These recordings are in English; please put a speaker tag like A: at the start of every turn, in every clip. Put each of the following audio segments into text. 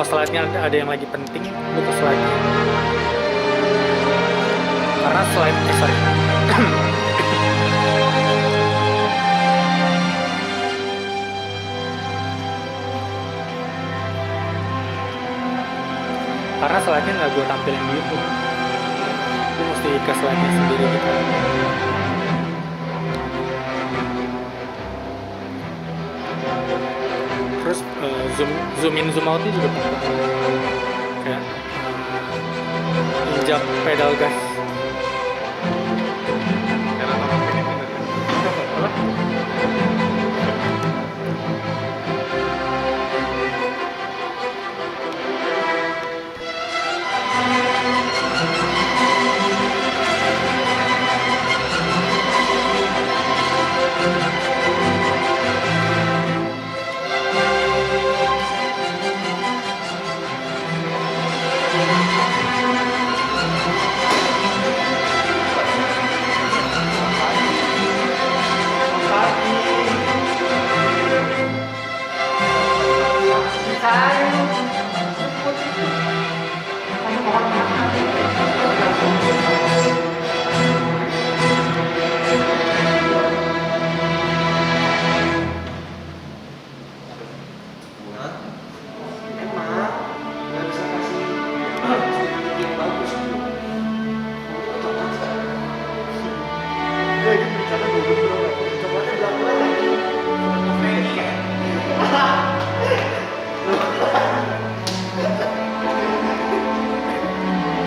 A: kalau slide-nya ada yang lagi penting, lu ke slide-nya. Karena slide, sorry. Karena slide-nya nggak gue tampilin di YouTube. Gue mesti ke slide-nya sendiri gitu. Terus zoom in zoom outnya juga penting. Kayak injak pedal gas.
B: Karena tambah pendek gitu.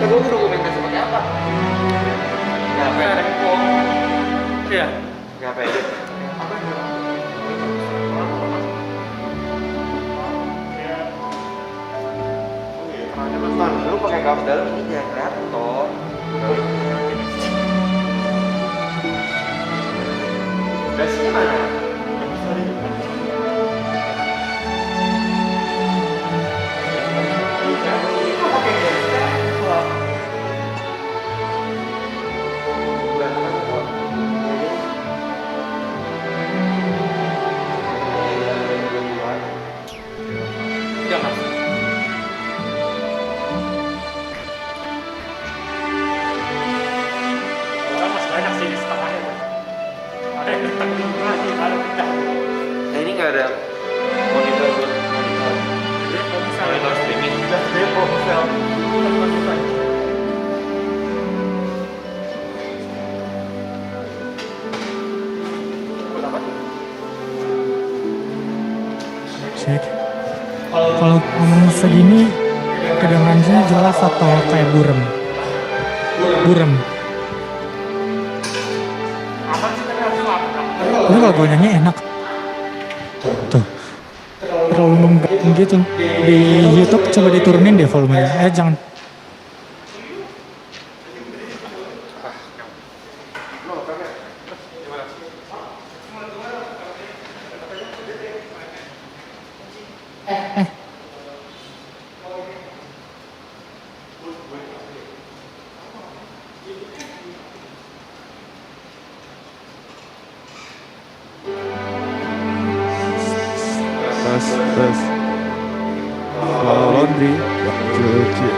C: Gue dokumentasi pakai apa? Gak pede.
A: Iya.
C: Gak pede. Lu pakai kaos dalam ini jangan kelihatan toh. Gasnya mana? Nah ini nggak ada monitor buat monitor streaming.
A: Cek. Kalau ngomong segini kedengarannya jelas atau kayak burem? Burem. Ini kalau gue nyanyi enak. Tuh. Terlalu membang gitu. Di YouTube coba diturunin deh volumenya. Jangan.
B: Tes. Kalau laundry, cuci.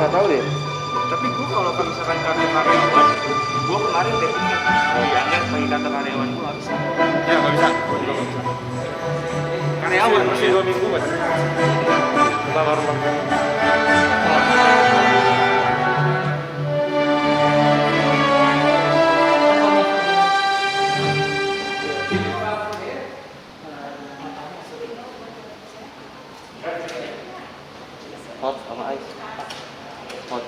B: nggak tahu deh.
C: Tapi gue kalau misalkan kata karyawan, gue kemarin deh dianggap sebagai kata karyawan gue nggak bisa.
B: Ya nggak bisa. Gue juga nggak bisa.
C: Karyawan
B: Masih 2 minggu kan? Normal.
C: Hot sama ice. Hot.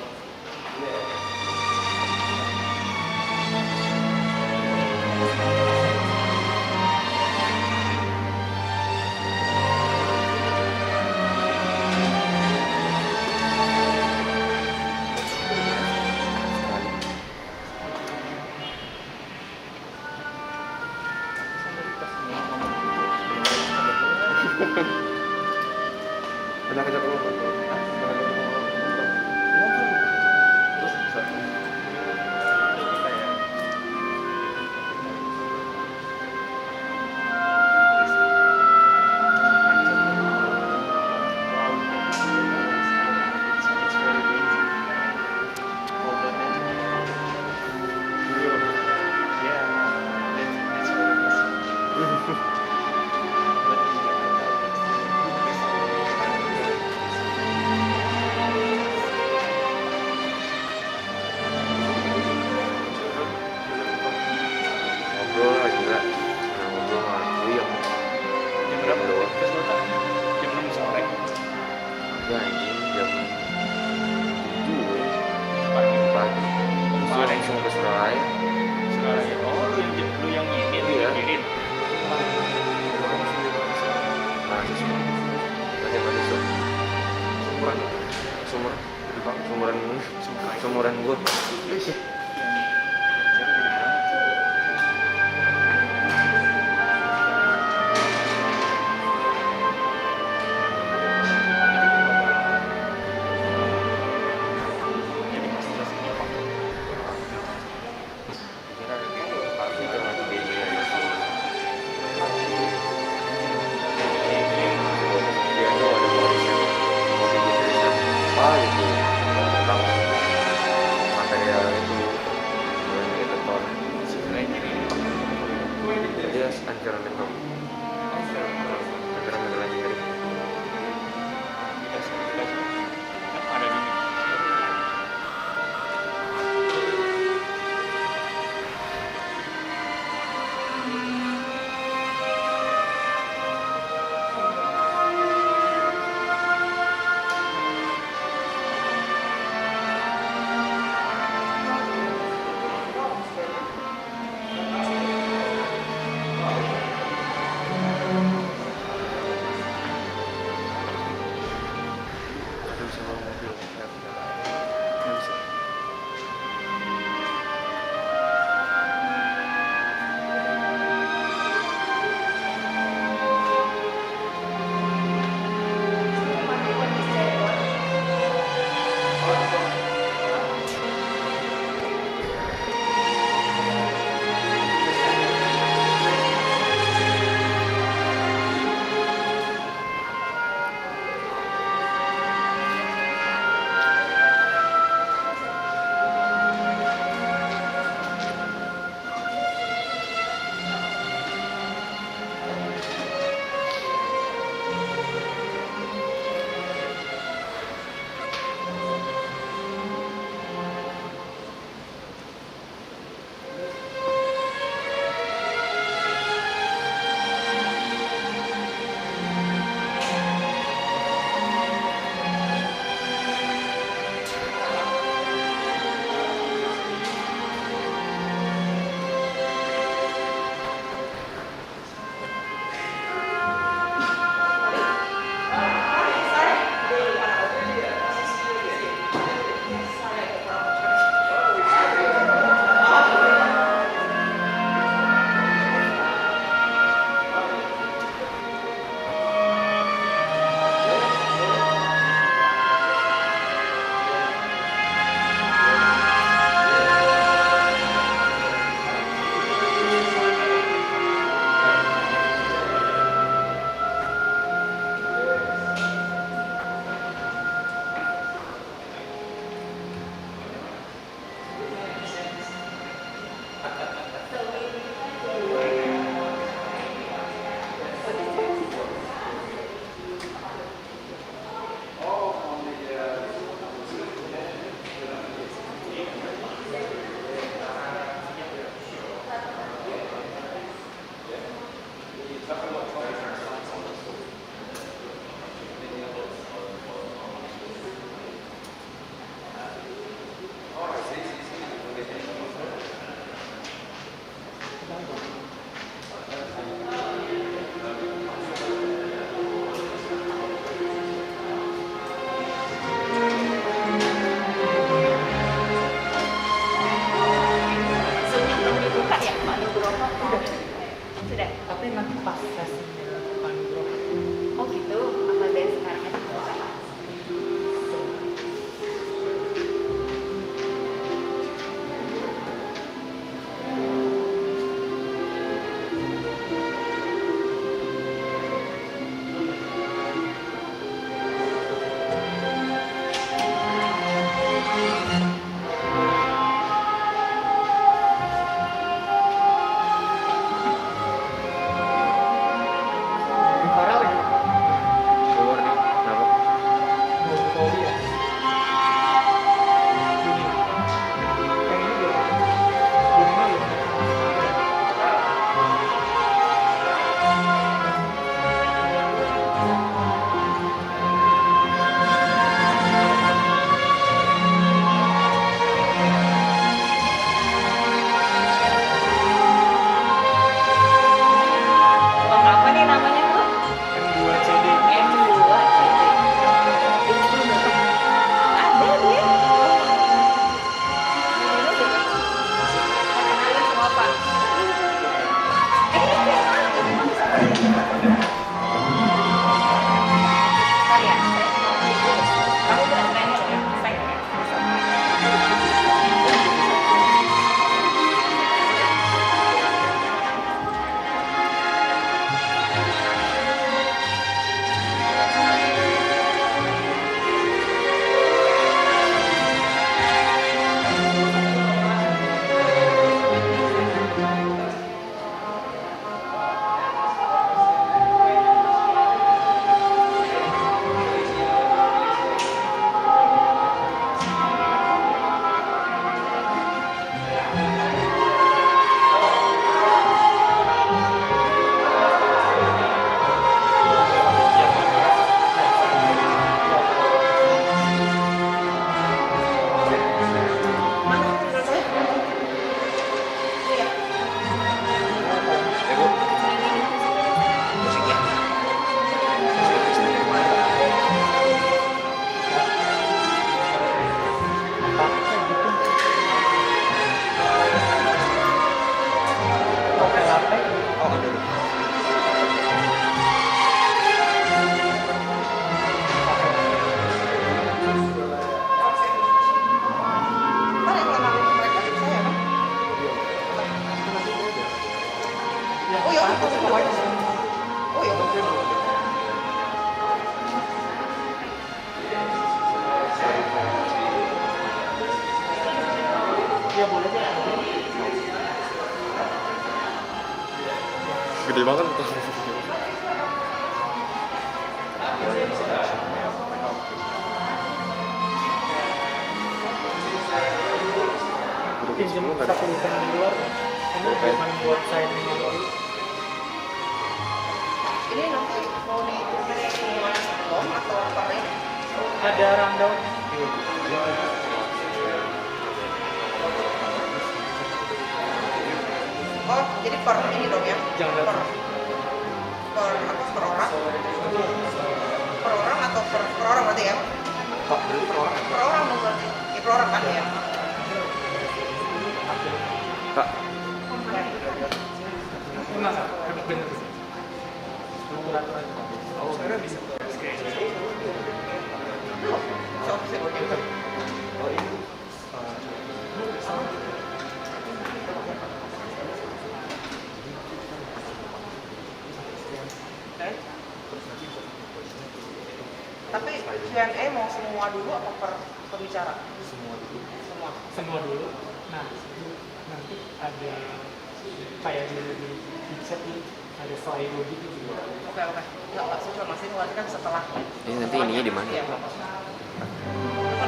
B: Pernah kerja dulu. Ngobrol aja enggak. Nah, ngobrol sama aku yang
C: Jam berapa?
B: doang.
C: Terus lo tak? Jam 6 sore.
B: Ya anjing jam 7
C: Pagi.
B: pagi. Terus
C: Kemarin.
B: langsung ke Surabaya.
C: Sekarang ya. Oh, lu yang ngirim,
B: Iya.
C: ngirim.
B: Mahasiswa. Tadi mahasiswa. Sumuran gue. Material itu
D: gede banget.
A: Pinjam satu liter di luar. Ini cuma buat saya ini.
E: Ini nanti mau diturunin semua bom atau apa ini?
A: Ada rundown.
E: Oh, jadi per ini dong ya?
A: Jangan
E: per orang? Per orang atau per orang berarti ya?
C: Kak, berarti per orang.
E: Per orang dong berarti. Ya per orang kan ya?
B: Kak,
A: Enggak, bener.
C: Oh, sekarang bisa.
E: So, bisa gue cancel.
C: Oh, ini.
E: Tapi Q&A mau semua dulu atau per pembicara?
A: Semua dulu. Nah, nanti ada kayak di Riset nih, ada slide gitu juga.
E: Oke. Nggak susah mas, ini berarti kan setelah.
B: ini nanti ininya di mana?
E: Iya.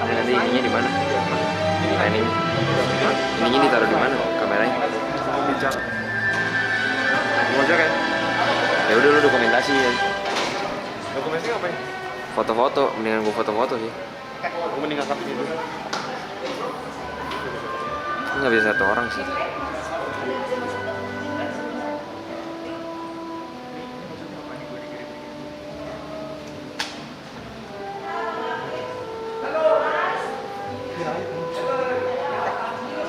B: Nanti ininya di mana? Nah, ininya ditaruh di mana? Kameranya?
D: Bicara. Mau aja kan?
B: Ya udah lu dokumentasi ya.
D: Dokumentasi ngapain?
B: Foto-foto, mendingan gua foto-foto sih.
D: Gue mending angkat ini dulu.
B: Nggak bisa satu orang sih.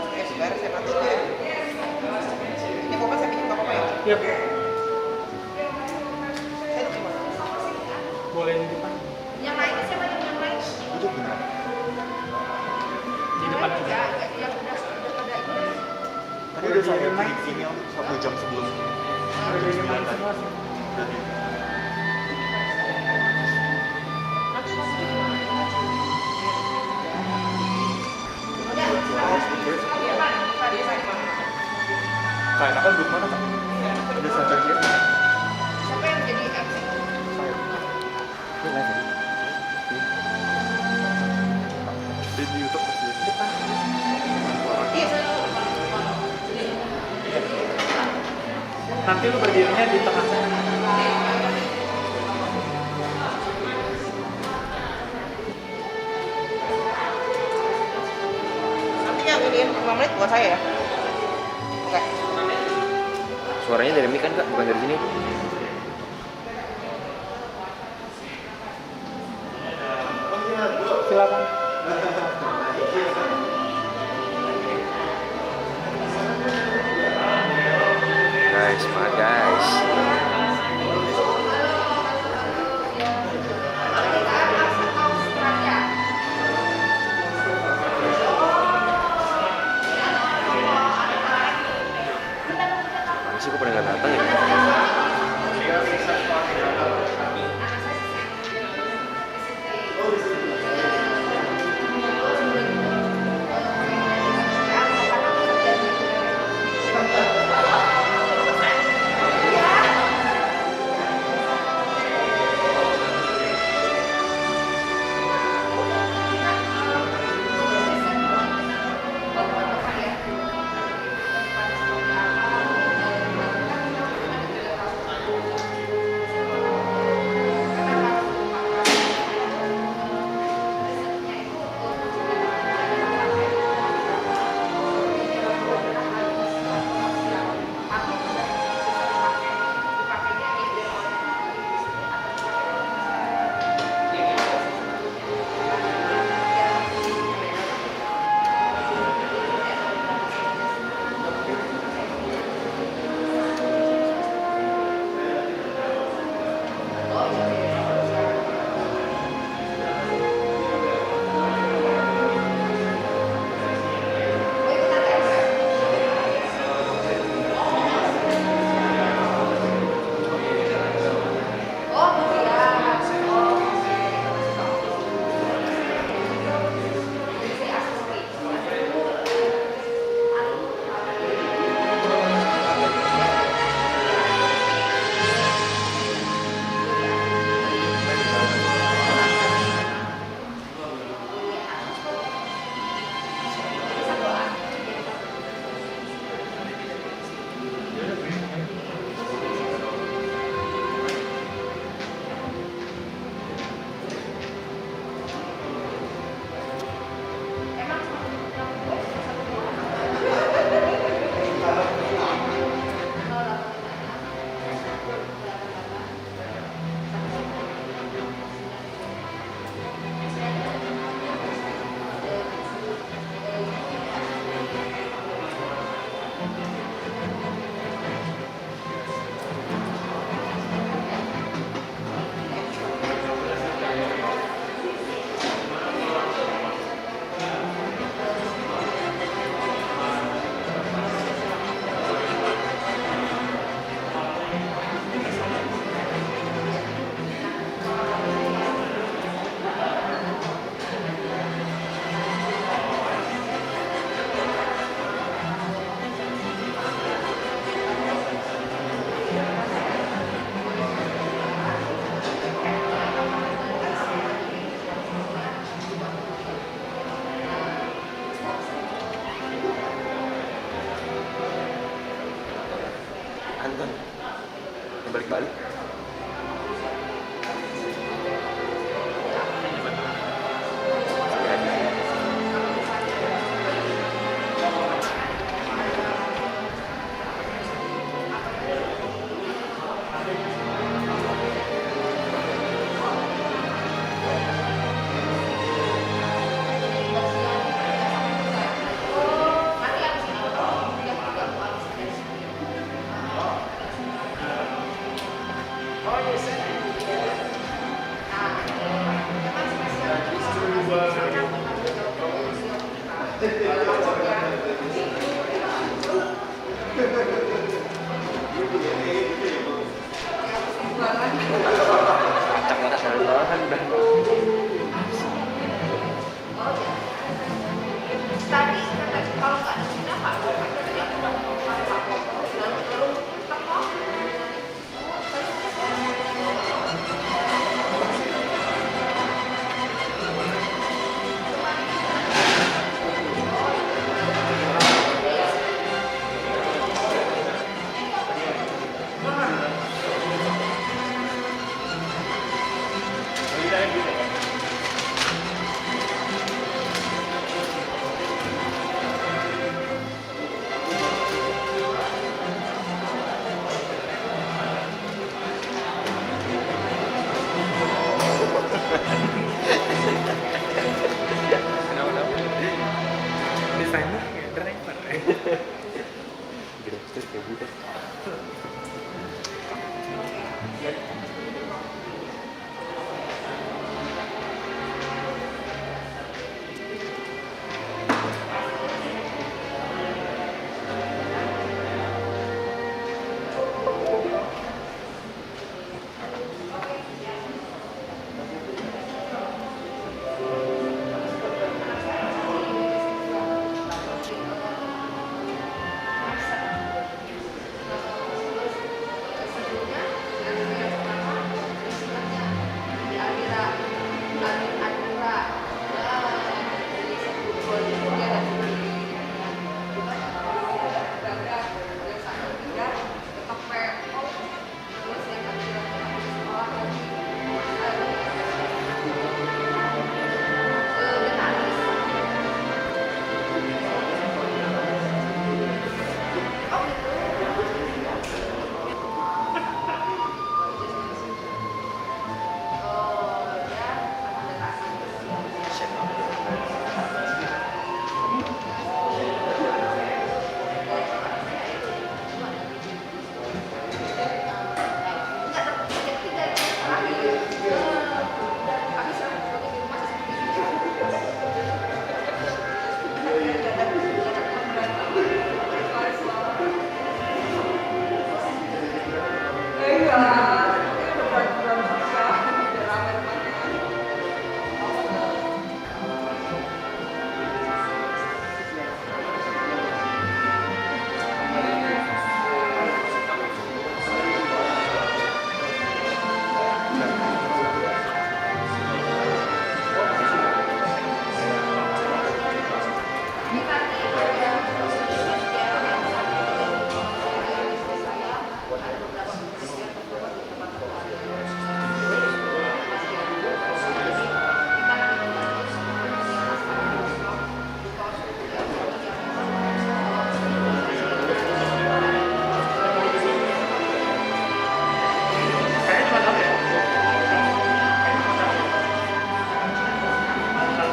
E: Ya sebenarnya saya bantu ya. Ini bapak saya pinjam nggak apa-apa ya?
A: Iya,
E: Saya duduk di mana?
A: boleh di depan.
E: Yang lain siapa yang lain?
D: Duduk bener.
A: Di depan juga.
E: Yang udah pada ini.
D: Tadi udah saya email 1 jam sebelum.
A: Udah di depan semua sih.
D: Kak, enakan duduk mana kak? Udah saya cek ya.
E: Siapa yang jadi MC?
D: Di YouTube pasti.
E: Iya, saya tahu.
A: Nanti lu berdirinya di tengah.
E: Nanti yang ini 5 menit buat saya ya. Oke.
B: Suaranya dari mic kan kak, bukan dari sini.
A: Silakan.
B: Guys, semangat guys. Mana sih kok pada nggak datang ya? bahan dah.
F: Tadi kata kalau nggak ada Cina Pak, tadi aku udah ngomong sama Pak Koko, lalu teko.
C: Desainer ya, driver.
B: Grafter kayak gitu.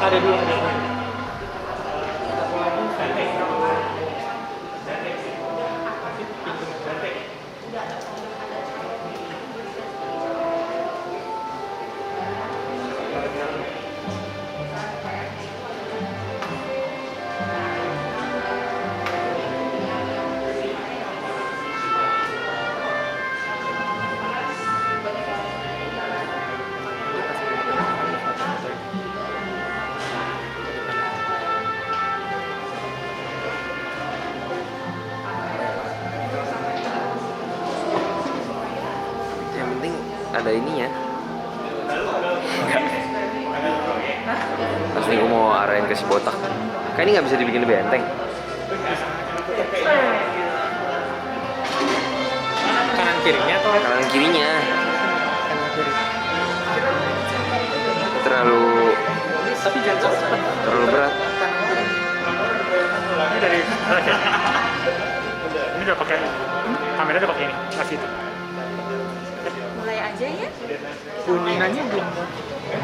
C: Ada dua.
B: Yang penting ada ininya. Terus nih gue mau arahin ke si botak. Kayak ini nggak bisa dibikin lebih enteng.
C: Kanan kirinya atau
B: Kanan kirinya
C: kanan kiri?
B: terlalu
C: Tapi jangan cepat.
B: terlalu berat.
C: Ini dari ini udah pakai kamera, udah pakai ini kasih itu.
F: Mulai aja ya.
C: Kuningannya belum.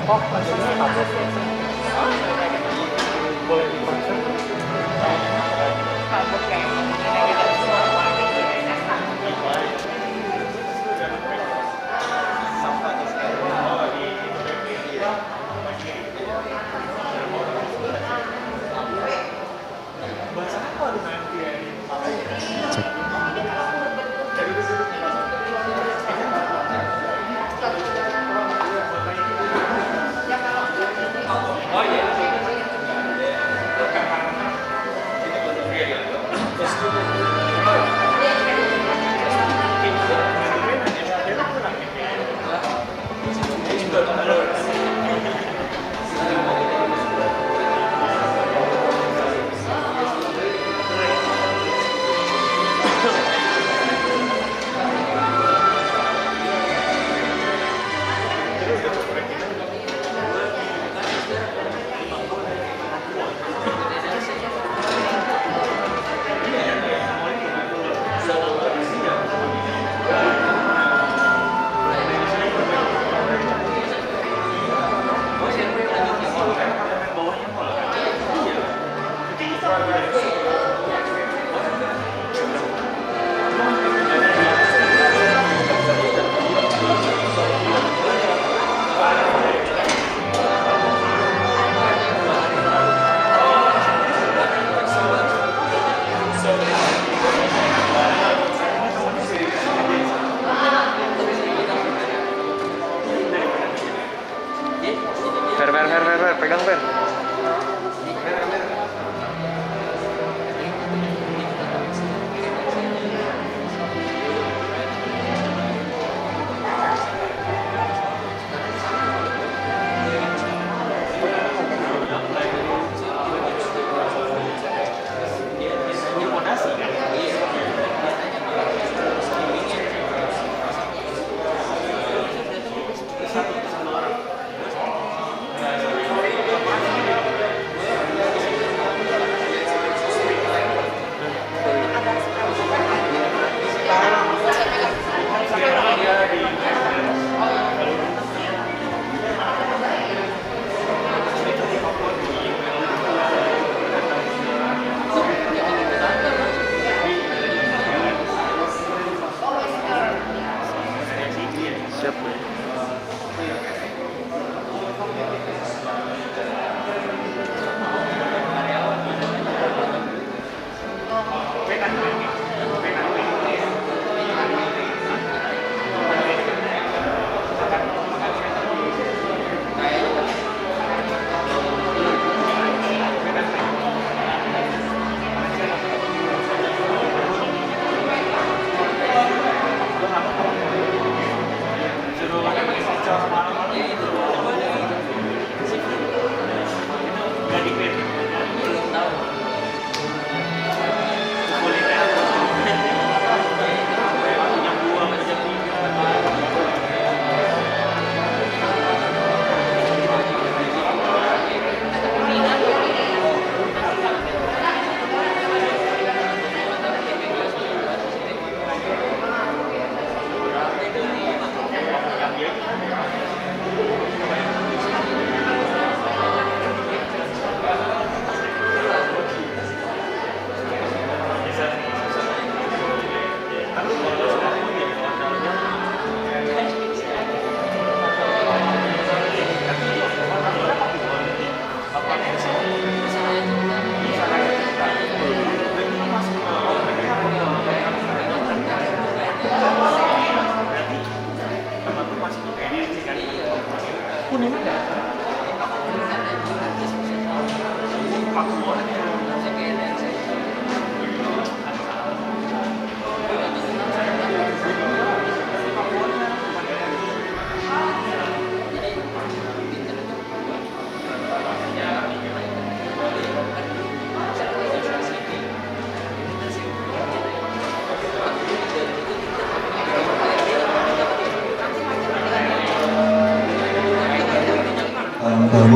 C: Oh, masih tablet. Boleh dipasang.
B: Fer, pegang Fer. Siap, Bang.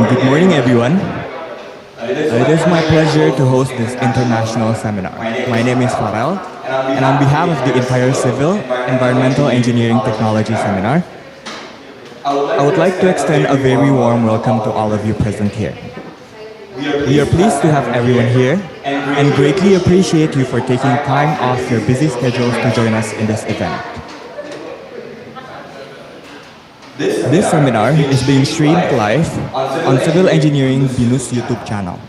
G: Good morning, everyone. It is my pleasure to host this international seminar. My name is Farel, and on behalf of the entire Civil Environmental Engineering Technology Seminar, I would like to extend a very warm welcome to all of you present here. We are pleased to have everyone here and greatly appreciate you for taking time off your busy schedules to join us in this event. This seminar is being streamed live on Civil Engineering Binus YouTube channel.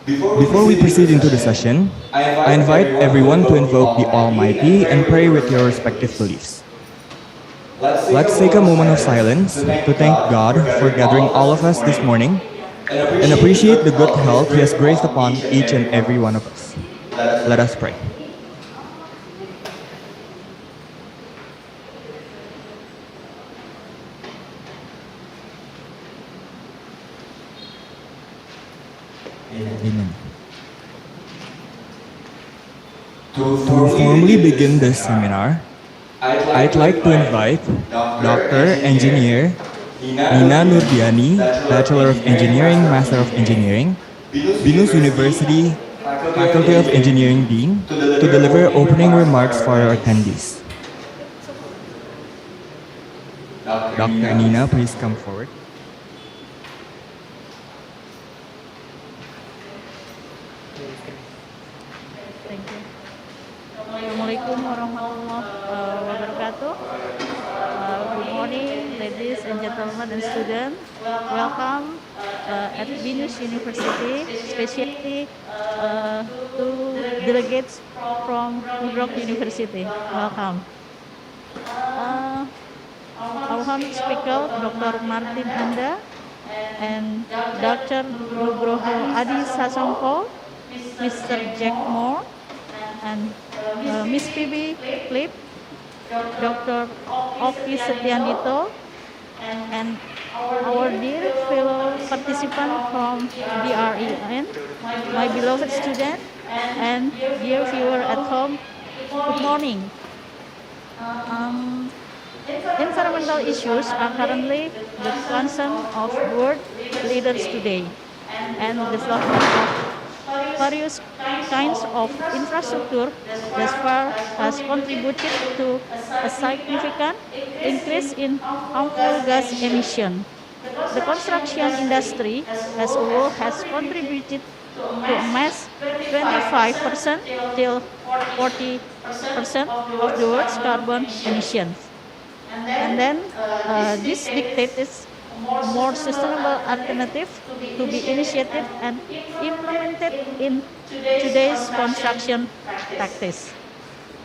G: Before we proceed into the session, I invite everyone to invoke the Almighty and pray with your respective beliefs. Let's take a moment of silence to thank God for gathering all of us this morning and appreciate the good health He has graced upon each and every one of us. Let us pray. Amen. To formally begin this seminar, I'd like to invite Dr. Engineer Nina Nurdiani, Bachelor of Engineering, Master of Engineering, Binus University, Faculty of Engineering Dean, to deliver opening remarks for our attendees. Dr. Nina, please come forward.
H: Thank you. Assalamualaikum warahmatullahi wabarakatuh. Good morning, ladies and gentlemen and students. Welcome at Binus University, especially to delegates from Murdoch University. Welcome. our honored speaker, Dr. Martin Anda, and Dr. Nugroho Adi Sasongko, Mr. Jack Moore, and Miss Phoebe Kleppe, Dr. OKI Setyandito, and our dear fellow participant from BRIN, my beloved student, and dear viewer at home, good morning. Environmental issues are currently the concern of world leaders today, and development of various kinds of infrastructure thus far has contributed to a significant increase in harmful gas emission. The construction industry as a whole has contributed to a mass 25% till 40% of the world's carbon emissions. And then this dictates a more sustainable alternative to be initiated and implemented in today's construction practice.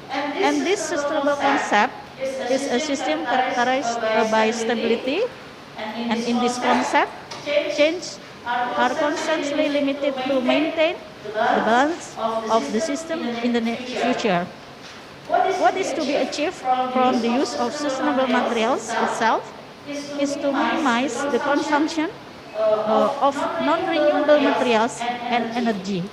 H: And this sustainable concept is a system characterized by stability, and in this concept, change are constantly limited to maintain the balance of the system in the future. What is to be achieved from the use of sustainable materials itself is to minimize the consumption of non-renewable materials and energy,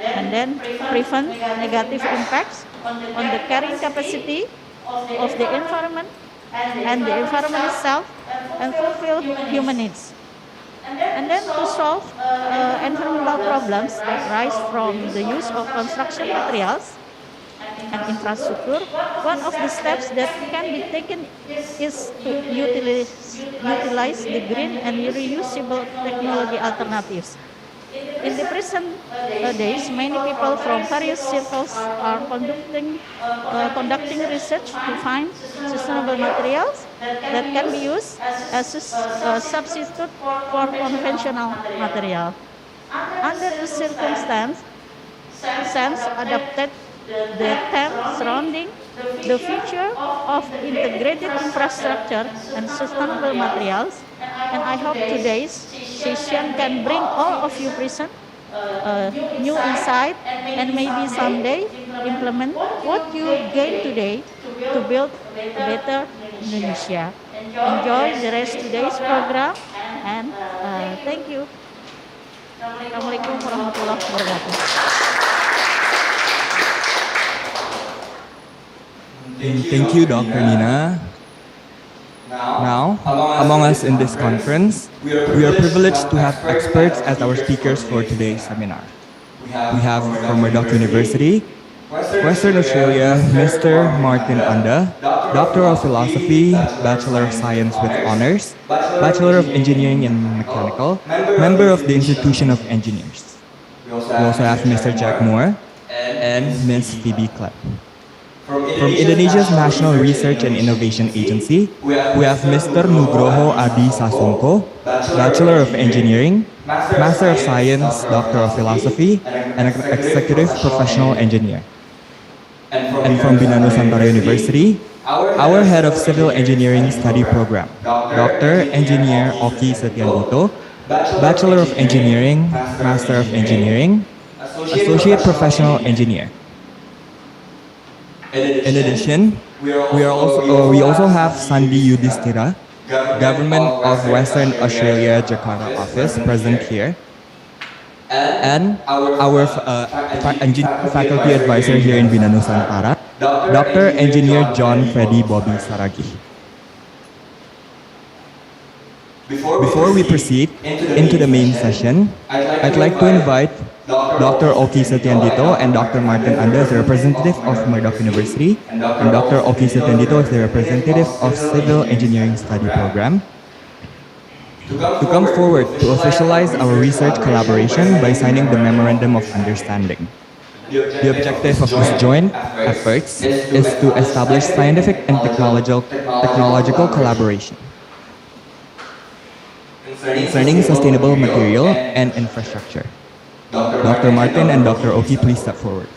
H: and then prevent negative impacts on the carrying capacity of the environment and the environment itself, and fulfill human needs. And then to solve environmental problems that rise from the use of construction materials and infrastructure, one of the steps that can be taken is to utilize the green and reusable technology alternatives. In the present days, many people from various circles are conducting research to find sustainable materials that can be used as a substitute for conventional material. Under the circumstance, SANS adopted the theme surrounding the future of integrated infrastructure and sustainable materials, and I hope today's session can bring all of you present new insight and maybe someday implement what you gain today to build a better Indonesia. Enjoy the rest of today's program, and thank you. Assalamualaikum warahmatullahi wabarakatuh.
G: Thank you, Dr. Nina. Now, among us in this conference, we are privileged to have experts as our speakers for today's seminar. We have from Murdoch University, Western Australia, Mr. Martin Anda, Doctor of Philosophy, Bachelor of Science with Honors, Bachelor of Engineering in Mechanical, member of the Institution of Engineers. We also have Mr. Jack Moore and Ms. Phoebe Kleppe. From Indonesia's National Research and Innovation Agency, we have Mr. Nugroho Adi Sasongko, Bachelor of Engineering, Master of Science, Doctor of Philosophy, and Executive Professional Engineer. And from Binus University, our Head of Civil Engineering Study Program, Dr. Engineer OKI Setyandito, Bachelor of Engineering, Master of Engineering, Associate Professional Engineer. In addition, we also have Sandi Yudhistira, Government of Western Australia Jakarta Office, present here, and our engineering faculty advisor here in Bina Nusantara, Dr. Engineer John Freddy Bobby Saragi. Before we proceed into the main session, I'd like to invite Dr. OKI Setyandito and Dr. Martin Anda as the representative of Murdoch University, and Dr. OKI Setyandito as the representative of Civil Engineering Study Program, to come forward to officialize our research collaboration by signing the Memorandum of Understanding. The objective of this joint efforts is to establish scientific and technological collaboration concerning sustainable material and infrastructure. Dr. Martin and Dr. Oki, please step forward.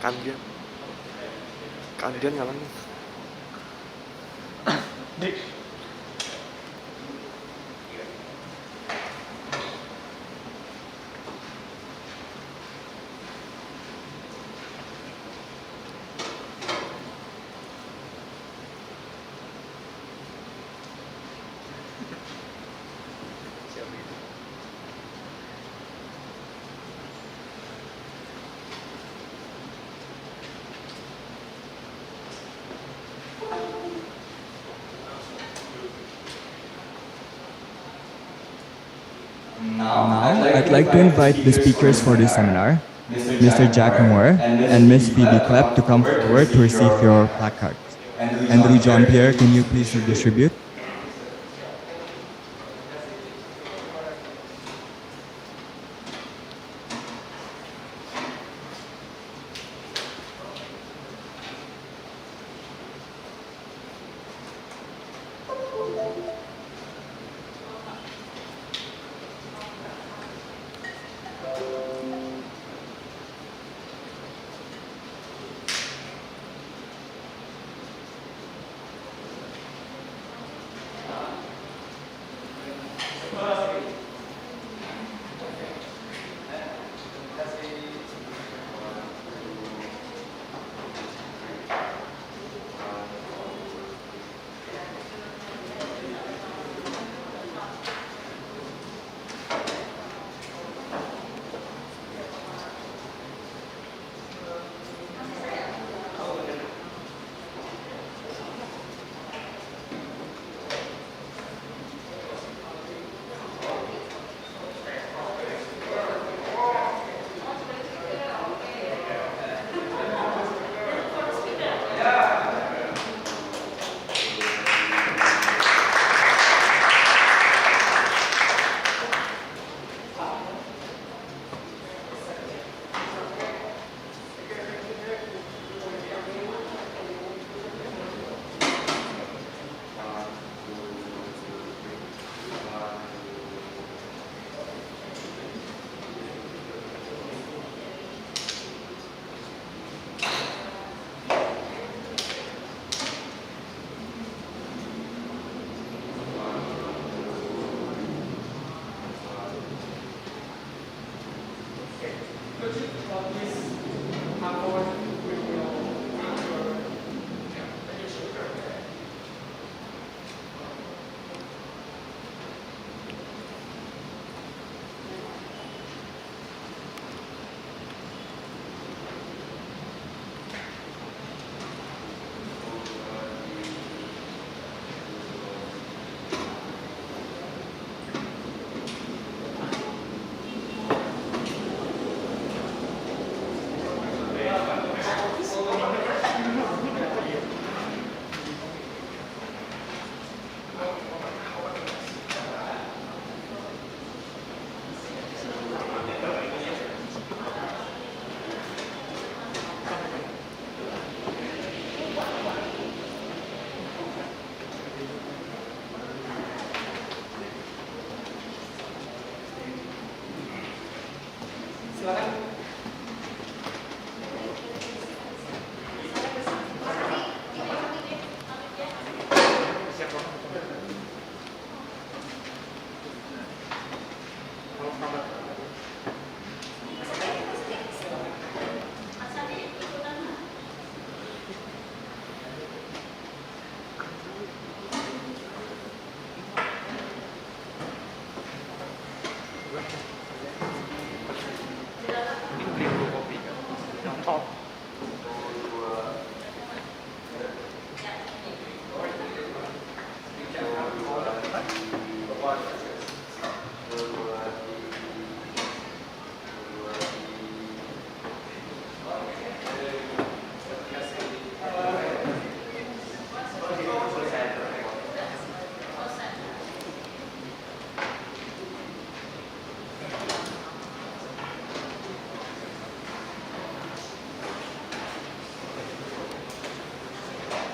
B: Kandian nyalanya.
G: Now, I'd like to invite the speakers for this seminar, Mr. Jack Moore and Ms. Phoebe Kleppe, to come forward to receive your placards. Andrew John Pierre, can you please redistribute?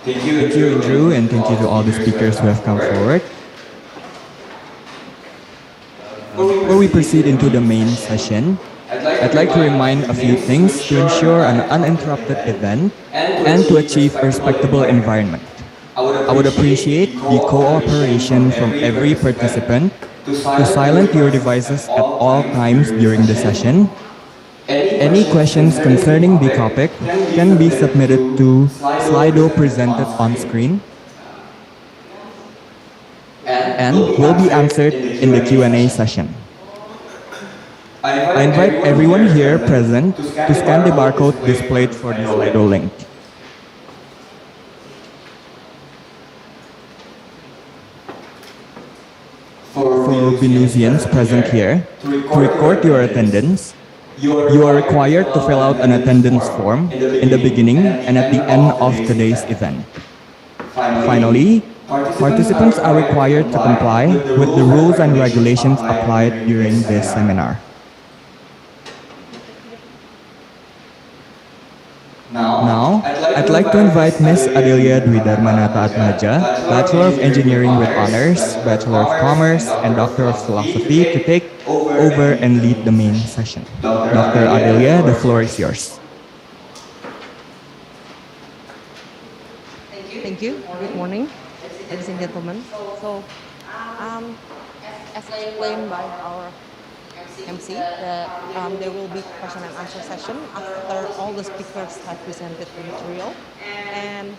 I: Thank you,
G: Andrew, and thank you to all the speakers who have come forward. Before we proceed into the main session, I'd like to remind a few things to ensure an uninterrupted event and to achieve a respectable environment. I would appreciate the cooperation from every participant to silence your devices at all times during the session. Any questions concerning the topic can be submitted to Slido presented on screen and will be answered in the Q&A session. I invite everyone here present to scan the barcode displayed for the Slido link. For Binusians present here, to record your attendance, you are required to fill out an attendance form in the beginning and at the end of today's event. Finally, participants are required to comply with the rules and regulations applied during this seminar. Now, I'd like to invite Ms. Adelia Dwi Darmanata Atmaja, Bachelor of Engineering with Honors, Bachelor of Commerce, and Doctor of Philosophy to take over and lead the main session. Dr. Adelia, the floor is yours.
J: Thank you. Good morning, ladies and gentlemen. So, as explained by our MC, there will be question and answer session after all the speakers have presented the material. And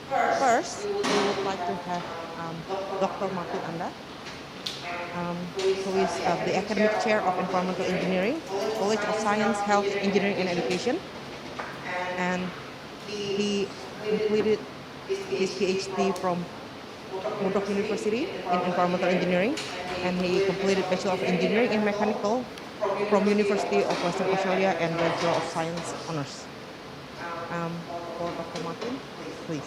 J: first, we would like to have Dr. Martin Anda, who is the Academic Chair of Environmental Engineering, College of Science, Health, Engineering and Education. And he completed his Ph.D. from Murdoch University in Environmental Engineering, and he completed Bachelor of Engineering in Mechanical from University of Western Australia and Bachelor of Science Honors. For Dr. Martin, please.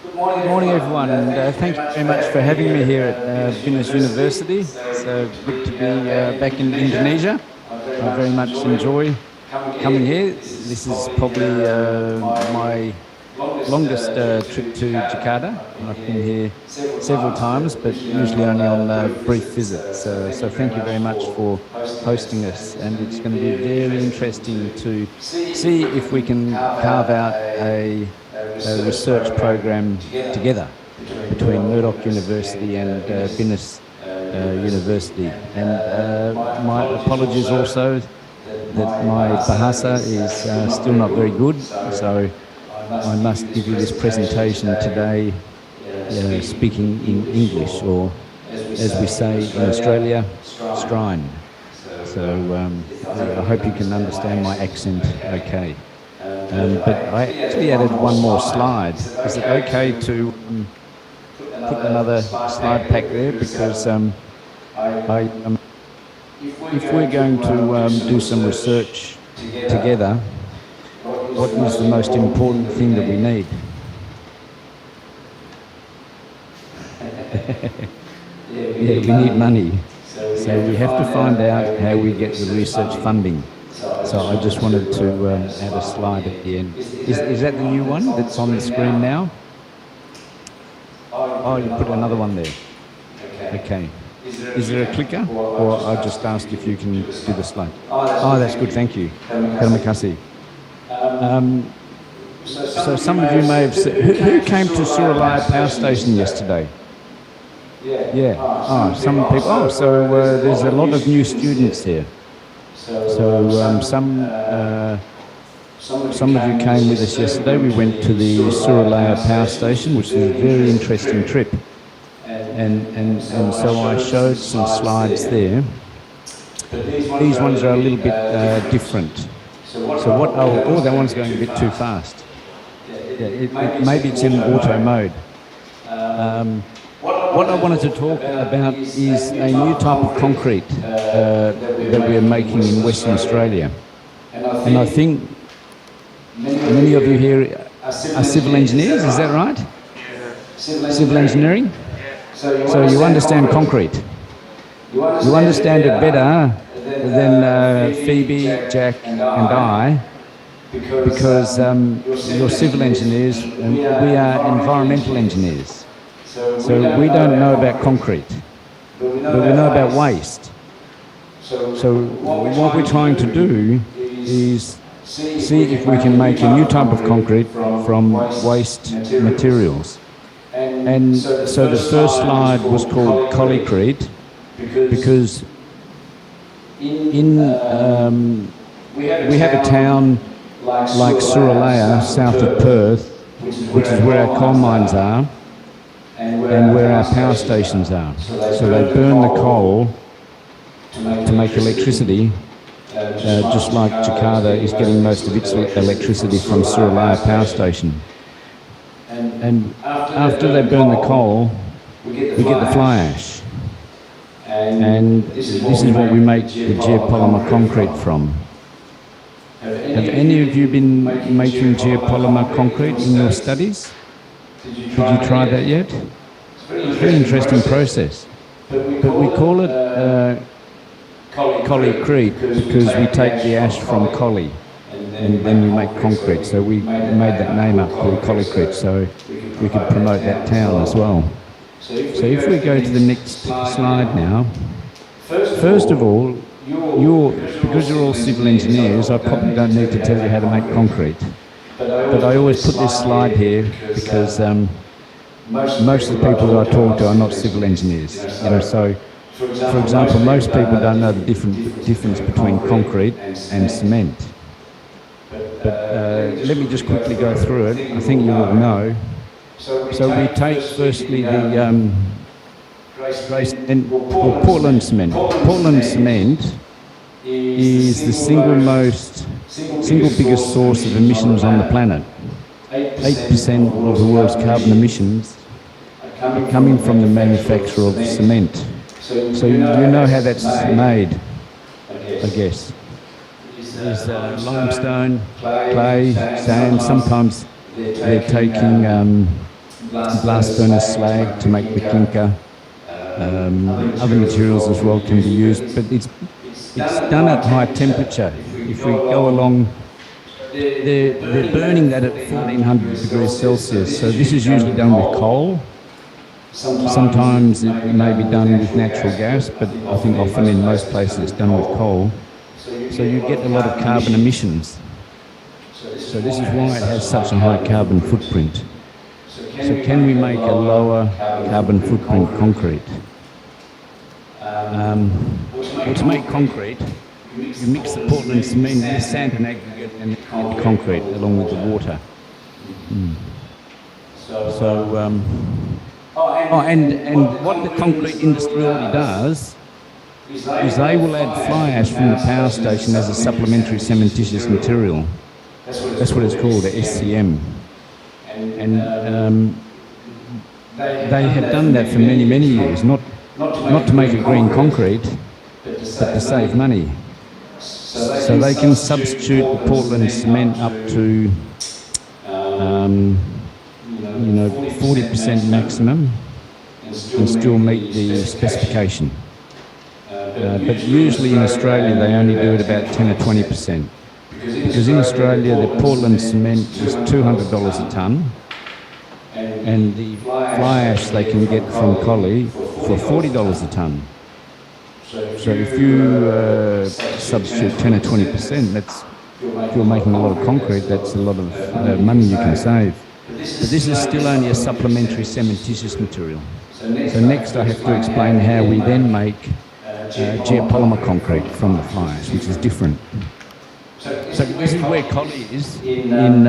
K: Good morning, everyone, and thank you very much for having me here at Binus University. It's good to be back in Indonesia. I very much enjoy coming here. This is probably my longest trip to Jakarta. I've been here several times, but usually only on brief visits. So thank you very much for hosting us, and it's going to be very interesting to see if we can carve out a research program together between Murdoch University and Binus University. And my apologies also that my Bahasa is still not very good, so I must give you this presentation today speaking in English, or as we say in Australia, strine. So I hope you can understand my accent okay. But I actually added one more slide. Is it okay to put another slide pack there? Because if we're going to do some research together, what is the most important thing that we need? Yeah, we need money. So we have to find out how we get the research funding. So I just wanted to add a slide at the end. Is that the new one that's on the screen now? Oh, you put another one there. Okay. Is there a clicker? Or I just asked if you can do the slide. Oh, that's good, thank you. Terima kasih. So some of you may have seen, who came to Suralaya Power Station yesterday? Yeah. Oh, some people. Oh, so there's a lot of new students here. So some of you came with us yesterday. We went to the Suralaya Power Station, which was a very interesting trip. And so I showed some slides there. These ones are a little bit different. So what? Oh, that one's going a bit too fast. Yeah, maybe it's in auto mode. What I wanted to talk about is a new type of concrete that we are making in Western Australia. And I think many of you here are civil engineers, is that right? Civil engineering? So you understand concrete. You understand it better than Phoebe, Jack and I, because you're civil engineers and we are environmental engineers. So we don't know about concrete, but we know about waste. So what we're trying to do is see if we can make a new type of concrete from waste materials. And so the first slide was called Concrete because we have a town like Suralaya, south of Perth, which is where our coal mines are and where our power stations are. So they burn the coal to make electricity, just like Jakarta is getting most of its electricity from Suralaya power station. And after they burn the coal, we get the fly ash. And this is what we make the geopolymer concrete from. Have any of you been making geopolymer concrete in your studies? Did you try that yet? It's a very interesting process. But we call it Concrete because we take the ash from collie and then we make concrete. So we made that name up called Concrete so we could promote that town as well. So if we go to the next slide now, first of all, because you're all civil engineers, I probably don't need to tell you how to make concrete. But I always put this slide here because most of the people that I talk to are not civil engineers. So, for example, most people don't know the difference between concrete and cement. But let me just quickly go through it. I think you will know. So we take firstly the Portland cement. Portland cement is the single biggest source of emissions on the planet. 8% of the world's carbon emissions are coming from the manufacture of cement. So you know how that's made, I guess. There's limestone, clay, sand. Sometimes they're taking blast furnace slag to make the clinker. Other materials as well can be used, but it's done at high temperature. If we go along, they're burning that at 1400 degrees Celsius. So this is usually done with coal. Sometimes it may be done with natural gas, but I think often in most places it's done with coal. So you get a lot of carbon emissions. So this is why it has such a high carbon footprint. So can we make a lower carbon footprint concrete? Well, to make concrete, you mix the Portland cement with sand and aggregate and concrete along with the water. And what the concrete industry already does is they will add fly ash from the power station as a supplementary cementitious material. That's what it's called, a SCM. And they have done that for many, many years, not to make a green concrete, but to save money. So they can substitute the Portland cement up to 40% maximum and still meet the specification. But usually in Australia they only do it about 10 or 20%. Because in Australia the Portland cement is $200 a tonne and the fly ash they can get from collie for $40 a tonne. So if you substitute 10 or 20%, if you're making a lot of concrete, that's a lot of money you can save. But this is still only a supplementary cementitious material. So next I have to explain how we then make geopolymer concrete from the fly ash, which is different. So this is where collie is in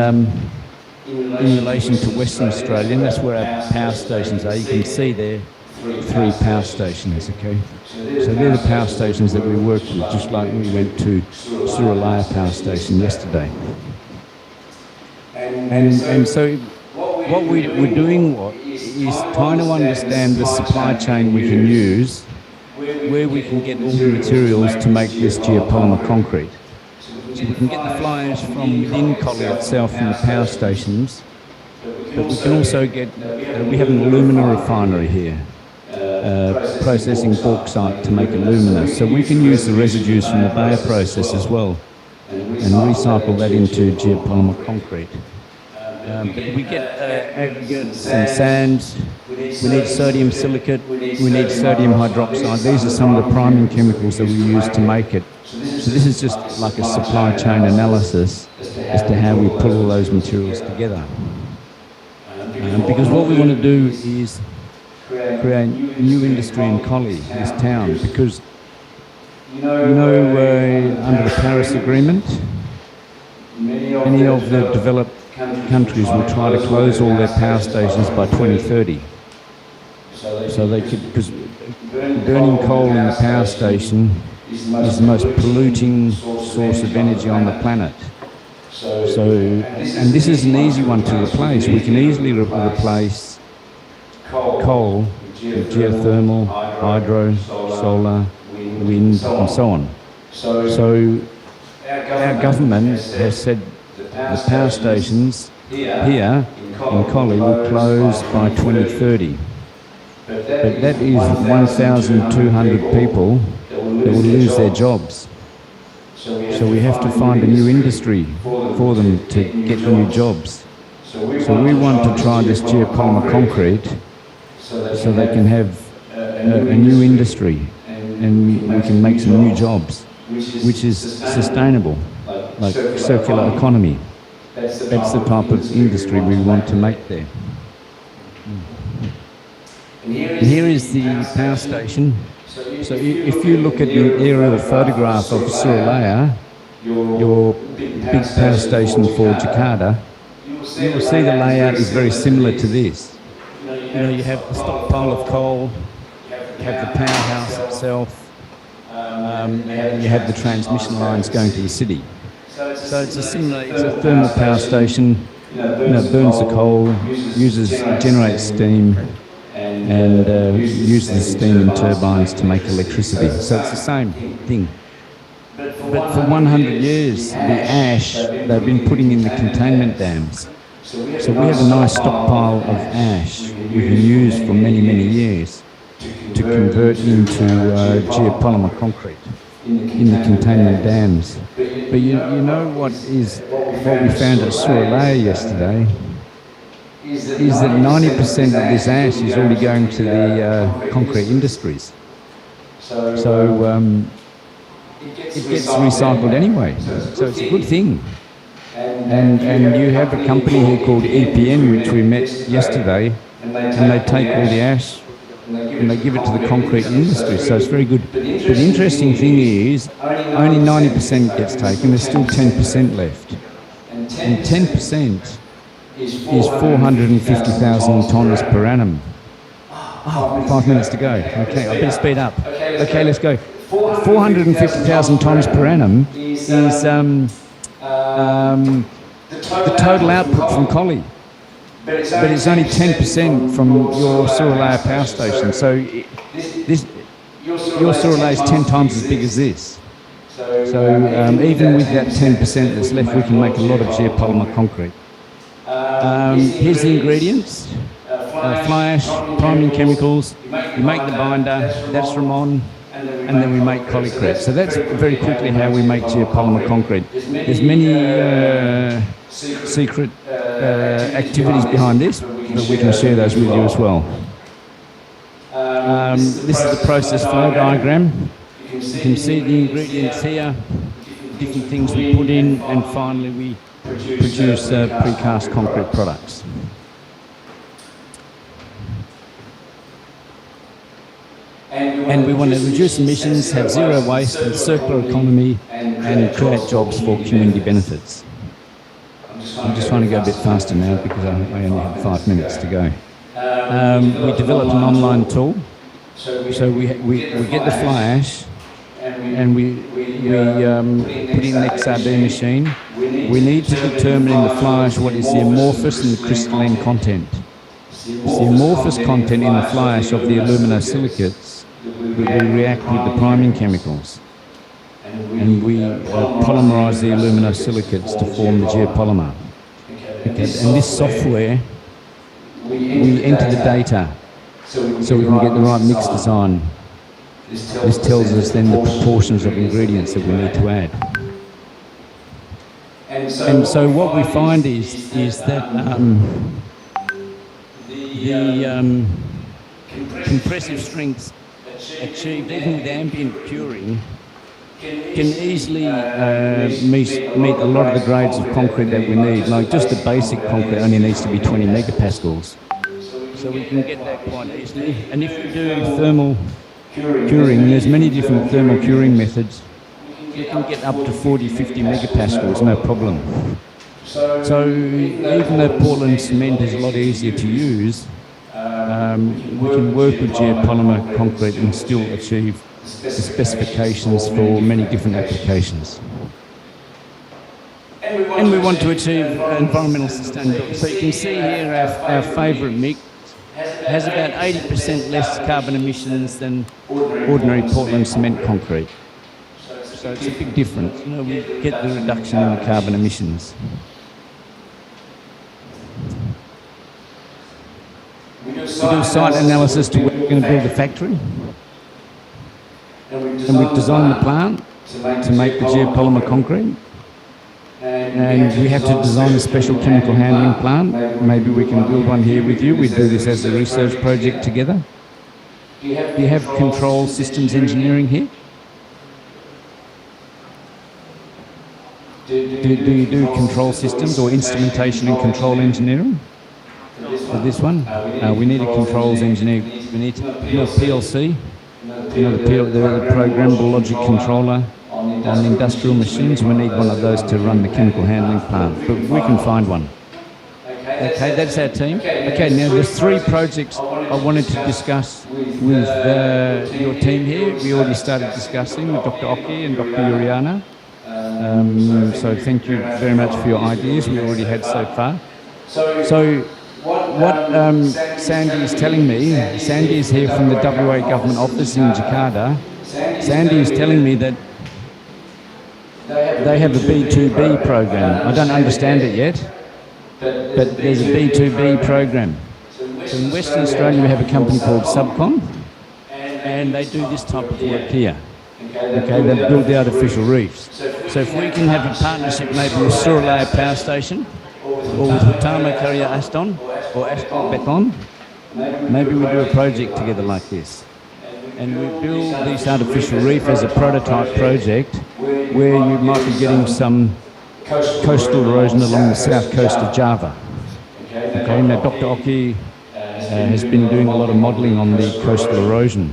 K: relation to Western Australia, and that's where our power stations are. You can see there 3 power stations, okay? So they're the power stations that we work with, just like we went to Suralaya power station yesterday. And so what we're doing is trying to understand the supply chain we can use, where we can get all the materials to make this geopolymer concrete. So we can get the fly ash from within Collie itself from the power stations, but we can also get, we have an alumina refinery here, processing bauxite to make alumina. So we can use the residues from the Bayer process as well and recycle that into geopolymer concrete. But we get aggregates and sands. We need sodium silicate. We need sodium hydroxide. These are some of the priming chemicals that we use to make it. So this is just like a supply chain analysis as to how we pull all those materials together. Because what we want to do is create new industry in Collie, this town, because under the Paris Agreement, many of the developed countries will try to close all their power stations by 2030. So they could, because burning coal in the power station is the most polluting source of energy on the planet. So, and this is an easy one to replace. We can easily replace coal with geothermal, hydro, solar, wind, and so on. So our government has said the power stations here in Collie will close by 2030. But that is 1,200 people that will lose their jobs. So we have to find a new industry for them to get new jobs. So we want to try this geopolymer concrete so they can have a new industry and we can make some new jobs, which is sustainable, like circular economy. That's the type of industry we want to make there. And here is the power station. So if you look at the aerial photograph of Suralaya, your big power station for Jakarta, you will see the layout is very similar to this. You have the stockpile of coal, you have the powerhouse itself, and you have the transmission lines going to the city. So it's a thermal power station, burns the coal, generates steam, and uses the steam in turbines to make electricity. So it's the same thing. But for 100 years, the ash they've been putting in the containment dams. So we have a nice stockpile of ash we can use for many, many years to convert into geopolymer concrete in the containment dams. But you know what we found at Suralaya yesterday is that 90% of this ash is already going to the concrete industries. So it gets recycled anyway. So it's a good thing. And you have a company here called EPN, which we met yesterday, and they take all the ash and they give it to the concrete industry. So it's very good. But the interesting thing is only 90% gets taken. There's still 10% left. And 10% is 450,000 tonnes per annum. 5 minutes to go. Okay, I better speed up. Okay, let's go. 450,000 tonnes per annum is the total output from Collie. But it's only 10% from your Suralaya power station. So your Suralaya is 10 times as big as this. So even with that 10% that's left, we can make a lot of geopolymer concrete. Here's the ingredients. Fly ash, priming chemicals, you make the binder, that's Ramon, and then we make Collicrete. So that's very quickly how we make geopolymer concrete. There's many secret activities behind this, but we can share those with you as well. This is the process flow diagram. You can see the ingredients here, different things we put in, and finally we produce precast concrete products. And we want to reduce emissions, have zero waste, and circular economy, and create jobs for community benefits. I'm just trying to go a bit faster now because I only have 5 minutes to go. We developed an online tool. So we get the fly ash, and we put it in an XRD machine. We need to determine in the fly ash what is the amorphous and the crystalline content. It's the amorphous content in the fly ash of the aluminosilicates that we react with the priming chemicals. And we polymerise the aluminosilicates to form the geopolymer. Okay. And this software, we enter the data so we can get the right mix design. This tells us then the proportions of ingredients that we need to add. And so what we find is that the compressive strengths achieved even with ambient curing can easily meet a lot of the grades of concrete that we need. Like just the basic concrete only needs to be 20 megapascals. So we can get that quite easily. And if we do thermal curing, there's many different thermal curing methods. You can get up to 40, 50 megapascals, no problem. So even though Portland cement is a lot easier to use, we can work with geopolymer concrete and still achieve the specifications for many different applications. And we want to achieve environmental sustainability. So you can see here our favourite mix has about 80% less carbon emissions than ordinary Portland cement concrete. So it's a big difference. You know, we get the reduction in the carbon emissions. We do site analysis to where we're going to build the factory. And we've designed the plant to make the geopolymer concrete. And we have to design a special chemical handling plant. Maybe we can build one here with you. We do this as a research project together. Do you have control systems engineering here? Do you do control systems or instrumentation and control engineering? For this one, we need a controls engineer. We need to do a PLC, the programmable logic controller on industrial machines. We need one of those to run the chemical handling plant, but we can find one. Okay, that's our team. Okay, now there's 3 projects I wanted to discuss with your team here. We already started discussing with Dr. OKI and Dr. Uriana. So thank you very much for your ideas we already had so far. So what Sandy is telling me, Sandy is here from the WA government office in Jakarta. Sandy is telling me that they have a B2B program. I don't understand it yet, but there's a B2B program. So in Western Australia we have a company called Subcon, and they do this type of work here. Okay, they build the artificial reefs. So if we can have a partnership maybe with Suralaya Power Station, or with Utama Karya Aston, or Aston Beton, maybe we do a project together like this. And we build this artificial reef as a prototype project where you might be getting some coastal erosion along the south coast of Java. Okay, now Dr. OKI has been doing a lot of modelling on the coastal erosion.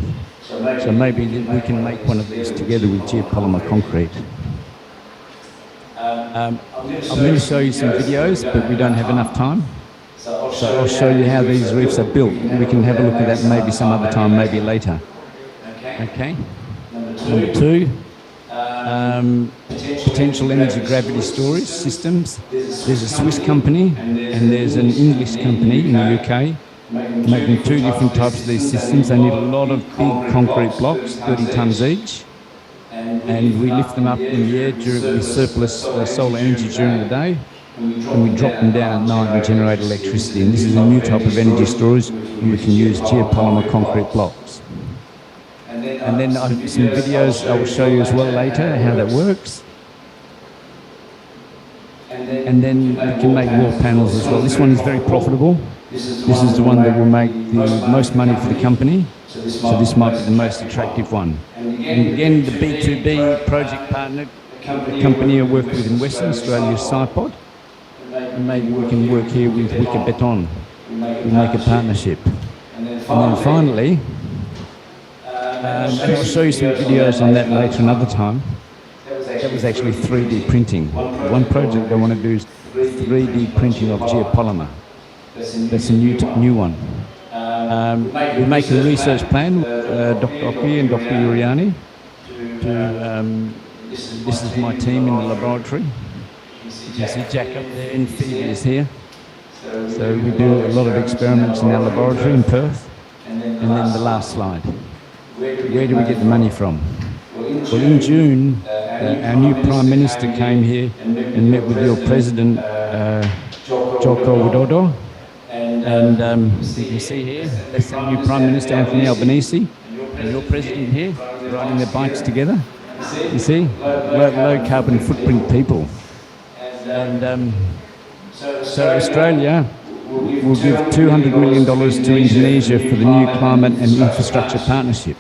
K: So maybe we can make one of these together with geopolymer concrete. I'm going to show you some videos, but we don't have enough time. So I'll show you how these reefs are built. We can have a look at that maybe some other time, maybe later. Okay. Number 2, potential energy gravity storage systems. There's a Swiss company and there's an English company in the UK making 2 different types of these systems. They need a lot of big concrete blocks, 30 tonnes each, and we lift them up in the air with surplus solar energy during the day, and we drop them down at night and generate electricity. And this is a new type of energy storage, and we can use geopolymer concrete blocks. And then I have some videos I will show you as well later how that works. And then we can make wall panels as well. This one is very profitable. This is the one that will make the most money for the company. So this might be the most attractive one. And again, the B2B project partner, the company I work with in Western Australia is Cypod. And maybe we can work here with Wicker Beton. We'll make a partnership. And then finally, and I'll show you some videos on that later another time. That was actually 3D printing. One project I want to do is 3D printing of geopolymer. That's a new one. We're making a research plan with Dr. OKI and Dr. Uriani. This is my team in the laboratory. You can see Jack up there and Phoebe is here. So we do a lot of experiments in our laboratory in Perth. And then the last slide. Where do we get the money from? Well, in June, our new Prime Minister came here and met with your President, Joko Widodo. And you can see here, that's our new Prime Minister, Anthony Albanese, and your President here, riding their bikes together. You see, low carbon footprint people. And so Australia will give $200 million to Indonesia for the new climate and infrastructure partnership.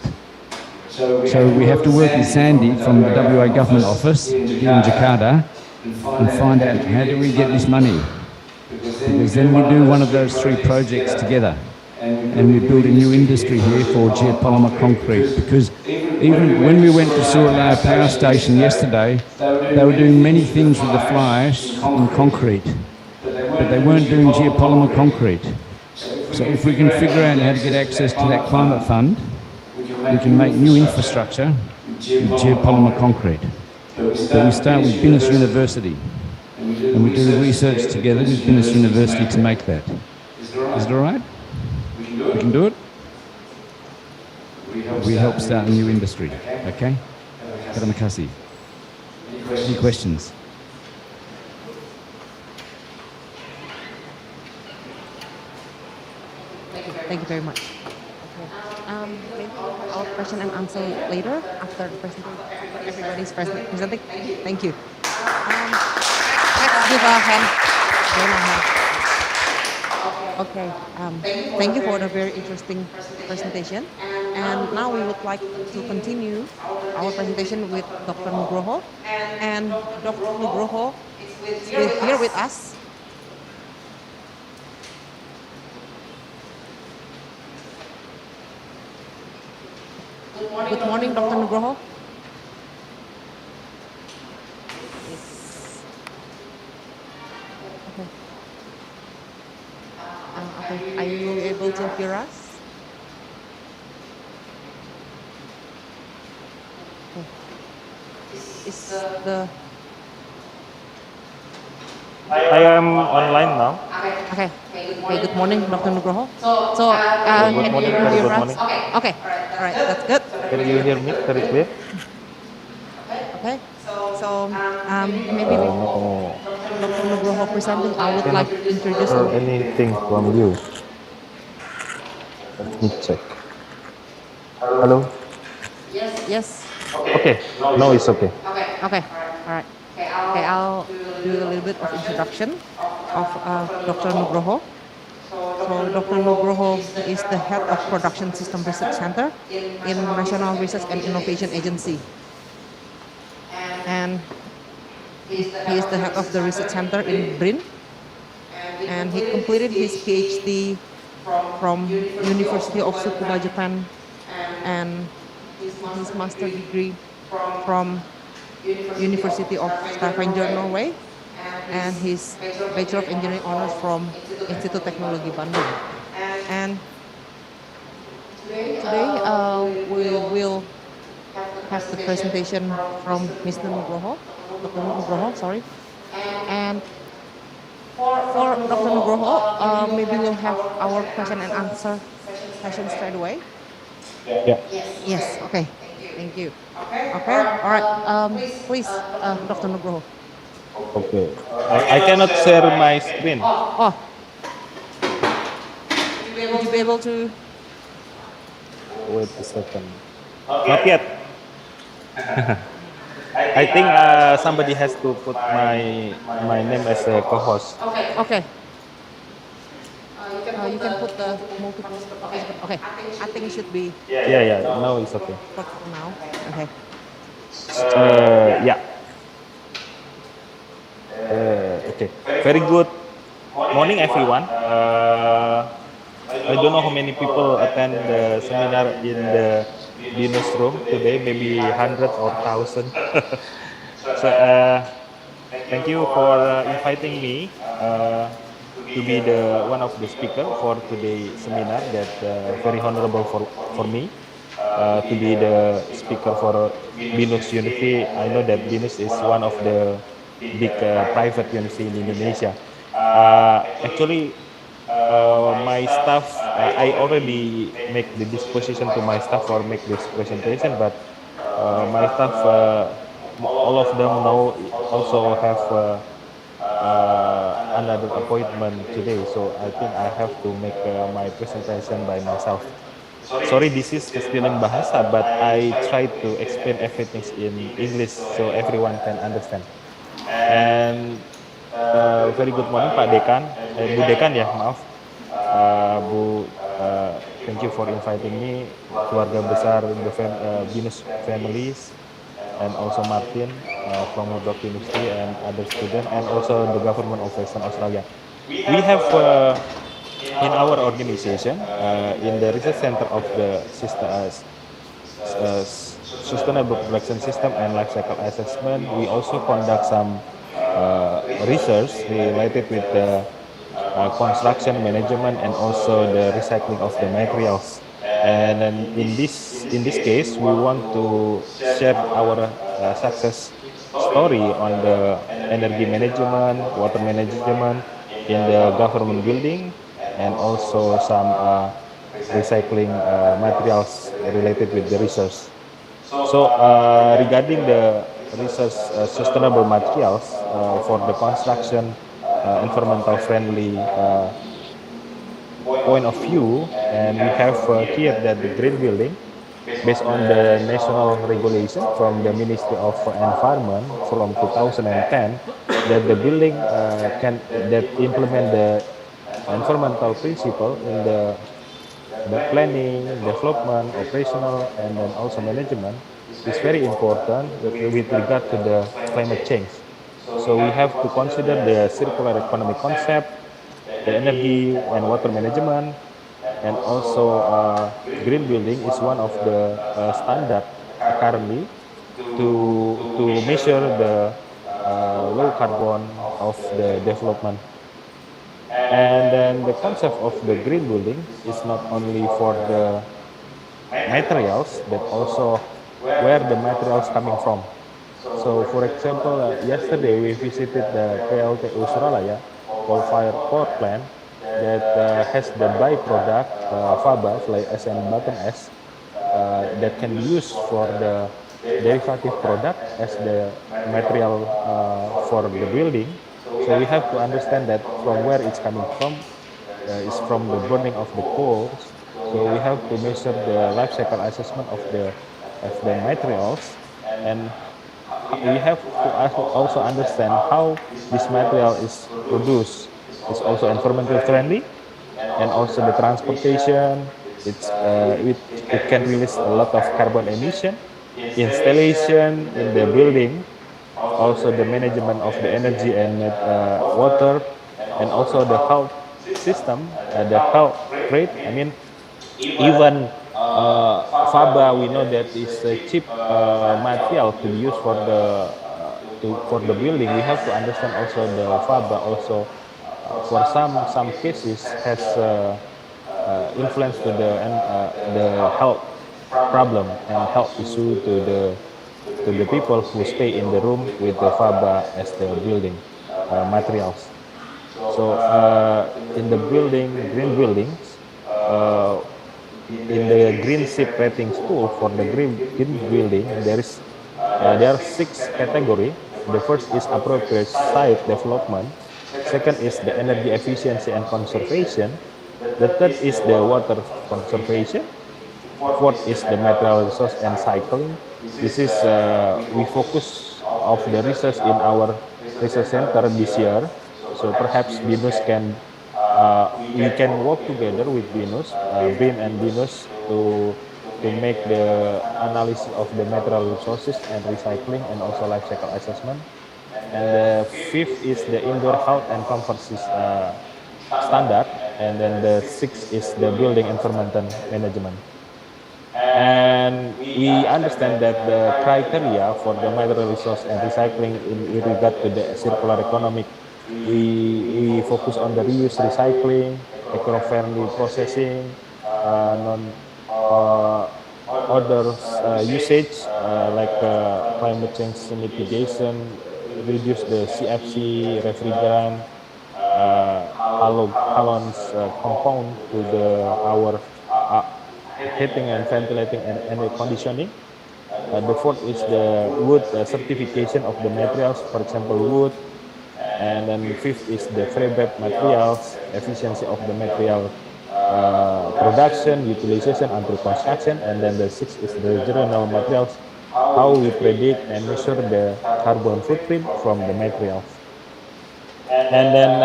K: So we have to work with Sandy from the WA Government Office here in Jakarta and find out how do we get this money. Because then we do one of those three projects together and we build a new industry here for geopolymer concrete. Because even when we went to Suralaya Power Station yesterday, they were doing many things with the fly ash in concrete, but they weren't doing geopolymer concrete. So if we can figure out how to get access to that climate fund, we can make new infrastructure with geopolymer concrete. But we start with Binus University, and we do research together with Binus University to make that. Is it all right? We can do it? We help start a new industry, okay? Terima kasih. Any questions?
J: Thank you very much. Okay. Maybe our question and answer later after the presentation. Everybody's presenting. Thank you. Let's give a hand. Okay. Thank you for the very interesting presentation. And now we would like to continue our presentation with Dr. Nugroho. And Dr. Nugroho is here with us. Good morning, Dr. Nugroho. Okay. Okay. Are you able to hear us? Okay. Is the
C: I am online now.
J: okay? Okay. Good morning, Dr. Nugroho. So,
C: Good morning,
J: can you
C: very
J: hear
C: good
J: us?
C: morning.
J: Okay. All right. That's good.
C: Can you hear me very clear?
J: Okay. So, maybe Dr. Nugroho presenting. I would like to introduce
C: Or anything from you? Let me check. Hello?
J: Yes.
C: Okay. No, it's okay.
J: Okay. All right. Okay. I'll do a little bit of introduction of Dr. Nugroho. So Dr. Nugroho is the head of Production System Research Center in National Research and Innovation Agency. And he is the head of the research center in BRIN. And he completed his Ph.D. from University of Tsukuba, Japan, and his master degree from University of Stavanger, Norway, and his Bachelor of Engineering honors from Institut Teknologi Bandung. And today we will have the presentation from Mr. Nugroho, Dr. Nugroho, sorry. And for Dr. Nugroho, maybe we'll have our question and answer session straight away.
C: Yeah.
J: Yes, okay. Thank you. Okay, all right. Please, Dr. Nugroho.
C: Okay. I cannot share my screen.
J: Oh. Would you be able to?
C: Wait a second. Not yet. I think somebody has to put my name as a co-host.
J: Okay. You can put the multiple. Okay. I think it should be.
C: Yeah. No, it's okay.
J: For now. Okay.
C: Yeah. Okay. Very good morning, everyone. I don't know how many people attend the seminar in the Binus room today. Maybe 100 or 1,000. So thank you for inviting me to be the one of the speaker for today's seminar. That very honorable for me to be the speaker for Binus University. I know that Binus is one of the big private university in Indonesia. Actually, my staff, I already make the disposition to my staff for make this presentation, but my staff, all of them now also have another appointment today, so I think I have to make my presentation by myself. Sorry, this is still in Bahasa, but I try to explain everything in English so everyone can understand. And Very good morning, Pak Dekan. Bu Dekan ya, maaf. Thank you for inviting me, keluarga besar Binus families, and also Martin from Murdoch University and other students, and also the government of Western Australia. We have in our organization, in the research center of the sustainable production system and life cycle assessment, we also conduct some research related with the construction management and also the recycling of the materials. And then in this case, we want to share our success story on the energy management, water management in the government building, and also some recycling materials related with the research. So regarding the research sustainable materials for the construction environmental friendly point of view, and we have here that the green building, based on the national regulation from the Ministry of Environment from 2010, that the building that implement the environmental principle in the planning, development, operational, and then also management is very important with regard to the climate change. So we have to consider the circular economy concept, the energy and water management, and also green building is one of the standard currently to measure the low carbon of the development. And then the concept of the green building is not only for the materials, but also where the materials coming from. So for example, yesterday we visited the PLTU Suralaya coal-fired power plant that has the byproduct faba, fly ash and bottom ash, that can be used for the derivative product as the material for the building. So we have to understand that from where it's coming from is from the burning of the coals. So we have to measure the life cycle assessment of the materials, and we have to also understand how this material is produced. It's also environmental friendly, and also the transportation. It can release a lot of carbon emission. Installation in the building, also the management of the energy and water, and also the health system, the health rate. I mean, even faba, we know that is a cheap material to be used for the building. We have to understand also the faba also for some cases has influence to the health problem and health issue to the people who stay in the room with the faba as the building materials. So in the building, green buildings, in the green SIP rating school for the green building, there are 6 categories. The first is appropriate site development. Second is the energy efficiency and conservation. The third is the water conservation. Fourth is the material resource and cycling. This is we focus of the research in our research center this year. So perhaps Binus we can work together with Binus, BRIN and Binus to make the analysis of the material resources and recycling and also life cycle assessment. And the fifth is the indoor health and comfort standard, and then the sixth is the building environmental management. And we understand that the criteria for the material resource and recycling in regard to the circular economic, we focus on the reuse, recycling, eco-friendly processing, other usage like climate change mitigation, reduce the CFC, refrigerant, halons compound to our heating and ventilating and air conditioning. The fourth is the wood certification of the materials, for example, wood. And then fifth is the fabric materials, efficiency of the material production, utilization, and reconstruction. And then the sixth is the general materials, how we predict and measure the carbon footprint from the materials. And then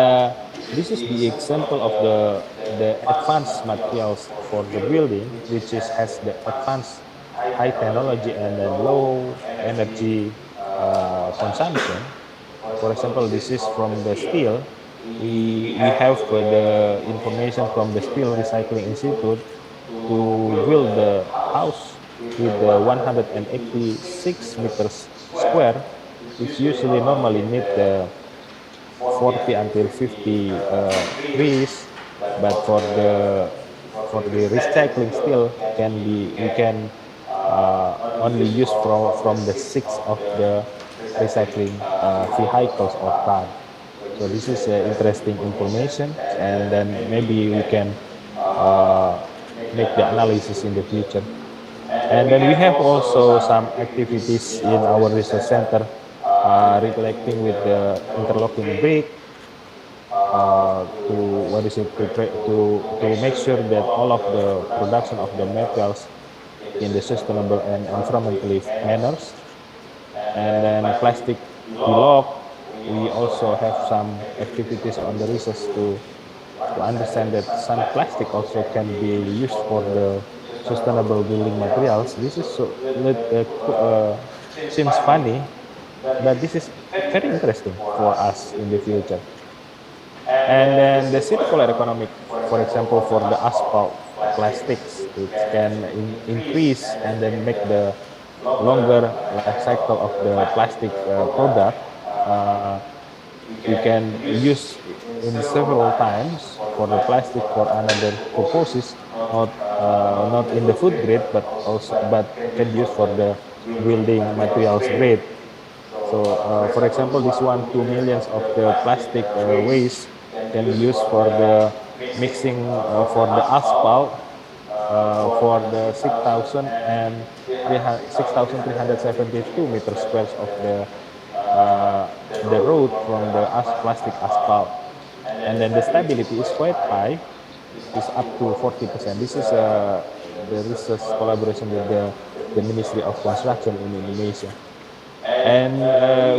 C: this is the example of the advanced materials for the building, which has the advanced high technology and then low energy consumption. For example, this is from the steel. We have the information from the Steel Recycling Institute to build the house with the 186 meters square, which usually normally need the 40 until 50 trees, but for the recycling steel we can only use from the 6 of the recycling vehicles or car. So this is interesting information, and then maybe we can make the analysis in the future. And then we have also some activities in our research center reflecting with the interlocking brick to what is it to make sure that all of the production of the materials in the sustainable and environmentally manners. And then plastic block, we also have some activities on the research to understand that some plastic also can be used for the sustainable building materials. This is seems funny, but this is very interesting for us in the future. And then the circular economic, for example, for the asphalt plastics, it can increase and then make the longer life cycle of the plastic product. We can use in several times for the plastic for another purposes, not in the food grade, but can use for the building materials grade. So, for example, this 2 millions of the plastic waste can be used for the mixing for the asphalt for the 6,372 meter squares of the road from the plastic asphalt. And then the stability is quite high, it's up to 40%. This is the research collaboration with the Ministry of Construction in Indonesia. And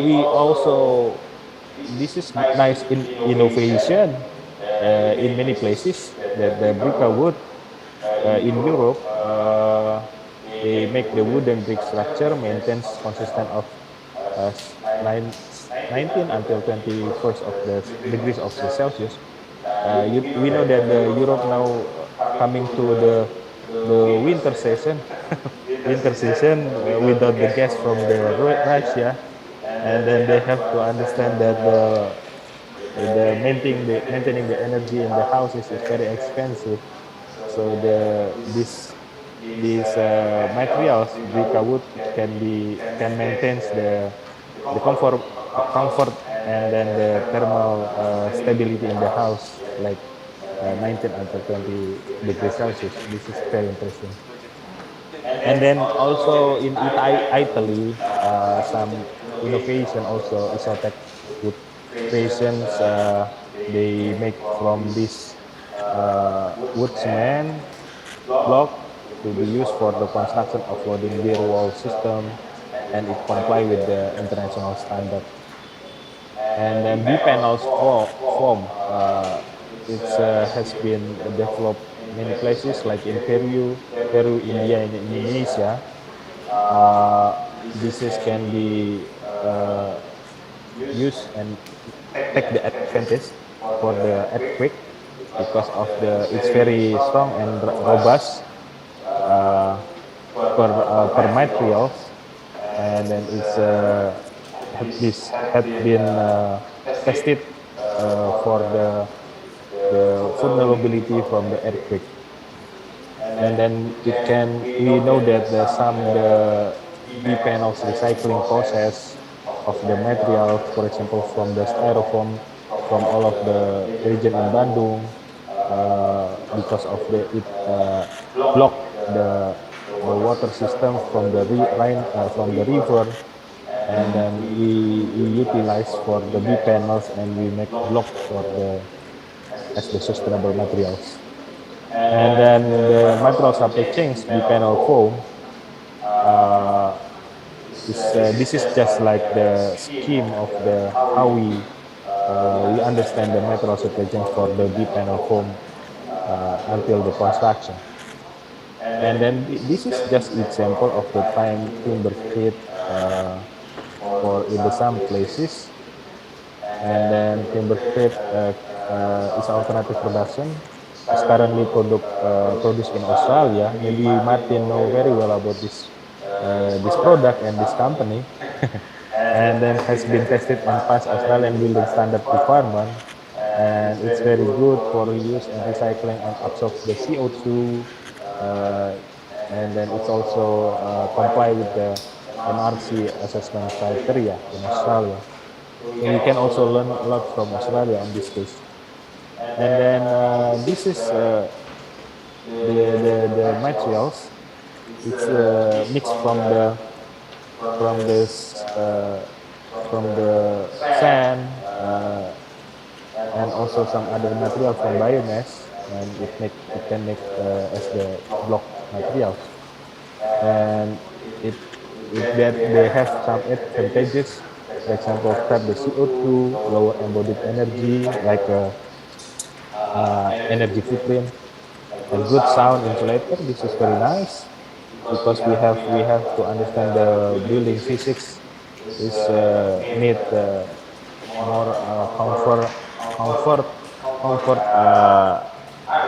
C: we also, this is nice innovation in many places, that the brick wood in Europe, they make the wooden brick structure maintains consistent of 19 until 21st of the degrees of the Celsius. We know that Europe now coming to the winter season, without the gas from the Russia, and then they have to understand that the maintaining the energy in the houses is very expensive. So these materials, brick wood, can maintain the comfort and then the thermal stability in the house, like 19 until 20 degrees Celsius. This is very interesting. And then also in Italy, some innovation also Isotech wood creations. They make from this wood cement block to be used for the construction of loading gear wall system, and it comply with the international standard. And then B panels foam. It has been developed many places like in Peru, India, and Indonesia. This can be used and take the advantage for the earthquake because of it's very strong and robust per materials, and then this had been tested for the vulnerability from the earthquake. And then we know that the panels recycling process of the materials, for example, from the styrofoam from all of the region in Bandung, because of it block the water system from the river, and then we utilize for the B panels, and we make block as the sustainable materials. And then the material supply chains, B panel foam, this is just like the scheme of how we we understand the material supply chain for the B-panel foam until the construction. And then this is just example of the time timber crate for in the some places. And then timber crate is alternative production. It's currently produced in Australia. Maybe Martin know very well about this product and this company. And then has been tested and passed Australian building standard requirement. And it's very good for reuse and recycling and absorb the CO2. And then it's also comply with the MRC assessment criteria in Australia. So we can also learn a lot from Australia on this case. And then this is the materials. It's mixed from the sand and also some other material from biomass, and it can make as the block materials. And they have some advantages. For example, trap the CO2, lower embodied energy, like energy footprint, and good sound insulator. This is very nice because we have to understand the building physics. Is need more comfort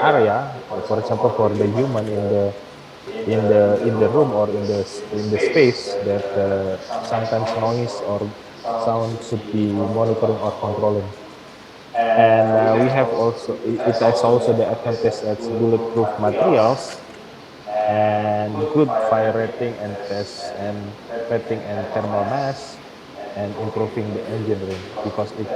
C: area. For example, for the human in the room or in the space that sometimes noise or sound should be monitoring or controlling. And we have also it has also the advantage as bulletproof materials and good fire rating and test and rating and thermal mass and improving the engineering because it's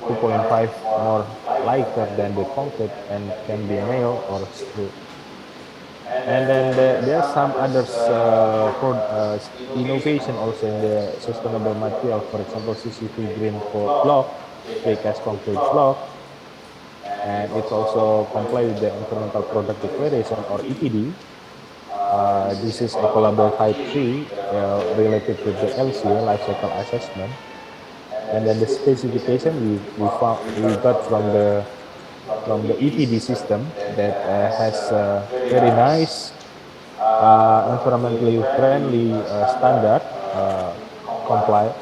C: 2.5 more lighter than the concrete and can be nailed or screwed. And then there are some others innovation also in the sustainable material. For example, CCP green for block, precast concrete block, and it's also comply with the environmental product declaration or EPD. This is ecolabel type 3 related with the LCA life cycle assessment. And then the specification we got from the EPD system that has very nice environmentally friendly standard comply.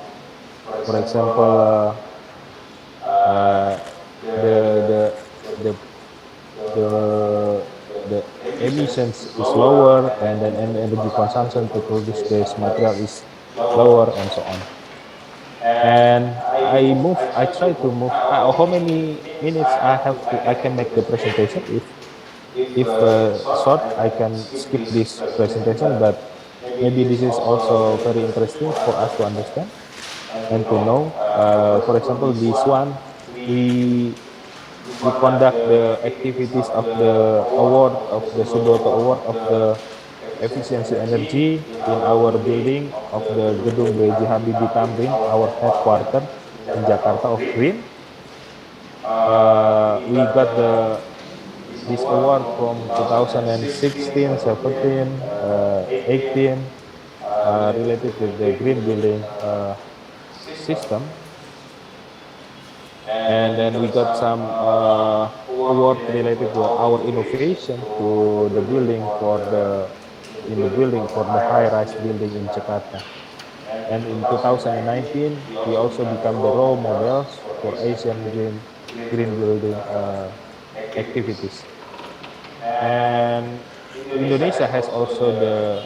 C: For example, the emissions is lower, and then energy consumption to produce this material is lower, and so on. And I try to move. How many minutes I can make the presentation? If short, I can skip this presentation, but maybe this is also very interesting for us to understand and to know. For example, this one, we conduct the activities of the award of the Sudoto Award of the efficiency energy in our building of the Gedung B.J. Habibie Tamrin, our headquarters in Jakarta of BRIN. We got this award from 2016, 17, 18 related with the green building system. And then we got some award related to our innovation to the building for the high-rise building in Jakarta. And in 2019, we also become the role models for Asian green building activities. And Indonesia has also the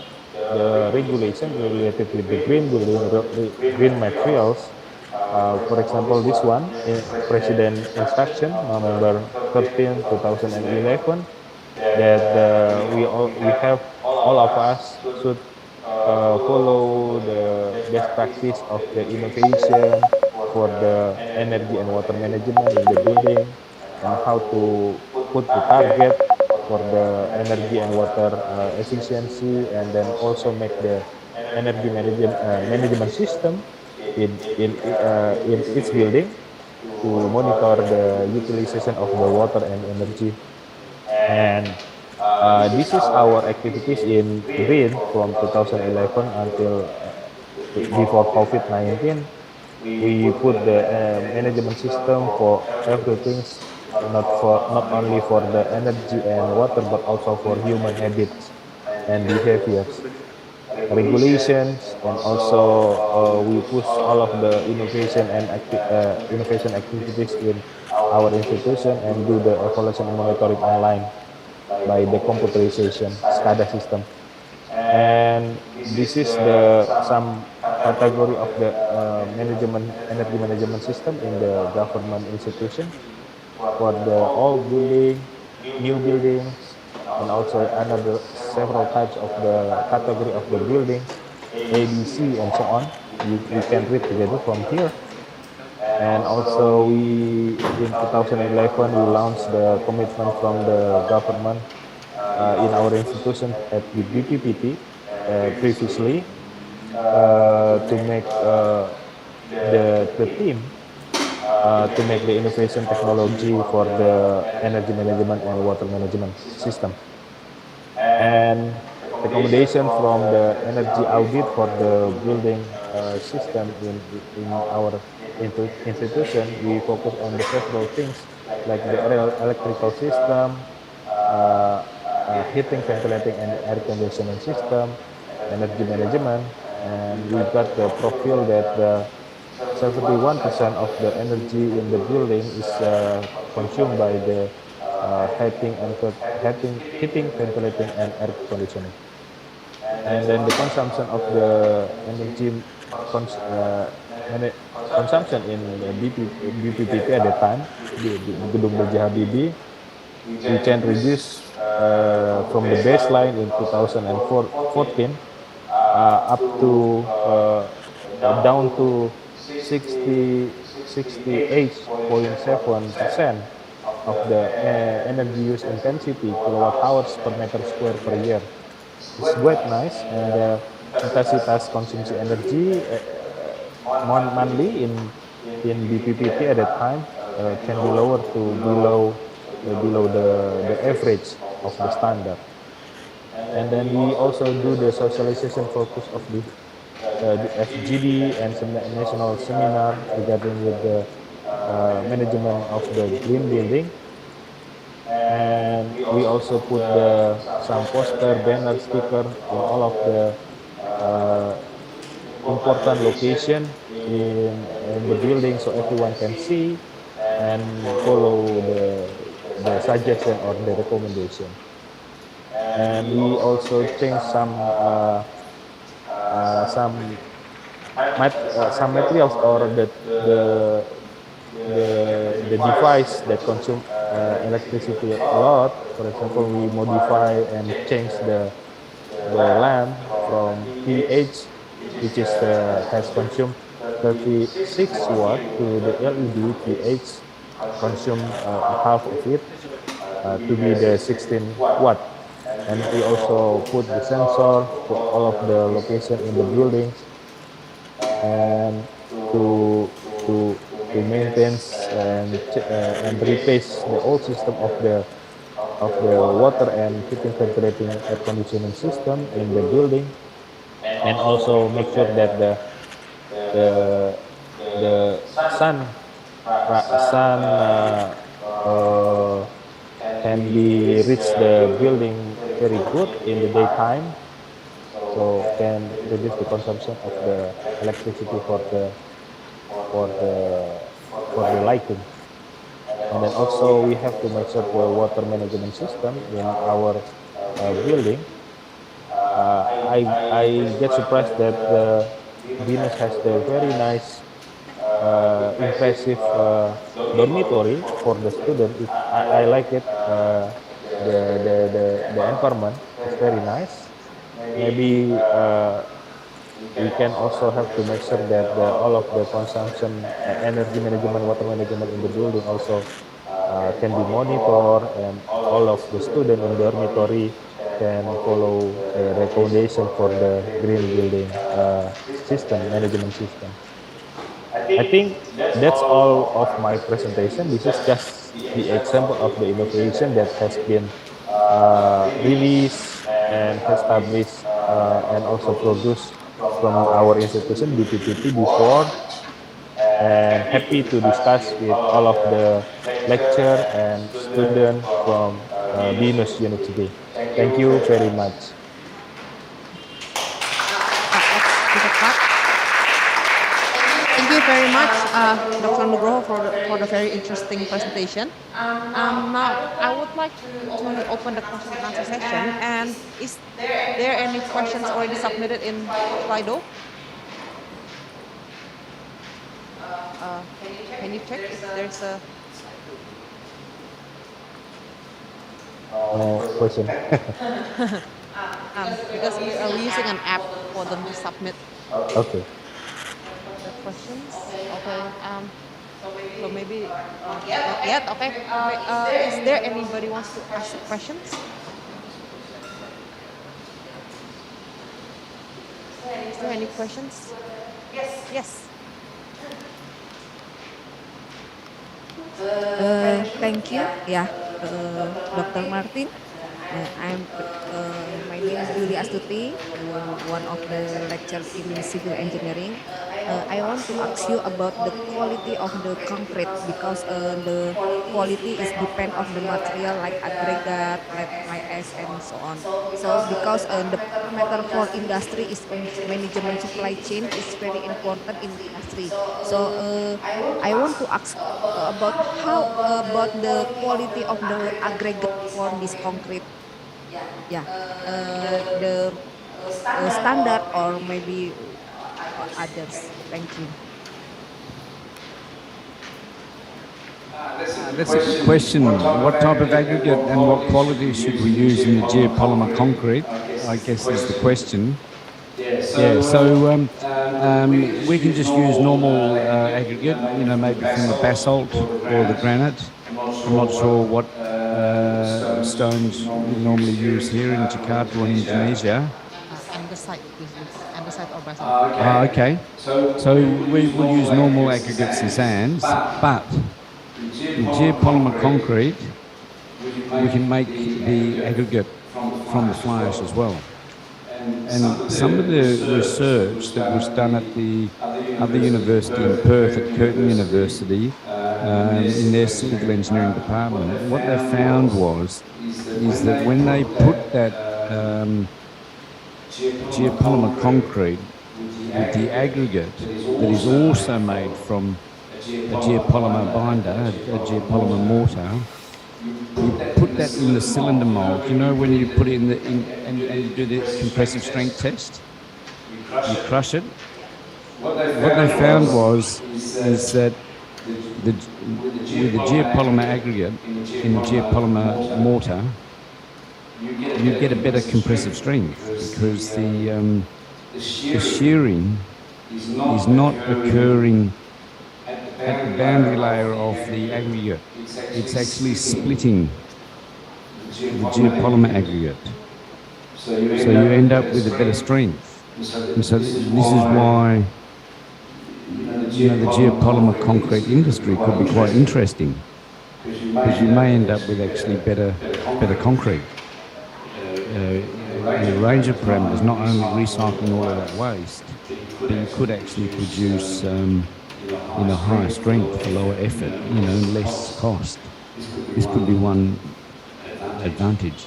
C: regulation related with the green building, green materials. For example, this one, President Instruction November 13, 2011, that we have all of us should follow the best practice of the innovation for the energy and water management in the building, and how to put the target for the energy and water efficiency, and then also make the energy management system in each building to monitor the utilization of the water and energy. And this is our activities in BRIN from 2011 until before COVID-19. we put the management system for everything, not only for the energy and water, but also for human habits and behaviors, regulations, and also we push all of the innovation and innovation activities in our institution and do the evaluation and monitoring online by the computerization SCADA system. And this is the some category of the energy management system in the government institution for the old building, new buildings, and also another several types of the category of the buildings, A, B, C, and so on. We can read together from here. And also we, in 2011, we launched the commitment from the government in our institution at the BPPT previously to make the team to make the innovation technology for the energy management and water management system. And recommendation from the energy audit for the building system in our institution, we focus on the several things like the electrical system, heating, ventilating, and air conditioning system, energy management, and we got the profile that the 71% of the energy in the building is consumed by the heating, ventilating, and air conditioning. And then the consumption of the energy consumption in BPPT at the time, di Gedung B.J. Habibie, we can reduce from the baseline in 2014 up to down to 68.7% of the energy use intensity kilowatt hours per meter square per year. It's quite nice, and the intensitas konsumsi energy monthly in BPPT at that time can be lower to below the average of the standard. And then we also do the socialization focus of the FGD and national seminar regarding with the management of the green building. And we also put some poster, banner, sticker in all of the important location in the building so everyone can see and follow the suggestion or the recommendation. And we also change some materials or the device that consume electricity a lot. For example, we modify and change the lamp from Ph, which is has consumed 36 watt, to the LED Ph consume half of it to be the 16 watt. And we also put the sensor for all of the location in the buildings and to maintain and replace the old system of the water and heating, ventilating, air conditioning system in the building, and also make sure that the sun can be reach the building very good in the daytime, so can reduce the consumption of the electricity for the lighting. And then also we have to make sure the water management system in our building. I get surprised that the Binus has the very nice impressive dormitory for the student. I like it. The environment is very nice. Maybe we can also have to make sure that all of the consumption, energy management, water management in the building also can be monitored, and all of the students in the dormitory can follow the recommendation for the green building system, management system. I think that's all of my presentation. This is just the example of the innovation that has been released and established and also produced from our institution BPPT before. and happy to discuss with all of the lecturer and student from Binus unit today. Thank you very much.
J: Let's give a clap. Thank you very much, Dr. Nugroho, for the very interesting presentation. Now, I would like to open the question and answer session. And is there any questions already submitted in Slido? Can you check if there's a
C: question?
J: Because we're using an app for them to submit
C: Okay.
J: the questions. Okay. So maybe not yet. Okay. Is there anybody wants to ask questions? Is there any questions? Yes.
L: Thank you, Dr. Martin. My name is Julia Astuti, one of the lecturers in civil engineering. I want to ask you about the quality of the concrete because the quality is depend of the material like aggregate, like MIEAust, and so on. So because the parameter for industry is management supply chain is very important in industry. So I want to ask about how about the quality of the aggregate for this concrete. The standard or maybe others. Thank you.
K: That's a good question. What type of aggregate and what quality should we use in the geopolymer concrete, I guess is the question. Yeah, so we can just use normal aggregate, maybe from the basalt or the granite. I'm not sure what stones we normally use here in Jakarta or in Indonesia.
J: Andesite, andesite or basalt.
K: Okay. So we will use normal aggregates and sands, but the geopolymer concrete, we can make the aggregate from the fly ash as well. And some of the research that was done at the other university in Perth, at Curtin University, in their civil engineering department, what they found is that when they put that geopolymer concrete with the aggregate that is also made from a geopolymer binder, a geopolymer mortar, you put that in the cylinder mold. When you put it and you do the compressive strength test, you crush it. What they found is that with the geopolymer aggregate in the geopolymer mortar, you get a better compressive strength because the shearing is not occurring at the boundary layer of the aggregate. It's actually splitting the geopolymer aggregate. So you end up with a better strength. And so this is why the geopolymer concrete industry could be quite interesting, because you may end up with actually better concrete. In a range of parameters, not only recycling all of that waste, but you could actually produce higher strength for lower effort, less cost. This could be one advantage.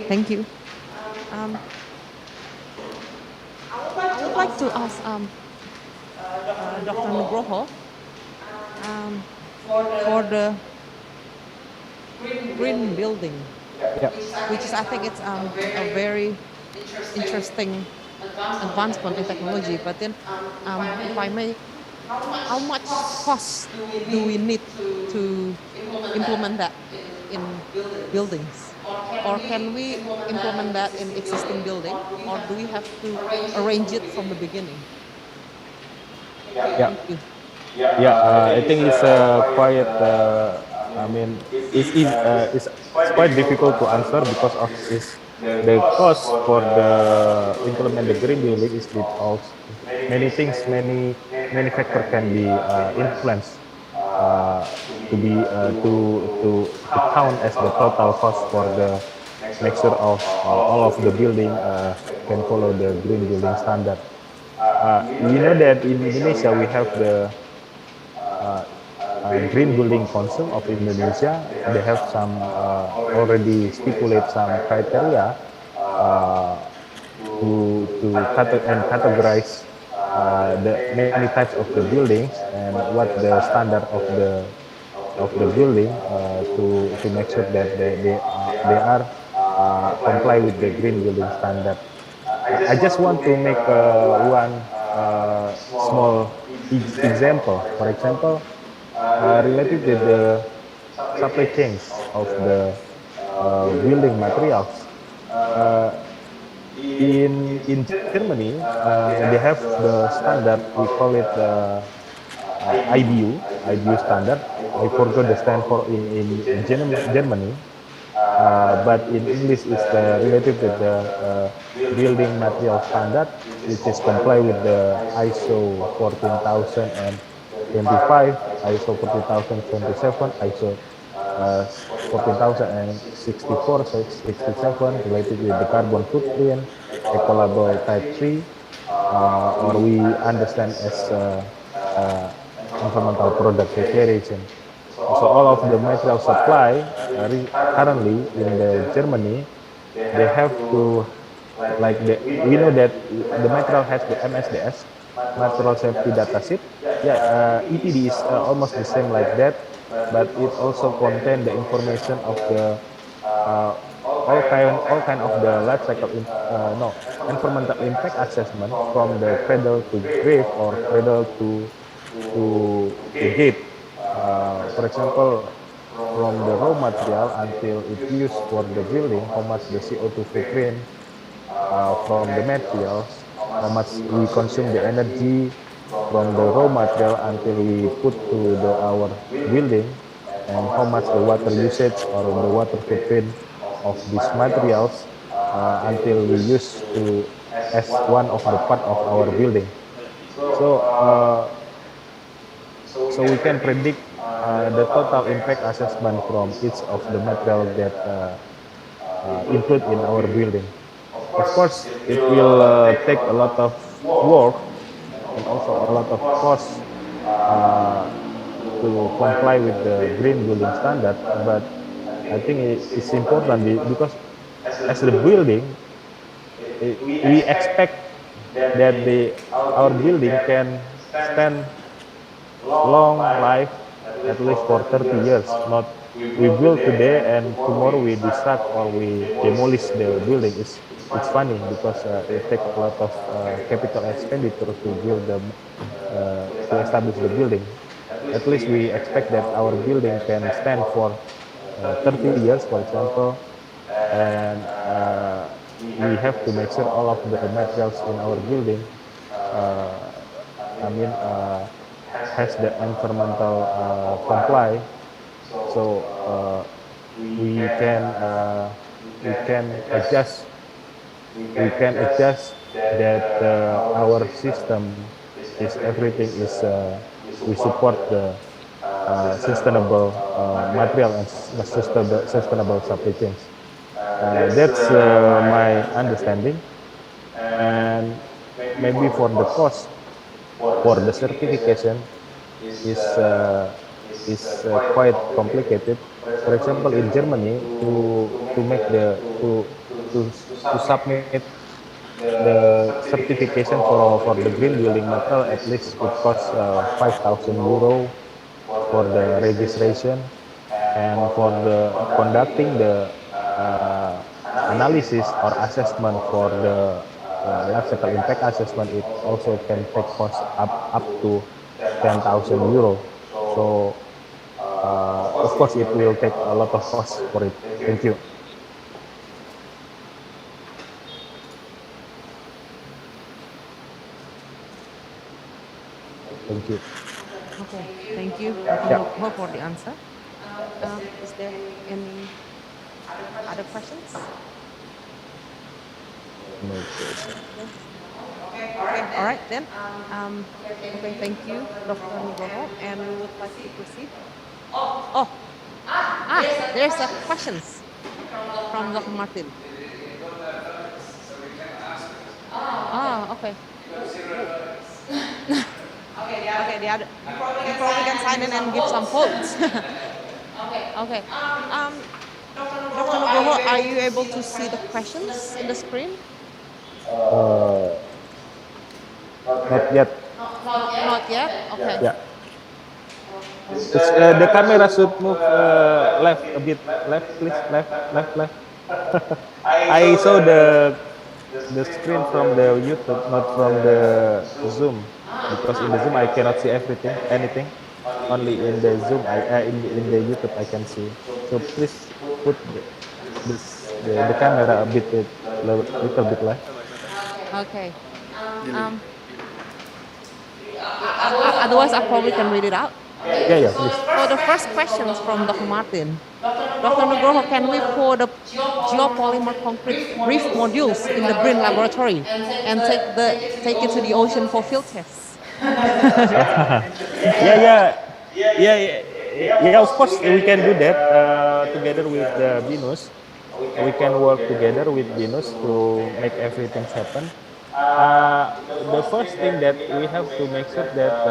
J: Thank you. I would like to ask Dr. Nugroho for the BRIN building, which is, I think it's a very interesting advancement in technology. But then, if I may, how much cost do we need to implement that in buildings? Or can we implement that in existing building, or do we have to arrange it from the beginning?
C: Yeah, I think it's quite. It's quite difficult to answer because of the cost for the implement the green building is because many things, many factors can be influenced to count as the total cost for the make sure of all of the building can follow the green building standard. You know that in Indonesia we have the Green Building Council of Indonesia. They have some already stipulate some criteria to categorize the many types of the buildings and what the standard of the building to make sure that they are comply with the green building standard. I just want to make one small example. For example, related to the supply chains of the building materials. In Germany, they have the standard, we call it IBU standard. I forgot the stand for in Germany, but in English is related to the building material standard, which is comply with the ISO 14025, ISO 14027, ISO 14064, 67 related with the carbon footprint, ecolabel type 3, or we understand as environmental product declaration. So all of the material supply currently in the Germany, they have to we know that the material has the MSDS, material safety data sheet. Yeah, EPD is almost the same like that, but it also contain the information of the all kind of the life cycle environmental impact assessment from the cradle to grave or cradle to gate. For example, from the raw material until it's used for the building, how much the CO2 footprint from the materials, how much we consume the energy from the raw material until we put to our building, and how much the water usage or the water footprint of these materials until we use to as one of the part of our building. So we can predict the total impact assessment from each of the material that include in our building. Of course, it will take a lot of work and also a lot of cost to comply with the green building standard, but I think it's important because as the building, we expect that our building can stand long life, at least for 30 years. Not we build today and tomorrow we destruct or we demolish the building. It's funny because it takes a lot of capital expenditure to build to establish the building. At least we expect that our building can stand for 30 years, for example, and we have to make sure all of the materials in our building, has the environmental comply, so we can adjust that our system is everything is we support the sustainable material and sustainable supply chains. That's my understanding, and maybe for the cost for the certification is quite complicated. For example, in Germany, to make to submit the certification for the green building material, at least it costs 5,000 euro for the registration, and for the conducting the analysis or assessment for the life cycle impact assessment, it also can take cost up to 10,000 euro. So of course it will take a lot of cost for it. Thank you. Thank you.
J: Okay, thank you, Nugroho, for the answer. Is there any other questions?
C: No question.
J: Okay, all right then. Okay, thank you, Dr. Nugroho, and we would like to proceed. There's a questions from from Dr. Martin. Ah, okay. Okay, the other. You probably can sign in and give some quotes. Okay. Dr. Nugroho, are you able to see the questions in the screen?
C: Not yet.
J: Not yet? Okay.
C: Yeah. The camera should move left a bit. Left, please. Left. I saw the screen from the YouTube, not from the Zoom, because in the Zoom I cannot see anything. Only in the Zoom, in the YouTube I can see. So please put the camera a little bit left.
J: Okay. Otherwise, I probably can read it out.
C: Yeah, please.
J: For the first questions from Dr. Martin, Dr. Nugroho, can we pour the geopolymer concrete brief modules in the BRIN laboratory and take it to the ocean for field tests?
C: Yeah. Of course, we can do that together with Binus. We can work together with Binus to make everything happen. The first thing that we have to make sure that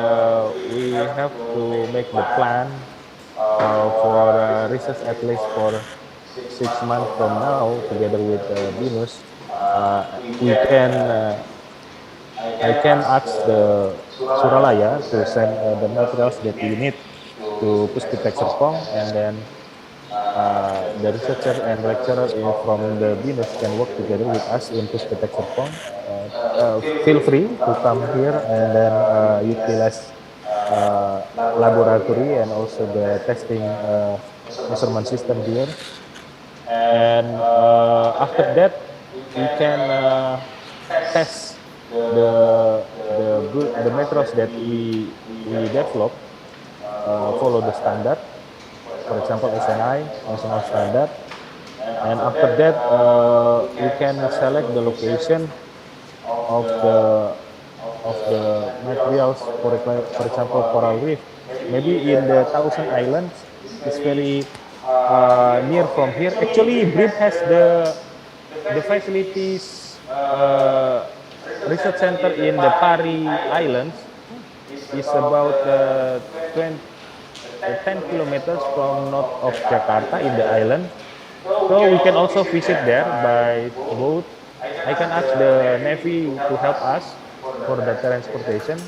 C: we have to make the plan for research at least for 6 months from now together with Binus. I can ask the Suralaya to send the materials that we need to Puspita Serpong, and then the researcher and lecturer from the Binus can work together with us in Puspita Serpong. Feel free to come here and then utilize laboratory and also the testing measurement system here. And after that, we can test the methods that we develop, follow the standard, for example SNI, national standard. And after that, we can select the location of the materials, for example coral reef. Maybe in the Thousand Islands, it's very near from here. Actually, BRIN has the facilities research center in the Pari Islands. Is about 10 kilometers from north of Jakarta in the island. So we can also visit there by boat. I can ask the Navy to help us for the transportation.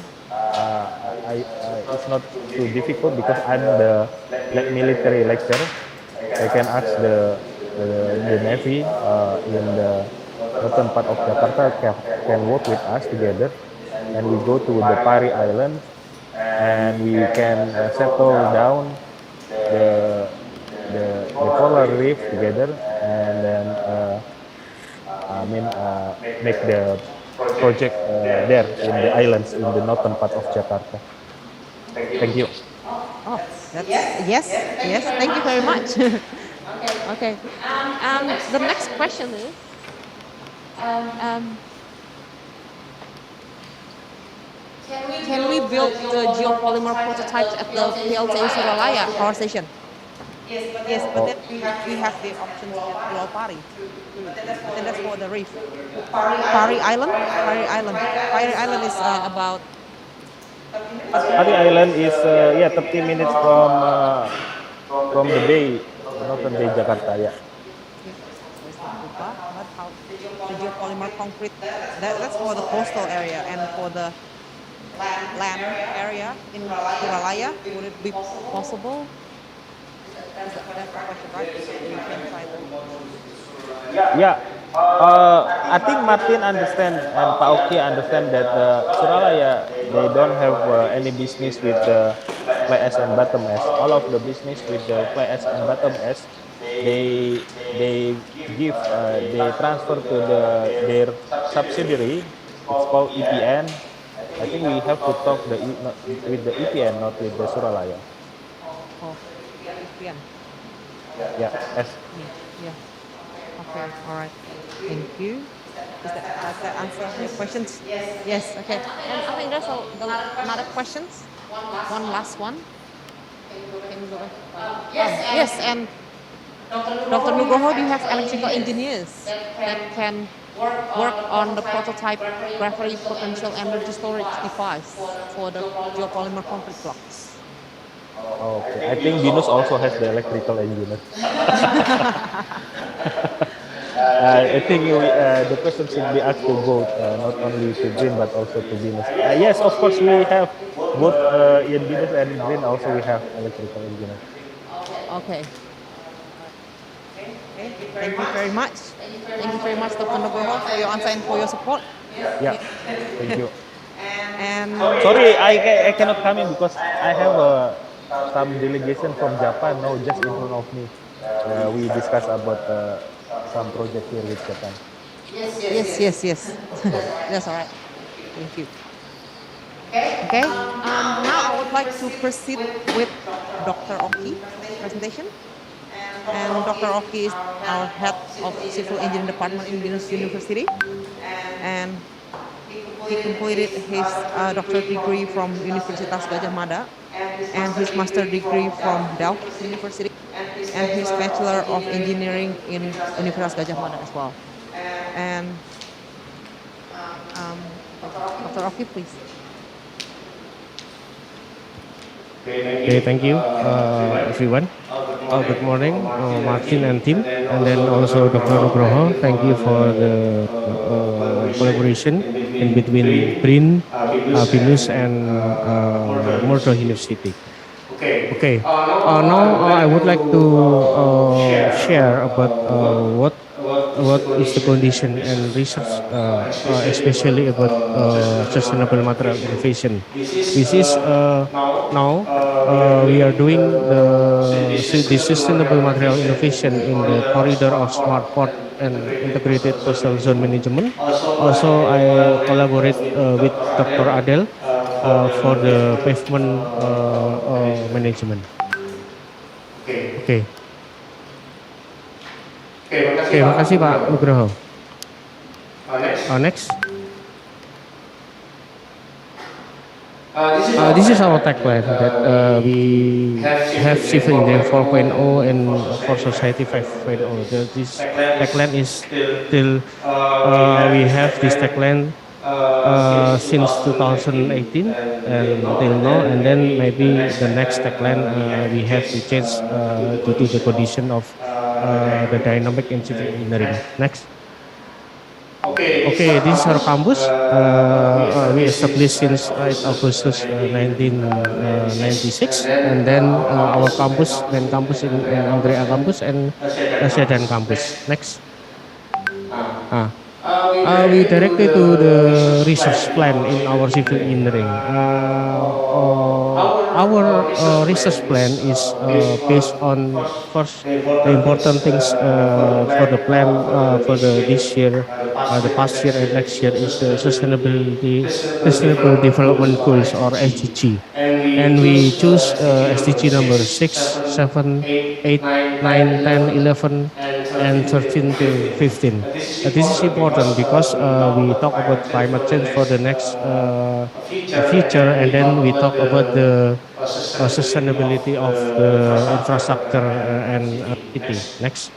C: It's not too difficult because I'm the military lecturer. I can ask the Navy in the northern part of Jakarta can work with us together, and we go to the Pari Island, and we can settle down the coral reef together, and then make the project there in the islands in the northern part of Jakarta. Thank you.
J: Oh, yes. Thank you very much. Okay. The next question is, can we build the geopolymer prototypes at the Ph.D. Suralaya power station? Yes, but then we have the option to get Pulau Pari. But then that's for the reef. Pari Island is about.
C: Pari Island is 30 minutes from the bay, northern bay Jakarta. Yeah.
J: But how the geopolymer concrete? That's for the coastal area, and for the land area in Suralaya, would it be possible? That's the question, right? You can try that.
C: Yeah. I think Martin understand and Pak Oki understand that Suralaya, they don't have any business with the fly ash and bottom ash. All of the business with the fly ash and bottom ash, they transfer to their subsidiary. It's called EPN. I think we have to talk with the EPN, not with the Suralaya.
J: Oh, EPN.
C: Yeah.
J: Yeah. Okay. All right. Thank you. Does that answer your questions? Yes. Okay. And I think there's another questions. One last one. Can you go back? Yes. And Dr. Nugroho, do you have electrical engineers that can work on the prototype gravity potential energy storage device for the geopolymer concrete blocks?
C: Okay, I think Binus also has the electrical engineer. I think the question should be asked to both, not only to BRIN but also to Binus. Yes, of course, we have both in Binus and BRIN. Also, we have electrical engineer.
J: Okay. Thank you very much. Thank you very much, Dr. Nugroho, for your answer and for your support.
C: Yeah, thank you.
J: And
C: sorry, I cannot come in because I have some delegation from Japan now just in front of me. We discuss about some project here with Japan.
J: Yes. That's all right. Thank you. Okay. Now I would like to proceed with Dr. Oki presentation. And Dr. Oki is our head of civil engineering department in Binus University, and he completed his doctorate degree from Universitas Gadjah Mada and his master degree from Delft University and his bachelor of engineering in Universitas Gadjah Mada as well. And Dr. Oki, please.
M: Okay, thank you, everyone. Good morning, Martin and team, and then also Dr. Nugroho. Thank you for the collaboration in between BRIN, Binus, and Murdoch University. Okay, now I would like to share about what is the condition and research, especially about sustainable material innovation. This is now we are doing the sustainable material innovation in the corridor of smart port and integrated coastal zone management. Also, I collaborate with Dr. Adel for the pavement management. Okay. Oke, makasih Pak Nugroho. Next. This is our tagline that we have civil engineering 4.0 and for society 5.0. This tagline is still we have this tagline since 2018 and until now, and then maybe the next tagline we have to change due to the condition of the dynamic in civil engineering. Next. Okay, this is our campus. We established since 8 Augustus 1996, and then our campus, main campus in Aggregate campus and Syahdan campus. Next. We directed to the research plan in our civil engineering. Our research plan is based on first the important things for the plan for this year, the past year and next year is the sustainable development goals or SDG, and we choose SDG number 6, 7, 8, 9, 10, 11, and 13 to 15. This is important because we talk about climate change for the next future, and then we talk about the sustainability of the infrastructure and city. Next.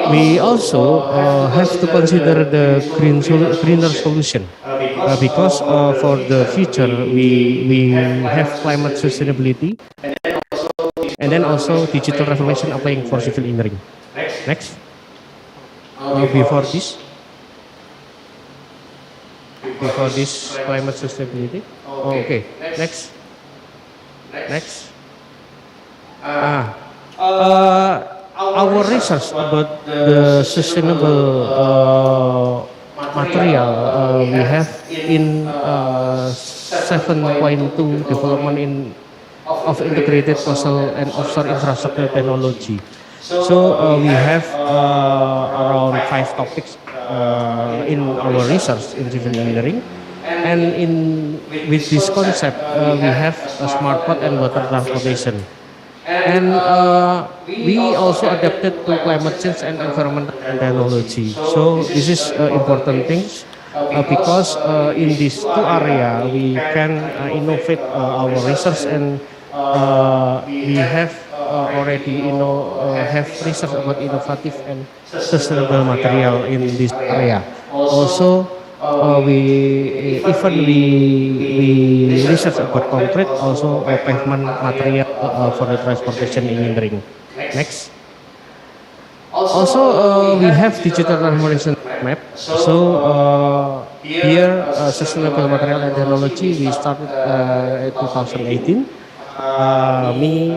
M: We also have to consider the greener solution because for the future we have climate sustainability and then also digital transformation applying for civil engineering. Next. Before this climate sustainability. Okay. Next. Our research about the sustainable material we have in 7.2 development of integrated coastal and offshore infrastructure technology. So we have around 5 topics in our research in civil engineering, and with this concept we have a smart port and water transportation, and we also adapted to climate change and environmental technology. So this is important things because in these two areas we can innovate our research and we have already have research about innovative and sustainable material in this area. Also, we research about concrete, also pavement material for the transportation engineering. Next. Also, we have digital transformation map. So here, sustainable material and technology, we started in 2018. Me,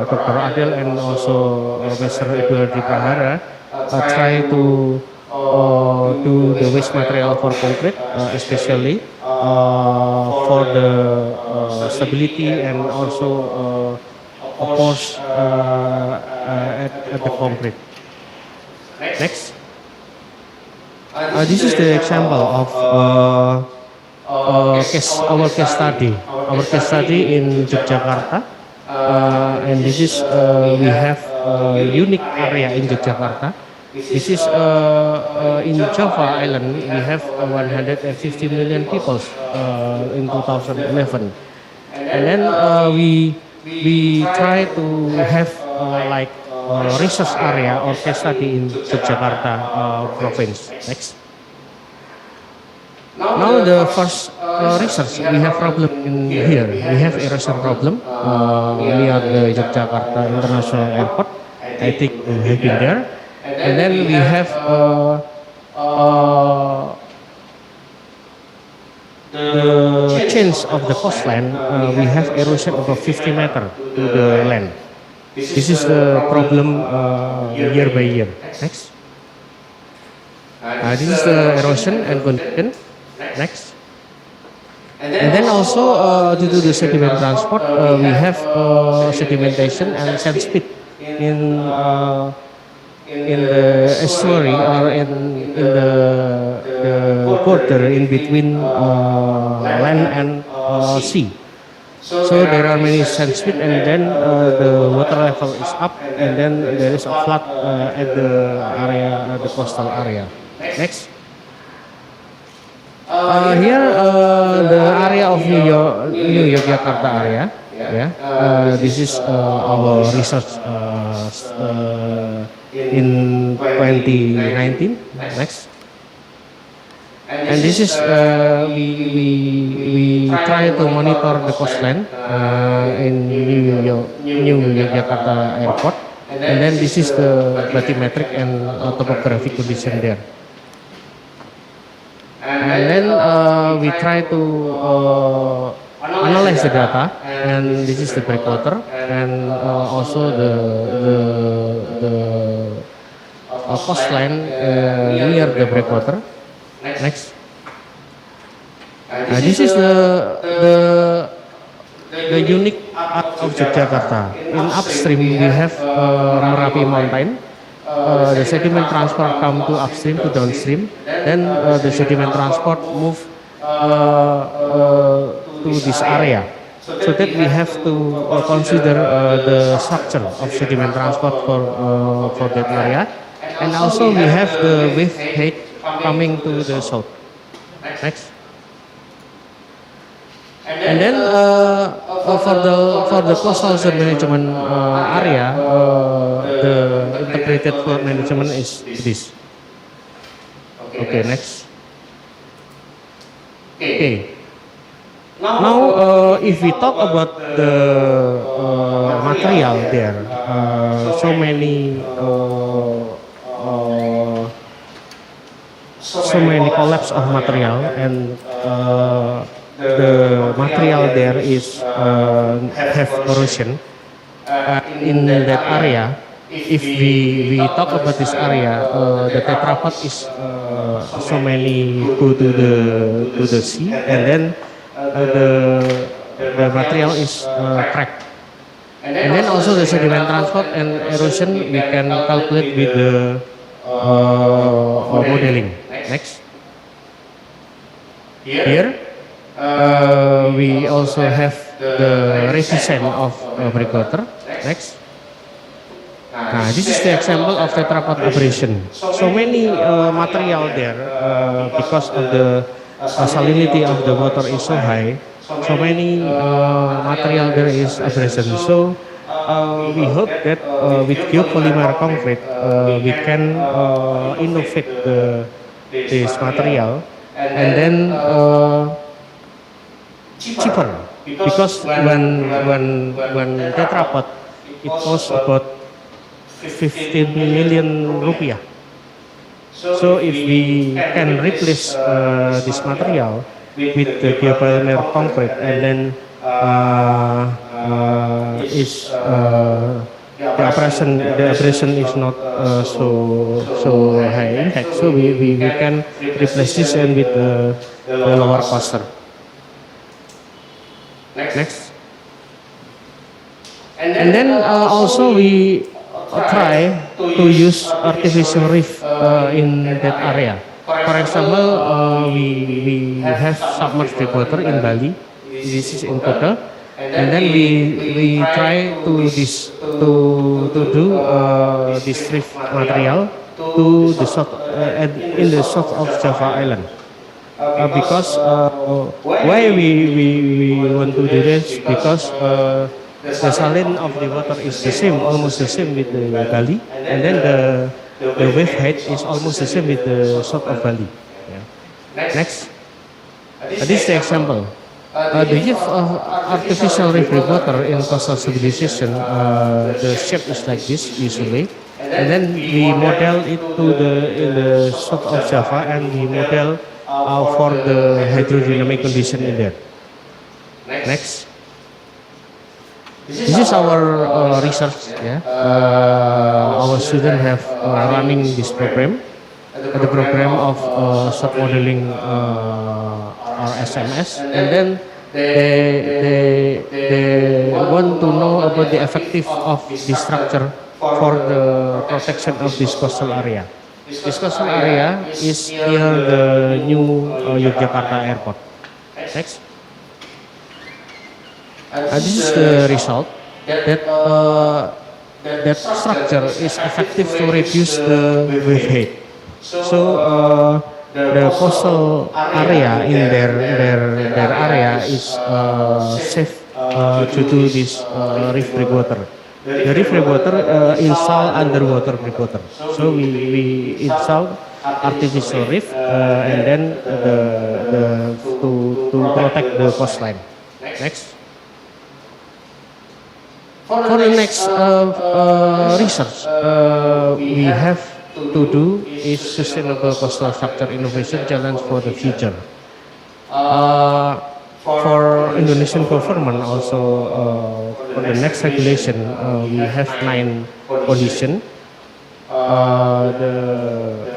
M: Dr. Adel, and also Mr. Edward Prahara try to do the waste material for concrete, especially for the stability and also force at the concrete. Next. This is the example of our case study. Our case study in Yogyakarta, and this is we have a unique area in Yogyakarta. This is in Java Island. We have 150 million people in 2011, and then we try to have like research area or case study in Yogyakarta province. Next. Now the first research, we have problem in here. We have erosion problem near the Yogyakarta International Airport. I think we have been there. And then we have the change of the coastline. We have erosion above 50 meters to the land. This is the problem year by year. Next. This is the erosion and condition. Next. And then also due to the sediment transport, we have sedimentation and sand spit in the estuary or in the border in between land and sea. So there are many sand spit, and then the water level is up, and then there is a flood at the area, the coastal area. Next. Here, the area of New Yogyakarta area. Yeah, this is our research in 2019. Next. And this is we try to monitor the coastline in New Yogyakarta Airport, and then this is the bathymetric and topographic condition there. And then we try to analyze the data, and this is the breakwater, and also the coastline near the breakwater. Next. This is the unique art of Yogyakarta. In upstream, we have Merapi Mountain. The sediment transport come to upstream to downstream. Then the sediment transport move to this area. So that we have to consider the structure of sediment transport for that area. And also we have the wave height coming to the south. Next. And then for the coastal zone management area, the integrated flood management is this. Okay, next. Okay. Now, if we talk about the material there, so many collapse of material, and the material there is have erosion in that area. If we talk about this area, the tetrapod is so many go to the sea, and then the material is cracked. And then also the sediment transport and erosion we can calculate with the modeling. Next. Here we also have the resistance of breakwater. Next. This is the example of tetrapod abrasion. So many material there because of the salinity of the water is so high. so many material there is abrasion. So we hope that with geopolymer concrete we can innovate this material and then cheaper, because when tetrapod it costs about 15 million rupiah. So if we can replace this material with the geopolymer concrete and then the abrasion is not so high impact, so we can replace this and with the lower cost. Next. And then also we try to use artificial reef in that area. For example, we have submerged water in Bali. This is in Kuta, and then we try to do this reef material to the south in the south of Java Island. Because why we want to do this? Because the saline of the water is the same, almost the same with the Bali, and then the wave height is almost the same with the south of Bali. Yeah. Next, this is the example. The use of artificial reef water in coastal civilization, the shape is like this usually, and then we model it to in the south of Java, and we model for the hydrodynamic condition in there. Next. This is our research. Yeah, our students have running this program, the program of short modeling or SMS, and then they want to know about the effective of this structure for the protection of this coastal area. This coastal area is near the new Yogyakarta airport. Next. This is the result that that structure is effective to reduce the wave height. So the coastal area in their area is safe to do this reef breakwater. The reef breakwater install underwater breakwater. So we install artificial reef and then to protect the coastline. Next. For the next research we have to do is sustainable coastal structure innovation challenge for the future. For Indonesian government also for the next regulation we have 9 conditions.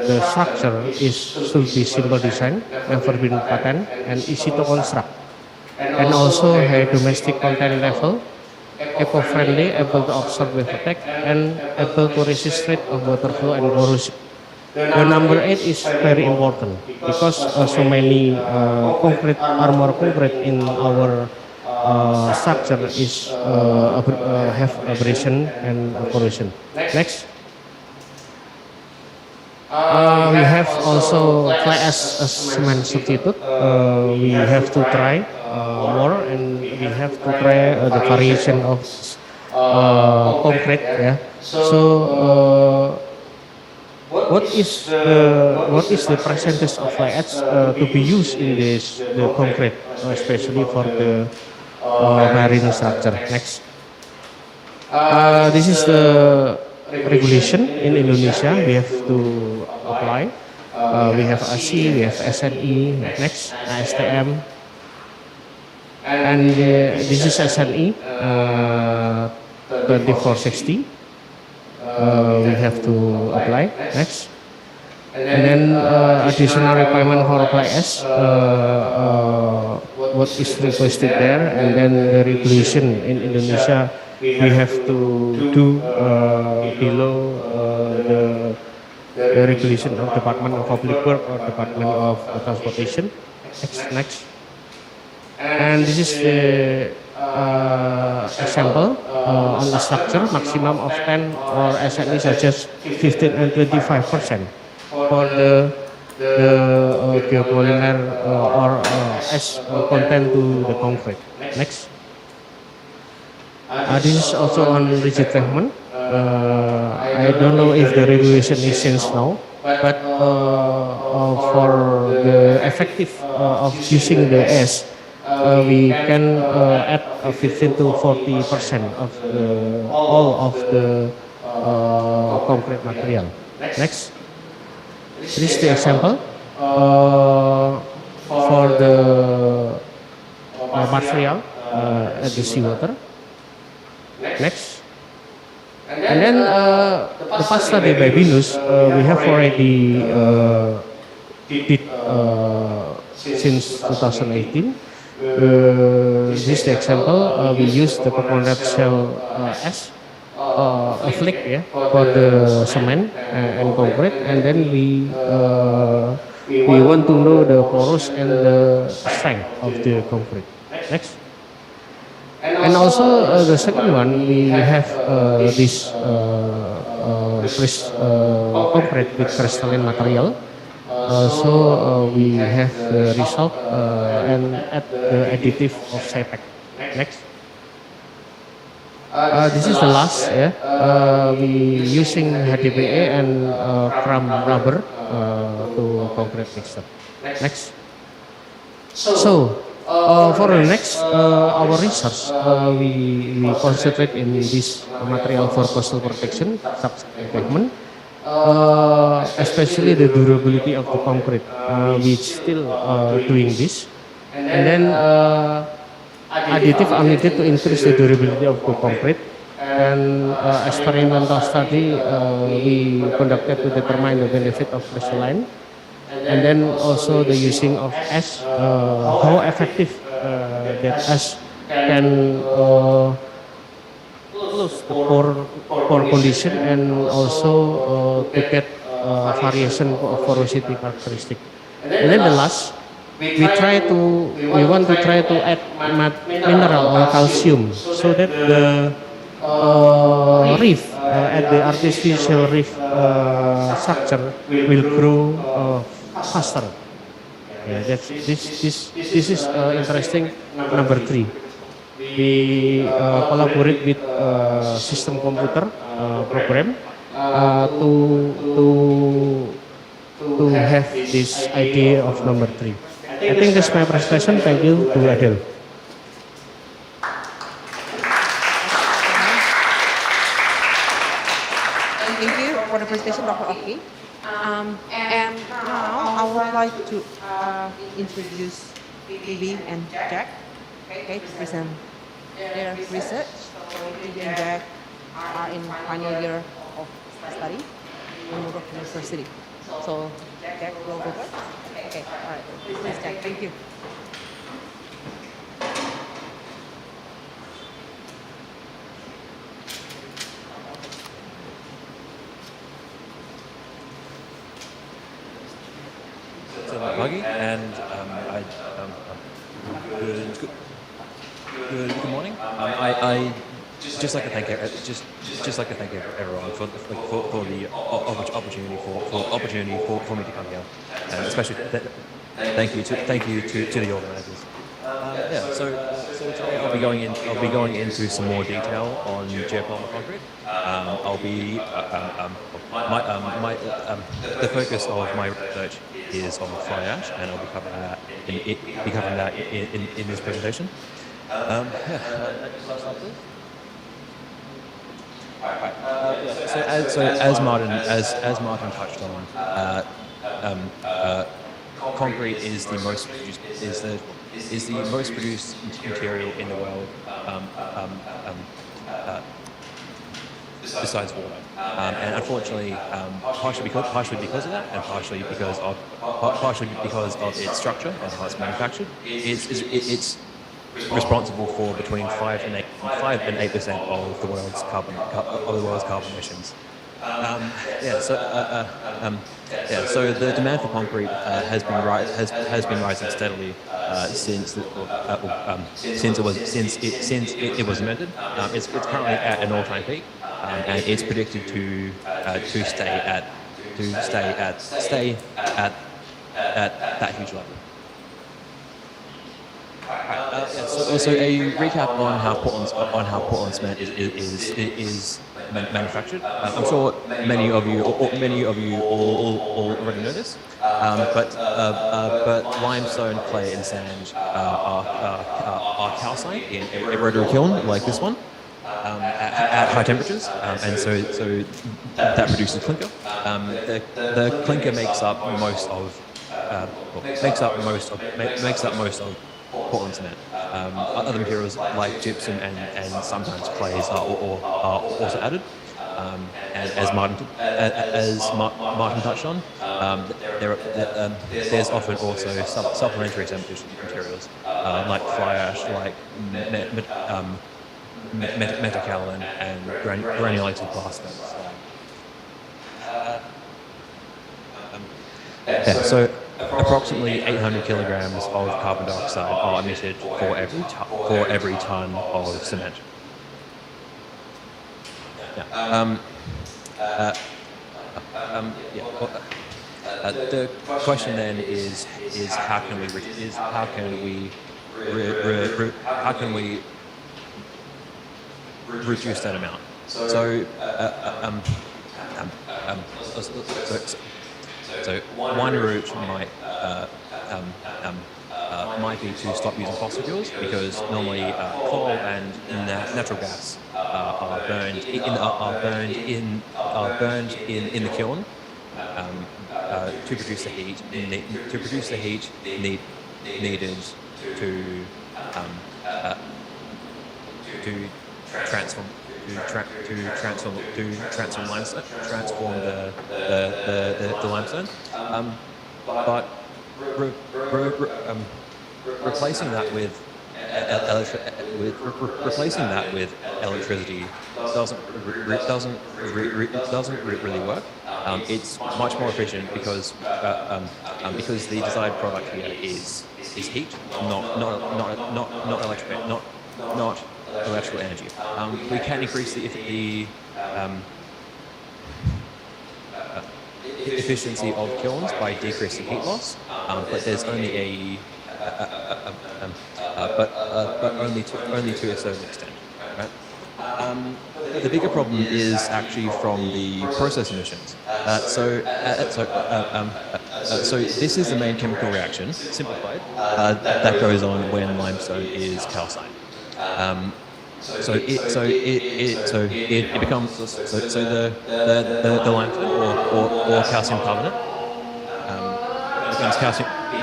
M: The structure should be simple design, never been patent, and easy to construct, and also have domestic content level, eco-friendly, able to absorb wave attack, and able to resist rate of water flow and corrosion. The number 8 is very important because so many concrete armor concrete in our structure is have abrasion and corrosion. Next. We have also fly ash as cement substitute. We have to try more, and we have to try the variation of concrete. Yeah. So what is the percentage of fly ash to be used in the concrete, especially for the marine structure? Next. This is the regulation in Indonesia. We have to apply. We have AC, we have SNE. Next, ASTM. And this is SNE 2460. We have to apply. Next. And then additional requirement for fly ash, what is requested there, and then the regulation in Indonesia we have to do below the regulation of Department of Public Work or Department of Transportation. Next. And this is the example on the structure, maximum of 10 or SNE such as 15 and 25%. For the the geopolymer or ash content to the concrete. Next. This is also on rigid pavement. I don't know if the regulation is changed now, but for the effective of using the ash, we can add 15 to 40% of all of the concrete material. Next. This is the example for the material at the seawater. Next. And then the past study by Binus, we have already did since 2018. This is the example. We use the coconut shell as a flake, yeah, for the cement and concrete, and then we want to know the porous and the strength of the concrete. Next. And also the second one, we have this concrete with crystalline material. So we have the result and add the additive of SIPEC. Next. This is the last, yeah. We using HDPE and chrome rubber to concrete mixture. Next. So for the next, our research, we concentrate in this material for coastal protection, pavement, especially the durability of the concrete. We still doing this, and then additive are needed to increase the durability of the concrete. And experimental study we conducted to determine the benefit of crystalline. And then also the using of ash, how effective that ash can close the pore condition and also to get variation of porosity characteristic. And then the last, we want to try to add mineral or calcium so that the reef at the artificial reef structure will grow faster. Yeah, this is interesting. Number 3, we collaborate with system computer program to have this idea of number 3. I think that's my presentation. Thank you to Adele.
J: Thank you for the presentation, Dr. Oki. And now I would like to introduce Phoebe and Jack, okay, to present their research. So Phoebe and Jack are in final year of study in Murdoch University. So Jack will go first. Okay, all right. Please, Jack. Thank you.
N: Maggie, and good morning. I just like to thank everyone for the opportunity for me to come here, and especially thank you to the organisers. So today I'll be going into some more detail on geopolymer concrete. The focus of my research is on fly ash, and I'll be covering that in this presentation. So as Martin touched on, concrete is the most produced material in the world, besides water. And unfortunately, partially because of that, and partially because of its structure and how it's manufactured, it's responsible for between 5 and 8% of the world's carbon emissions. So the demand for concrete has been rising steadily since it was invented. It's currently at an all-time peak, and it's predicted to stay at that huge level. So a recap on how Portland cement is manufactured. I'm sure many of you all already know this, but limestone, clay, and sand are calcined in a rotary kiln like this one at high temperatures, and so that produces clinker. The clinker makes up most of Portland cement. Other materials like gypsum and sometimes clays are also added. And as Martin touched on, there's often also supplementary cementitious materials like fly ash, like metakaolin and granulated plaster. So approximately 800 kilograms of carbon dioxide are emitted for every ton of cement. The question then is how can we reduce that amount? So one route might be to stop using fossil fuels, because normally coal and natural gas are burned in the kiln to produce the heat needed transform the limestone, but replacing that with electricity doesn't really work. It's much more efficient because the desired product here is heat, not electrical energy. We can increase the efficiency of kilns by decreasing heat loss, but there's only only to a certain extent. Right? The bigger problem is actually from the process emissions. So this is the main chemical reaction, simplified, that goes on when limestone is calcined. So it becomes the limestone or calcium carbonate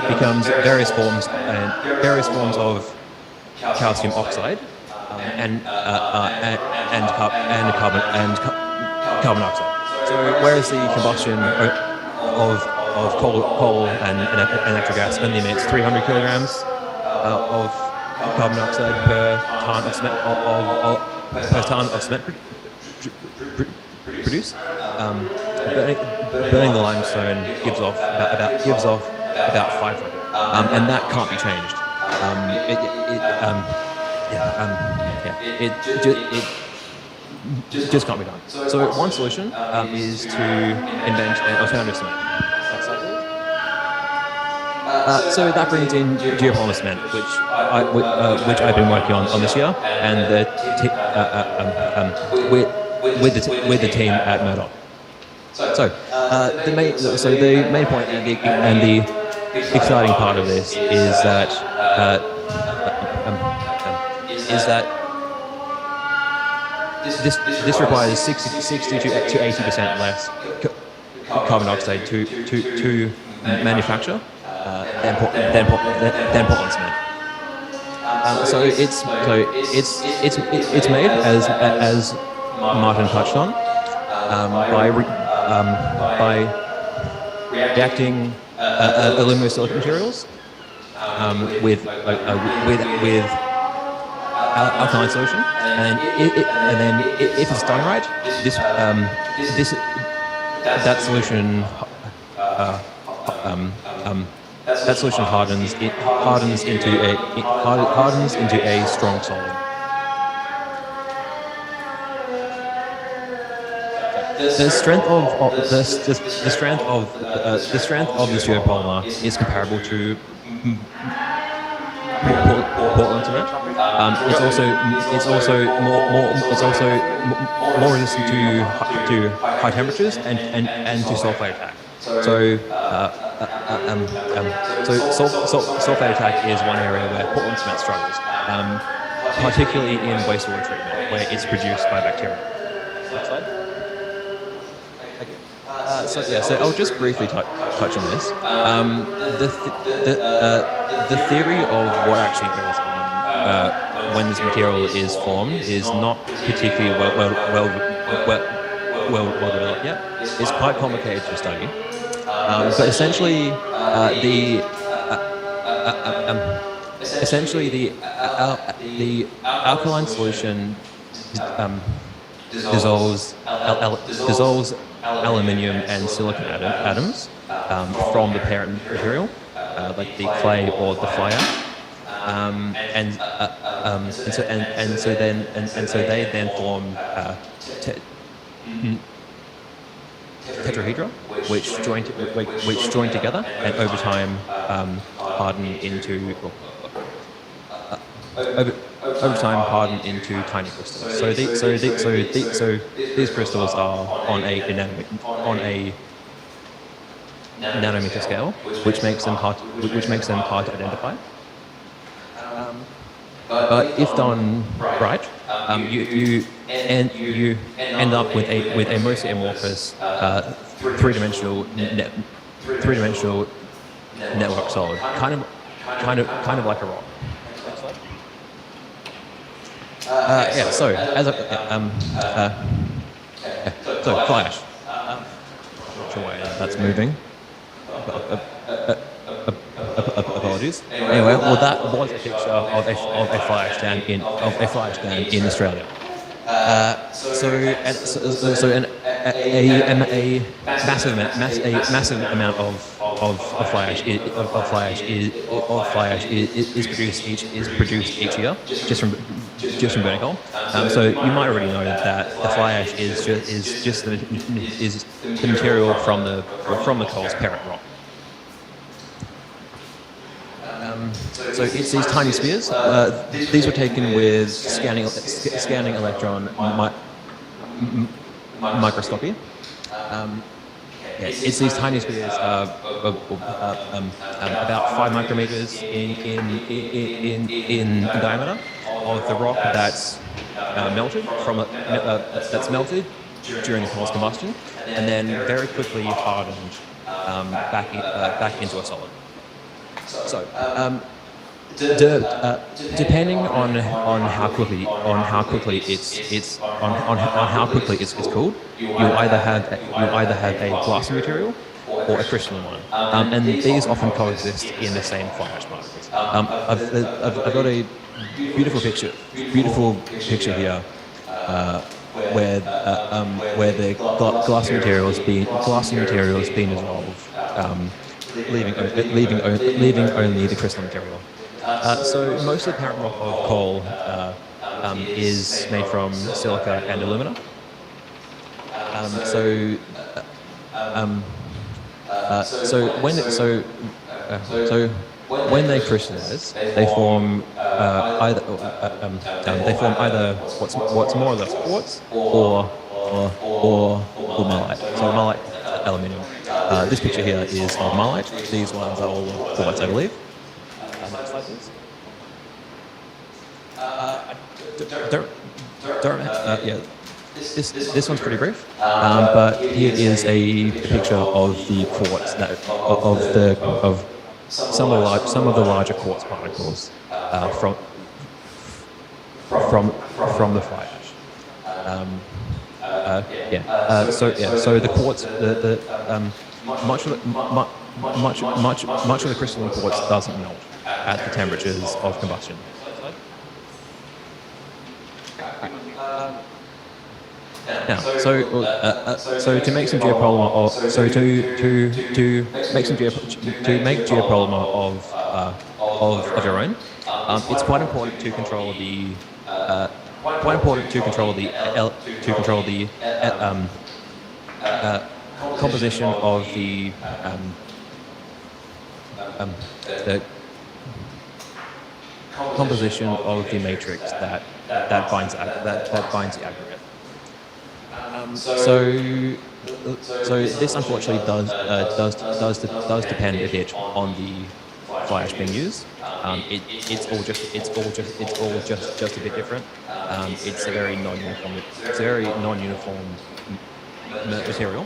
N: becomes various forms of calcium oxide and carbon dioxide. So whereas the combustion of coal and natural gas only emits 300 kilograms of carbon dioxide per ton of cement produced, burning the limestone gives off about 500, and that can't be changed. It just can't be done. So one solution is to invent an alternative cement. So that brings in geopolymer cement, which I've been working on this year, and with the team at Murdoch. So the main point and the exciting part of this is that this requires 60 to 80% less carbon dioxide to manufacture than Portland cement. So it's made as Martin touched on by reacting aluminosilicate materials with alkaline solution, and then if it's done right, that solution hardens into a strong solid. the strength of this geopolymer is comparable to Portland cement. It's also more resistant to high temperatures and to sulfate attack. So sulfate attack is one area where Portland cement struggles, particularly in wastewater treatment, where it's produced by bacteria. Next slide. So I'll just briefly touch on this. The theory of what actually goes on when this material is formed is not particularly well developed yet. It's quite complicated to study, but essentially the alkaline solution dissolves aluminium and silicon atoms from the parent material, like the clay or the fly ash, so they then form tetrahedra, which join together and over time harden into tiny crystals. So these crystals are on a nanometer scale, which makes them hard to identify. But if done right, you end up with a mostly amorphous three-dimensional network solid, kind of like a rock. So as so fly ash. Not sure why that's moving. Apologies. Anyway, well, that was a picture of a fly ash dam in Australia. So a massive amount of fly ash is produced each year just from burning coal. So you might already know that the fly ash is just the material from the coal's parent rock. So it's these tiny spheres. These were taken with scanning electron microscopy. It's these tiny spheres, about 5 micrometers in diameter, of the rock that's melted during the coal's combustion, and then very quickly hardened back into a solid. So, depending on how quickly it's cooled, you'll either have a glassy material or a crystalline one, and these often coexist in the same fly ash particles. I've got a beautiful picture here where the glassy materials being dissolved, leaving only the crystalline material. So most of the parent rock of coal is made from silica and alumina. When they crystallize, they form either what's more or less quartz or malite. So malite aluminium. This picture here is of malite. These ones are all quartz, I believe. Next slide, please. This one's pretty brief, but here is a picture of the quartz of some of the larger quartz particles from the fly ash. So the quartz, much of the crystalline quartz doesn't melt at the temperatures of combustion. Now, so to make some geopolymer, to make geopolymer of your own, it's quite important to control composition of the composition of the matrix that binds the aggregate. So this unfortunately does depend a bit on the fly ash being used. It's all just a bit different. It's a very non-uniform material.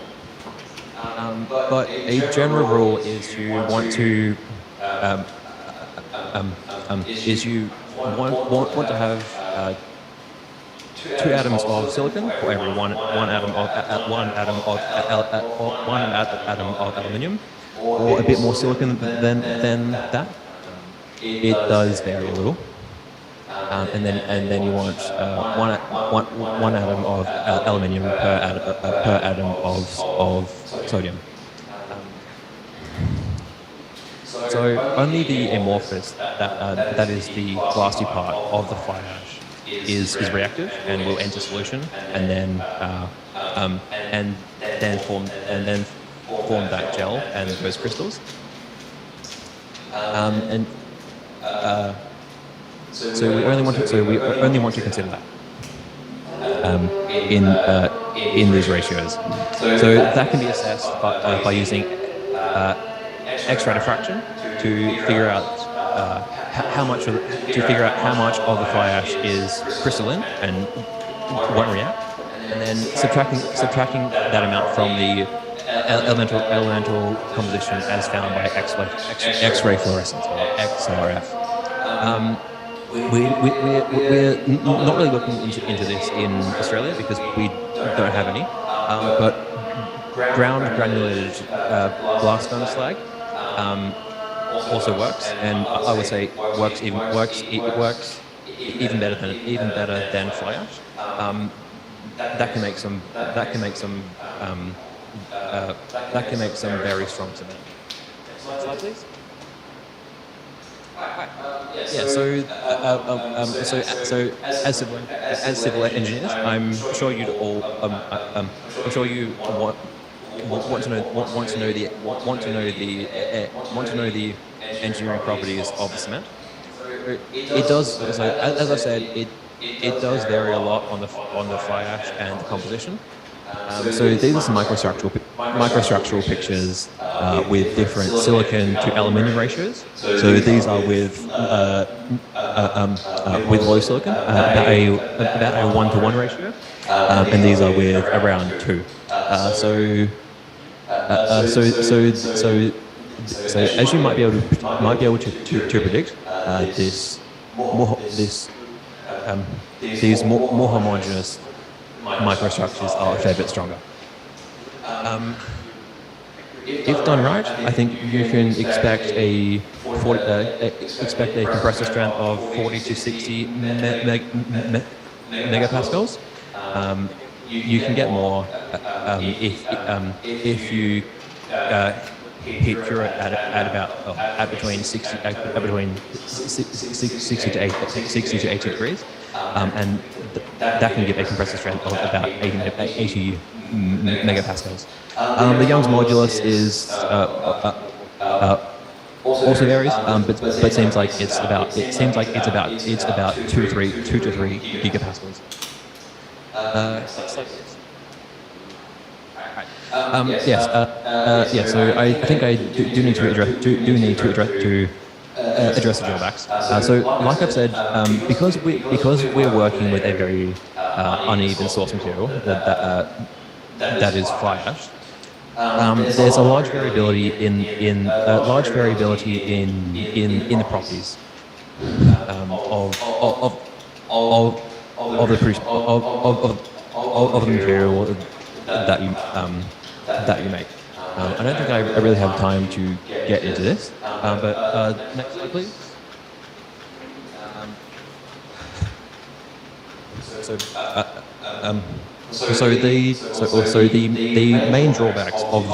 N: But a general rule is you want to have 2 atoms of silicon for every one atom of aluminium, or a bit more silicon than that. It does vary a little. And then you want one atom of aluminium per atom of sodium. So only the amorphous, that is the glassy part of the fly ash, is reactive and will enter solution, and then form that gel and those crystals. So we only want to consider that in these ratios. So that can be assessed by using X-ray diffraction to figure out how much of the fly ash is crystalline and won't react, and then subtracting that amount from the elemental composition as found by X-ray fluorescence, or XRF. We're not really looking into this in Australia because we don't have any, but ground granulated blast furnace slag also works, and I would say works even better than fly ash. That can make some very strong cement. Next slide, please. Yeah. So as civil engineers, I'm sure you want to know the engineering properties of the cement. It does. So as I said, it does vary a lot on the fly ash and the composition. So these are some microstructural pictures with different silicon to aluminium ratios. So these are with low silicon, about a 1-to-1 ratio, and these are with around 2. So as you might be able to predict, these more homogeneous microstructures are a fair bit stronger. If done right, I think you can expect a compressor strength of 40 to 60 megapascals. You can get more if you heat cure it at between 60 to 80 degrees, and that can give a compressor strength of about 80 megapascals. The Young's modulus is also varies, but seems like it's about 2 to 3 gigapascals. So I think I do need to address the drawbacks. So, like I've said, because we're working with a very uneven source material that is fly ash, there's a large variability in the properties of the material that you make. I don't think I really have time to get into this, but next slide, please. The main drawbacks of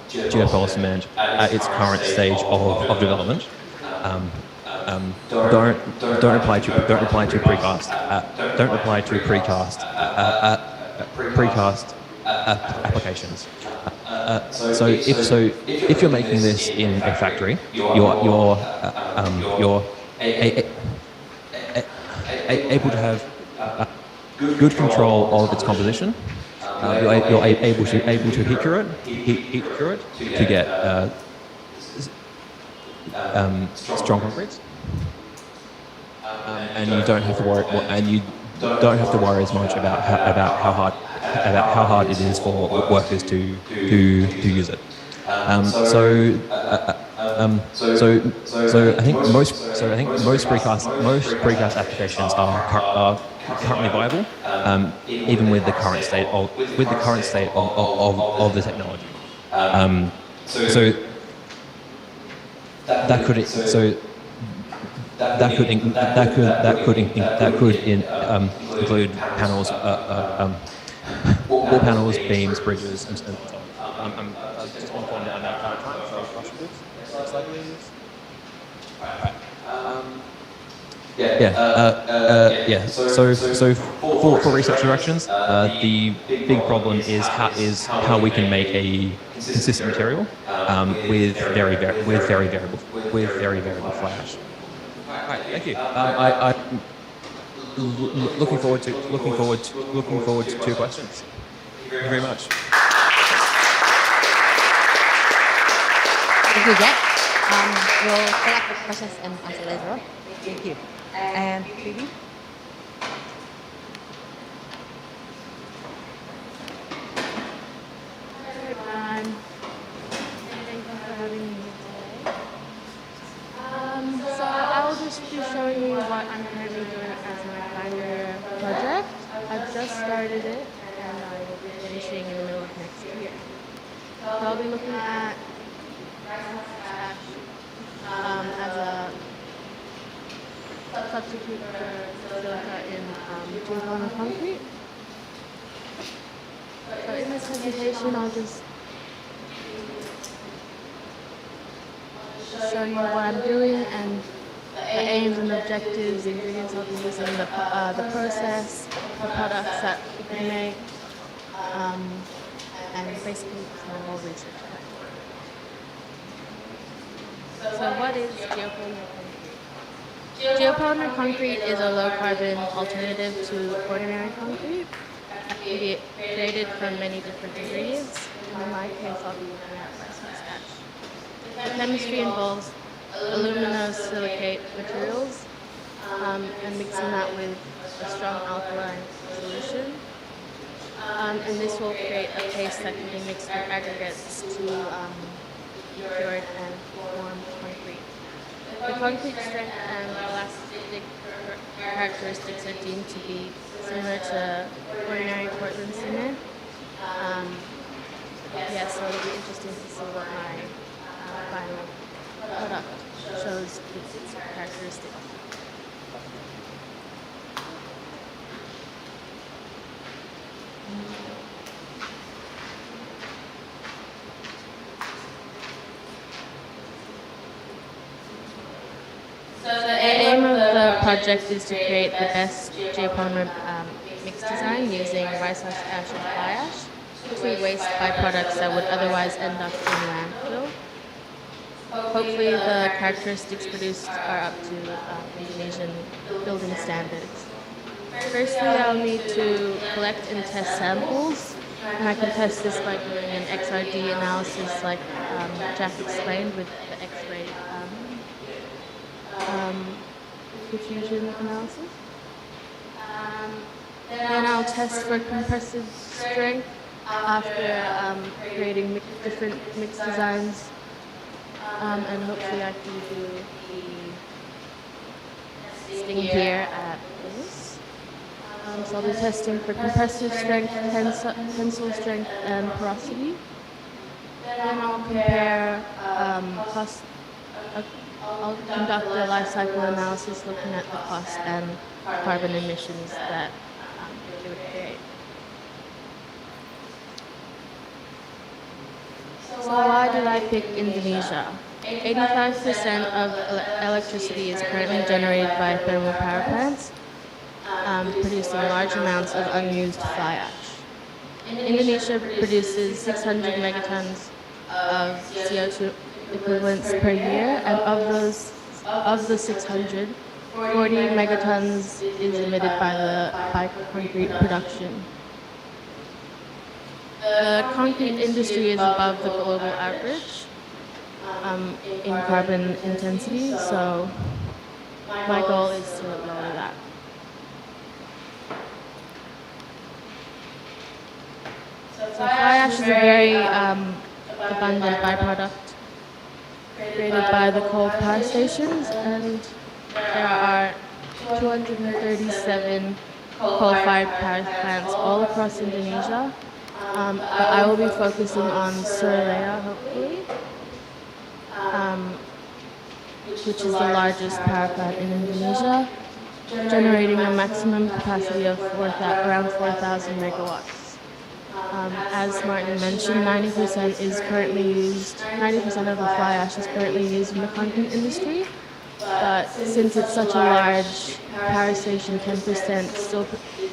N: geopolymer cement at its current stage of development don't apply to precast precast applications. So if you're making this in a factory, you're able to have good control of its composition. You're able to heat cure it to get strong concretes, and you don't have to worry as much about how hard it is for workers to use it. So I think most precast applications are currently viable, even with the current state of the technology. So that could include panels, wall panels, beams, bridges, and so on. Just one point on that time, so I'll show this slightly. So for research directions, the big problem is how we can make a consistent material with very variable fly ash. All right, thank you. I'm looking forward to two questions. Thank you very much.
J: Thank you, Jack. We'll collect the questions and answer later on. Thank you. And Phoebe?
O: Everyone, thank you for having me here today. So I'll just be showing you what I'm currently doing as my final project. I've just started it and I will be finishing in the middle of next year. So I'll be looking at ash as a substitute for silica in geopolymer concrete. So in this presentation, I'll just show you what I'm doing and the aims and objectives, the ingredients I'll be using, the process, the products that we can make, and basically just my whole research. So what is geopolymer concrete? Geopolymer concrete is a low-carbon alternative to ordinary concrete. It can be created from many different ingredients. In my case, I'll be looking at rice ash. The chemistry involves aluminosilicate materials and mixing that with a strong alkaline solution. And this will create a paste that can be mixed with aggregates to cured and form concrete. The concrete strength and elastic characteristics are deemed to be similar to ordinary Portland cement. So it'll be interesting to see what my final product shows with its characteristics. So the aim of the project is to create the best geopolymer mix design using rice ash and fly ash to waste byproducts that would otherwise end up in landfill. Hopefully the characteristics produced are up to Indonesian building standards. Firstly, I'll need to collect and test samples, and I can test this by doing an XRD analysis like Jack explained with the X-ray diffusion analysis. Then I'll test for compressive strength after creating different mix designs, and hopefully I can do the testing here at Binus. So I'll be testing for compressive strength, tensile strength, and porosity. Then I'll compare I'll conduct a life cycle analysis looking at the cost and carbon emissions that it would create. So why did I pick Indonesia? 85% of electricity is currently generated by thermal power plants, producing large amounts of unused fly ash. Indonesia produces 600 megatons of CO2 equivalents per year, and of the 600, 40 megatons is emitted by concrete production. The concrete industry is above the global average in carbon intensity, so my goal is to lower that. So fly ash is a very abundant byproduct created by the coal power stations, and there are 237 coal-fired power plants all across Indonesia. But I will be focusing on Suralaya, hopefully, which is the largest power plant in Indonesia, generating a maximum capacity of around 4,000 megawatts. As Martin mentioned, 90% is currently used. 90% of the fly ash is currently used in the concrete industry, but since it's such a large power station, 10% still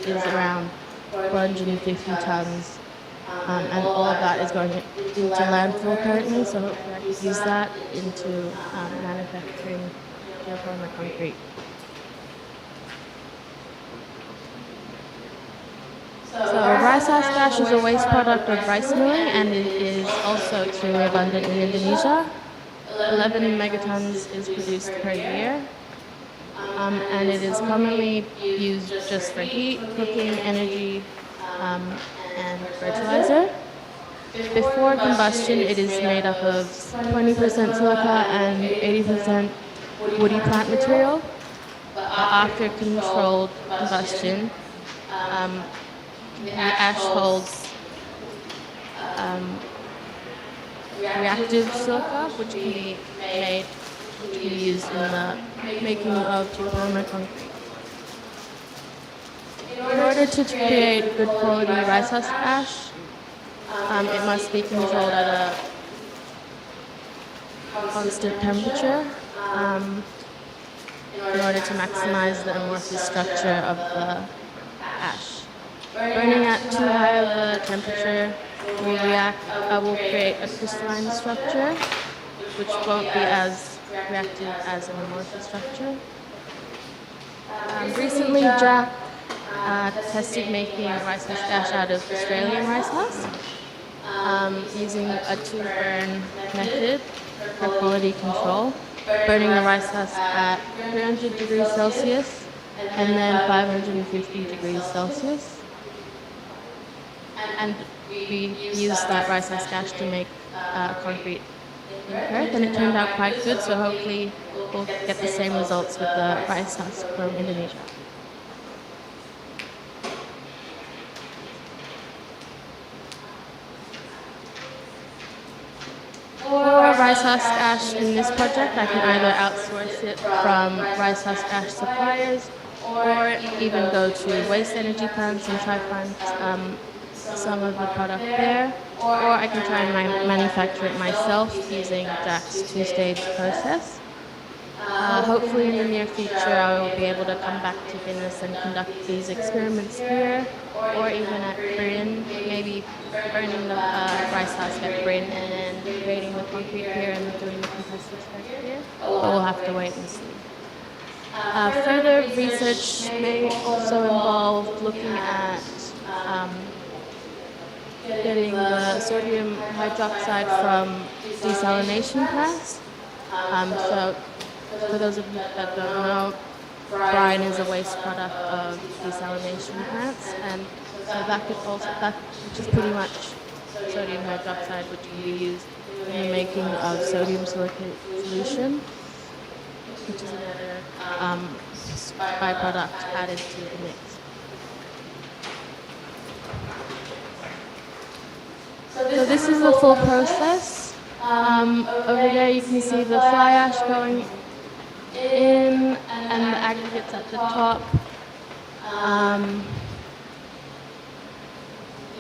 O: is around 450 tons. And all of that is going into landfill currently, so hopefully I can use that into manufacturing geopolymer concrete. So rice husk ash is a waste product of rice milling, and it is also extremely abundant in Indonesia. 11 megatons is produced per year, and it is commonly used just for heat, cooking, energy, and fertilizer. Before combustion, it is made up of 20% silica and 80% woody plant material. But after controlled combustion, the ash holds reactive silica, which can be used in the making of geopolymer concrete. In order to create good quality rice husk ash, it must be controlled at a constant temperature in order to maximize the amorphous structure of the ash. Burning at too high of a temperature will create a crystalline structure, which won't be as reactive as an amorphous structure. Recently, Jack tested making rice husk ash out of Australian rice husk using a two-burn method for quality control, burning the rice husk at 300 degrees Celsius and then 550 degrees Celsius. And we used that rice husk ash to make concrete in Perth, and it turned out quite good, so hopefully we'll get the same results with the rice husk from Indonesia. For rice husk ash in this project, I can either outsource it from rice husk ash suppliers or even go to waste energy plants and try to find some of the product there, or I can try and manufacture it myself using Jack's two-stage process. Hopefully in the near future I will be able to come back to Binus and conduct these experiments here, or even at BRIN, maybe burning the rice husk at BRIN and then creating the concrete here and doing the compressor test here. But we'll have to wait and see. Further research may also involve looking at getting the sodium hydroxide from desalination plants. So for those of you that don't know, brine is a waste product of desalination plants, and so which is pretty much sodium hydroxide, which can be used in the making of sodium silicate solution, which is another byproduct added to the mix. So this is the full process. Over there you can see the fly ash going in and the aggregates at the top.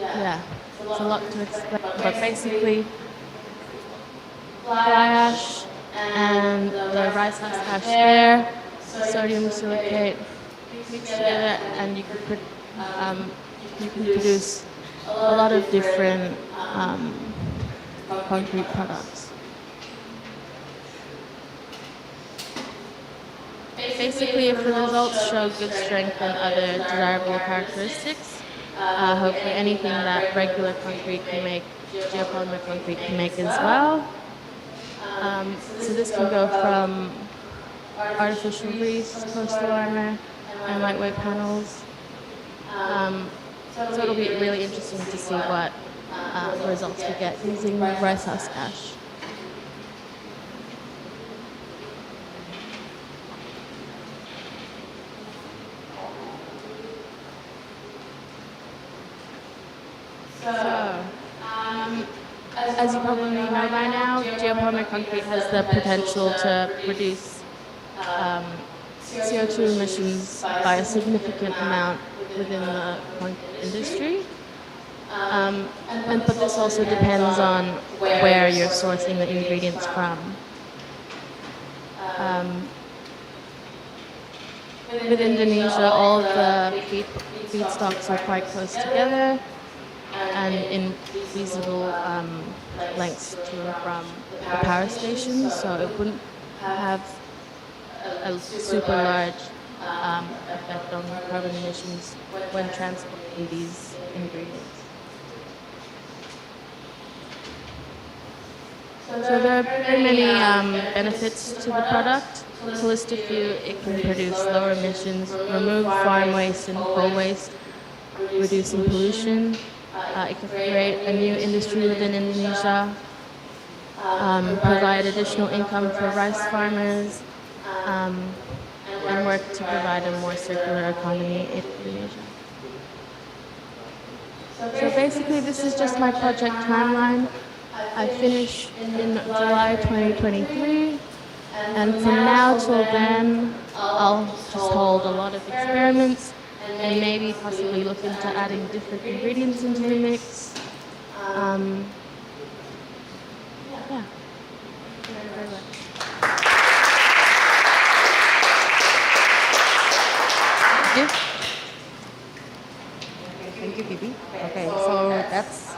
O: Yeah, it's a lot to explain, but basically fly ash and the rice husk ash there, sodium silicate mixed together, and you can produce a lot of different concrete products. Basically, if the results show good strength and other desirable characteristics, hopefully anything that regular concrete can make, geopolymer concrete can make as well. So this can go from artificial reefs, coastal armor, and lightweight panels. So it'll be really interesting to see what results we get using rice husk ash. So, as you probably know by now, geopolymer concrete has the potential to reduce CO2 emissions by a significant amount within the concrete industry. But this also depends on where you're sourcing the ingredients from. With Indonesia, all of the feedstocks are quite close together and in feasible lengths to and from the power stations, so it wouldn't have a super large effect on carbon emissions when transporting these ingredients. So there are very many benefits to the product. To list a few, it can produce lower emissions, remove farm waste and coal waste, reducing pollution. It can create a new industry within Indonesia, provide additional income for rice farmers, and work to provide a more circular economy in Indonesia. So basically, this is just my project timeline. I finish in July 2023, and from now till then, I'll just hold a lot of experiments and maybe possibly look into adding different ingredients into the mix. Yeah. Thank you very much.
J: Thank you, Phoebe. Okay, so that's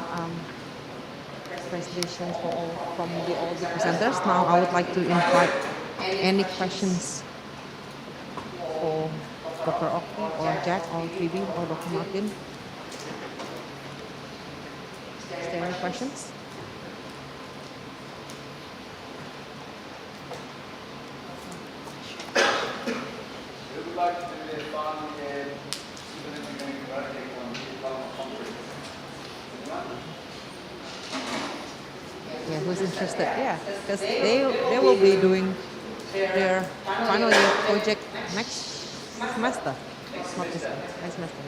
J: presentations for all the presenters. Now I would like to invite any questions for Dr. Oki or Jack or Phoebe or Dr. Martin. Is there any questions? Yeah, who's interested? Yeah, because they will be doing their final year project next semester. Not this one, next semester.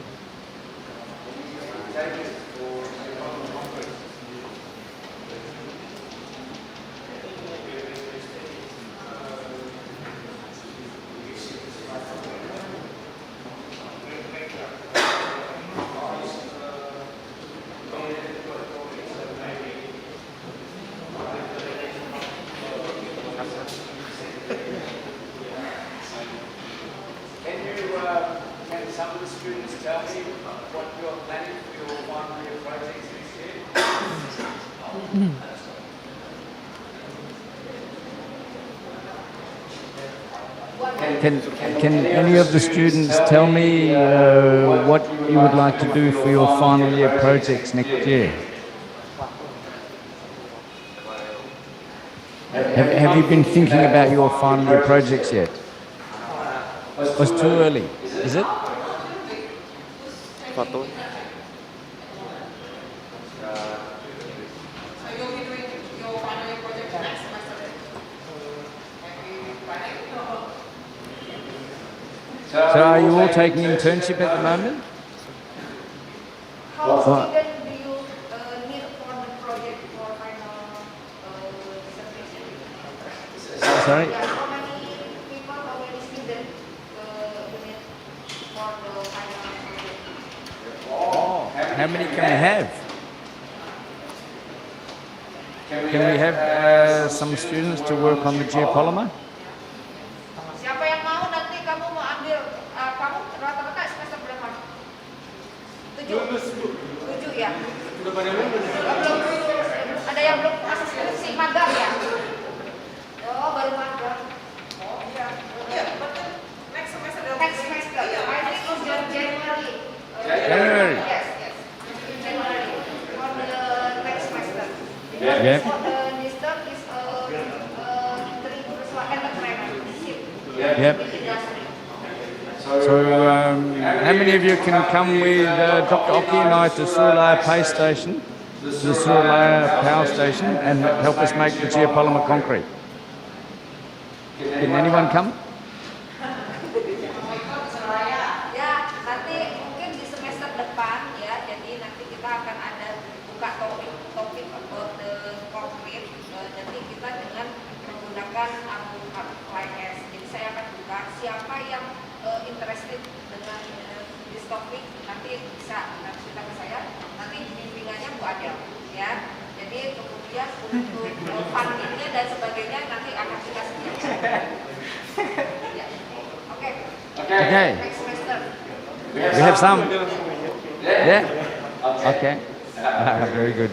P: Can some of the students tell me what you're planning for your final year projects next year?
K: Can any of the students tell me what you would like to do for your final year projects next year? Have you been thinking about your final year projects yet? It's too early, is it?
B: Foto.
K: So are you all taking internship at the moment?
L: How student do you need for the project for final dissertation?
K: Sorry?
L: Yeah, how many people, how many students you need for the final project?
K: Oh, how many can we have? Can we have some students to work on the geopolymer?
L: Siapa yang mau nanti kamu mau ambil, kamu rata-rata semester berapa? 7. 7 ya? Belum. Ada yang belum masih skripsi magang ya? Oh, baru magang. Oh, iya. Iya, betul. Next semester. Next semester. I think it's January.
K: January.
L: Yes. January. For the next semester.
K: Yeah.
L: For the this term is entrepreneurship.
K: Yep. So, how many of you can come with Dr. Oki and I to Surulaya Power Station, to the Surulaya Power Station, and help us make the geopolymer concrete? Can anyone come?
L: Ya, nanti mungkin di semester depan ya, jadi nanti kita akan ada buka topik about the concrete. Nanti kita dengan menggunakan LIS. Jadi saya akan buka siapa yang interested dengan this topic, nanti bisa cerita ke saya. Nanti bimbingannya Bu Adel, ya. Jadi kemudian untuk fundingnya dan sebagainya nanti akan kita sediakan. Ya. Oke.
K: Okay.
L: Next semester.
K: We have some. Yeah. Okay. Very good.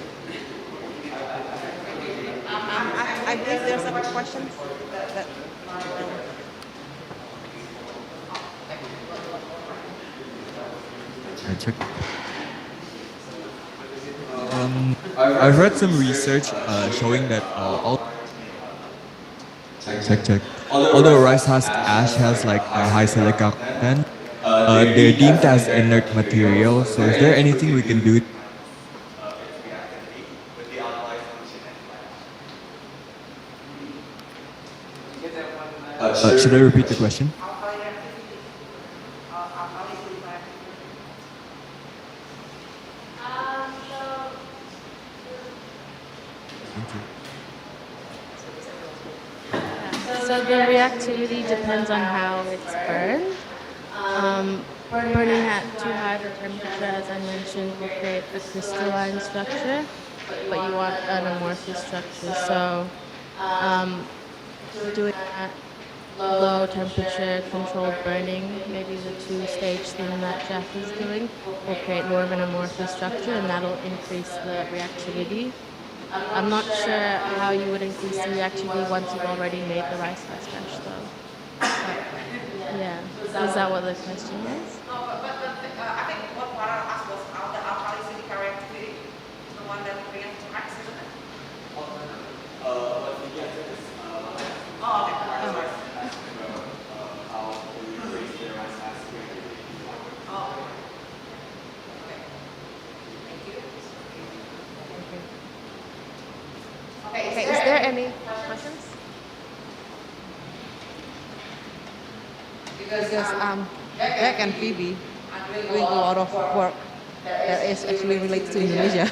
J: I believe there's a question that
G: Check. I've read some research showing that although rice husk ash has like a high silica content, they're deemed as inert material. So is there anything we can do? Should I repeat the question?
O: So the reactivity depends on how it's burned. Burning at too high of a temperature, as I mentioned, will create a crystalline structure, but you want an amorphous structure. So doing at low temperature controlled burning, maybe the 2-stage thing that Jeff is doing, will create more of an amorphous structure, and that'll increase the reactivity. I'm not sure how you would increase the reactivity once you've already made the rice husk ash, though. Yeah. Is that what the question is?
E: No, but I think what Farah asked was how the alkali reactivity, the one that reacts to X, isn't it? Oh, okay.
J: Okay, is there any questions? Because Jack and Phoebe doing a lot of work that is actually related to Indonesia.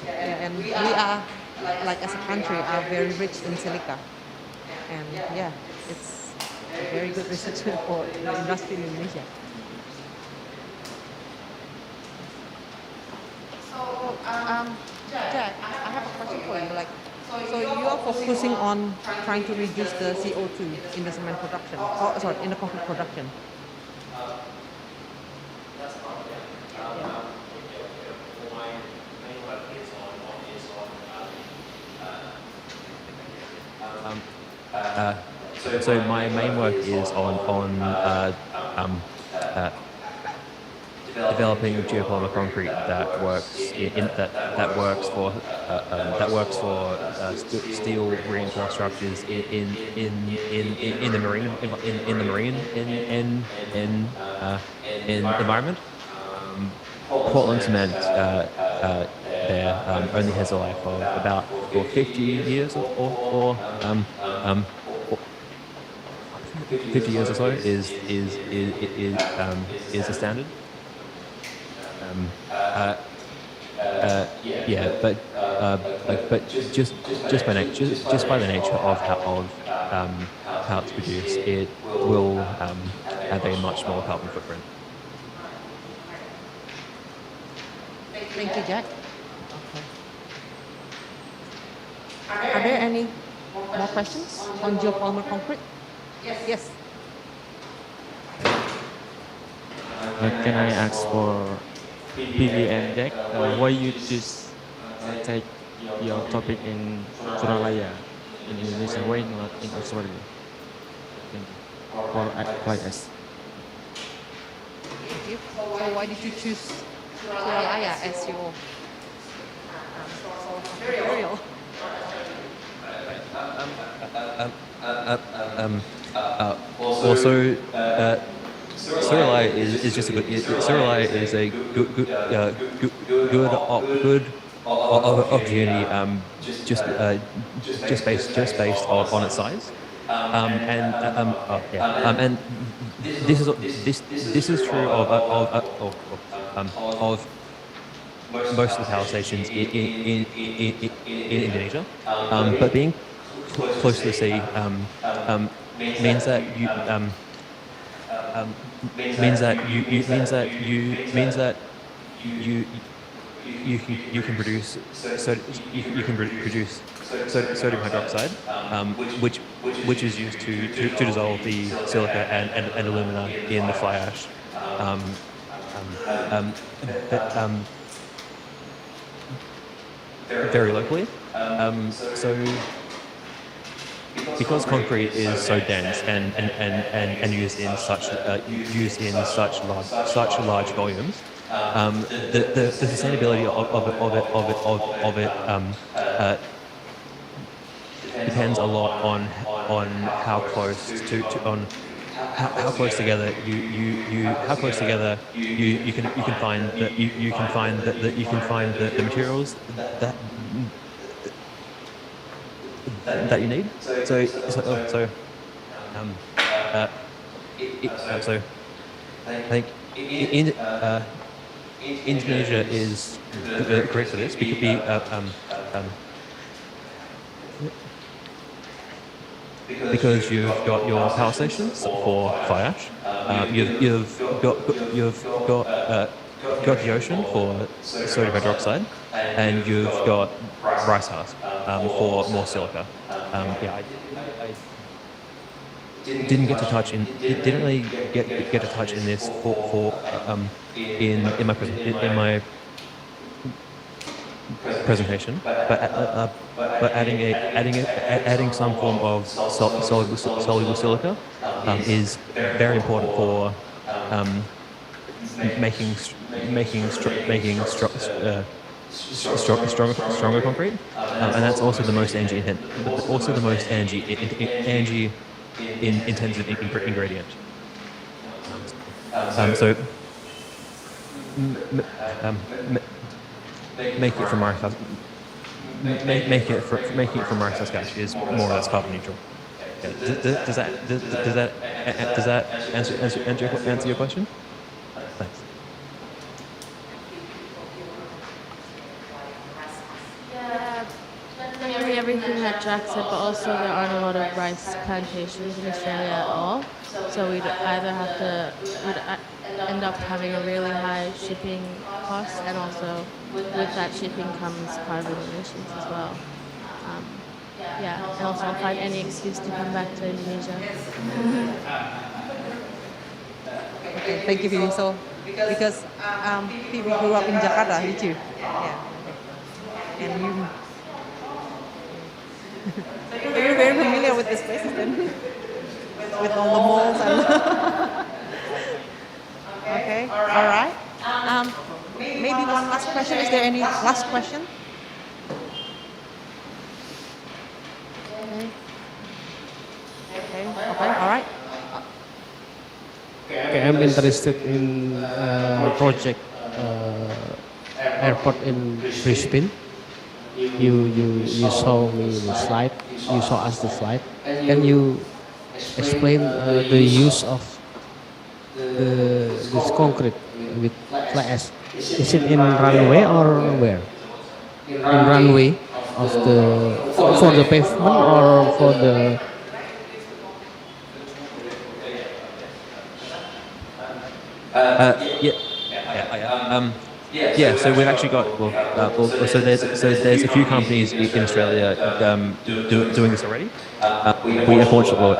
J: Yeah, and we are, like as a country, are very rich in silica. And yeah, it's a very good research for the industry in Indonesia. So, Jack, I have a question for you. Like, so you are focusing on trying to reduce the CO2 in the cement production, in the concrete production.
N: So my main work is on developing geopolymer concrete that works for steel reinforced structures in the marine environment. Portland cement there only has a life of about 50 years or 50 years or so is the standard. But just by the nature of how it's produced, it will have a much smaller carbon footprint.
J: Thank you, Jack. Okay. Are there any more questions on geopolymer concrete? Yes.
Q: Can I ask for Phoebe and Jack, why you just take your topic in Suralaya in Indonesia, why not in Australia? Thank you. For apply us.
J: Thank you. So why did you choose Suralaya as your source of material?
N: Also, Suralaya is just a good. Suralaya is a good opportunity. Just based on its size. And this is true of most of the power stations in Indonesia. But being close to the sea means that you can produce sodium hydroxide, which is used to dissolve the silica and alumina in the fly ash. Very locally. So because concrete is so dense and used in such large volumes, the sustainability of it depends a lot on how close how close together you can find the materials that you need. So I think Indonesia is great for this because you've got your power stations for fly ash. You've got the ocean for sodium hydroxide, and you've got rice husk for more silica. I didn't really get to touch in this in my presentation, but adding some form of soluble silica is very important for making stronger concrete, and that's also the most energy intensive ingredient. So making it from rice husk, making it from rice husk ash is more or less carbon neutral. Does that answer your question? Thanks.
O: I agree everything that Jack said, but also there aren't a lot of rice plantations in Australia at all. So we'd end up having a really high shipping cost, and also with that shipping comes carbon emissions as well. And also I'll find any excuse to come back to Indonesia.
J: Okay, thank you, Phoebe. So, because Phoebe grew up in Jakarta, did you? Yeah. And you. So you're very familiar with this place then, with all the malls and. Okay. All right. Maybe one last question. Is there any last question? Okay. All right.
M: Okay, I'm interested in project airport in Brisbane. You saw me the slide. You saw us the slide. Can you explain the use of this concrete with fly ash? Is it in runway or where? In runway of for the pavement or for the
N: Yeah, so we've actually got so there's a few companies in Australia doing this already. We unfortunately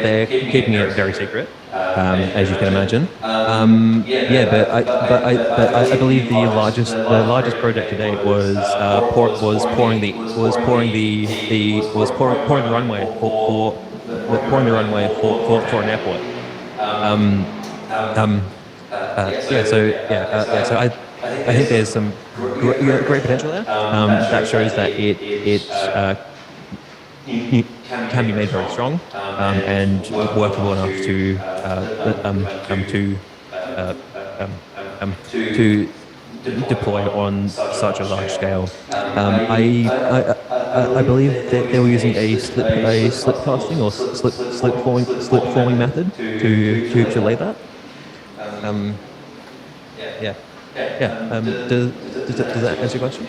N: they're keeping it very secret, as you can imagine. Yeah, but I believe the largest project to date was pouring the runway for an airport. So I think there's some great potential there. That shows that it can be made very strong and workable enough to deploy on such a large scale. I believe that they were using a slip casting or slip forming method to lay that. Does that answer your question?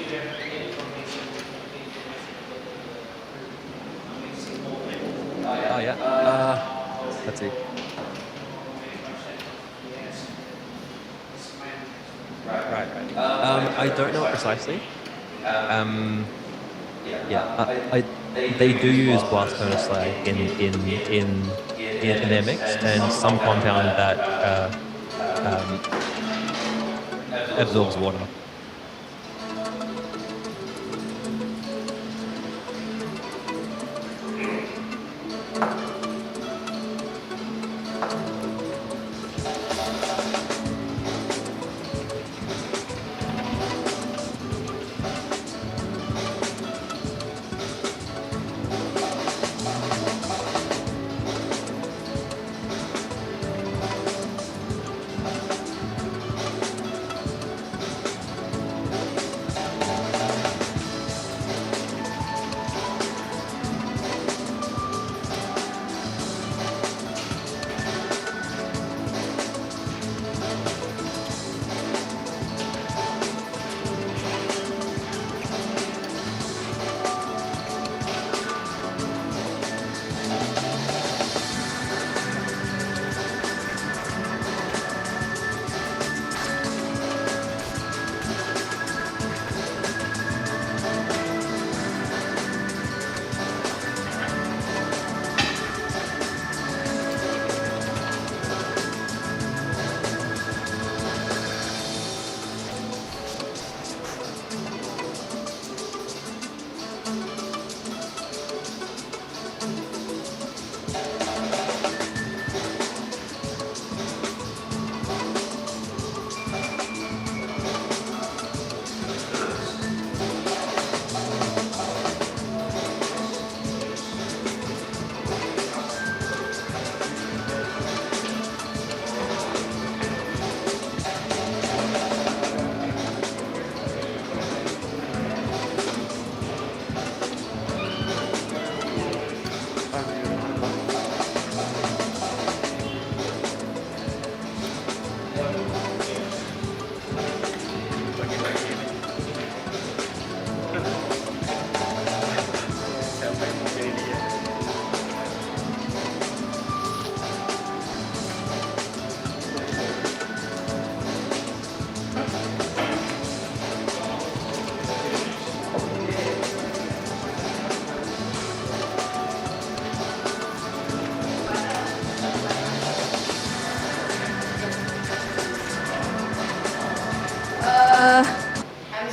N: Oh yeah. Let's see. Right. I don't know it precisely. They do use blast furnace slag in their mix, and some compound that absorbs water.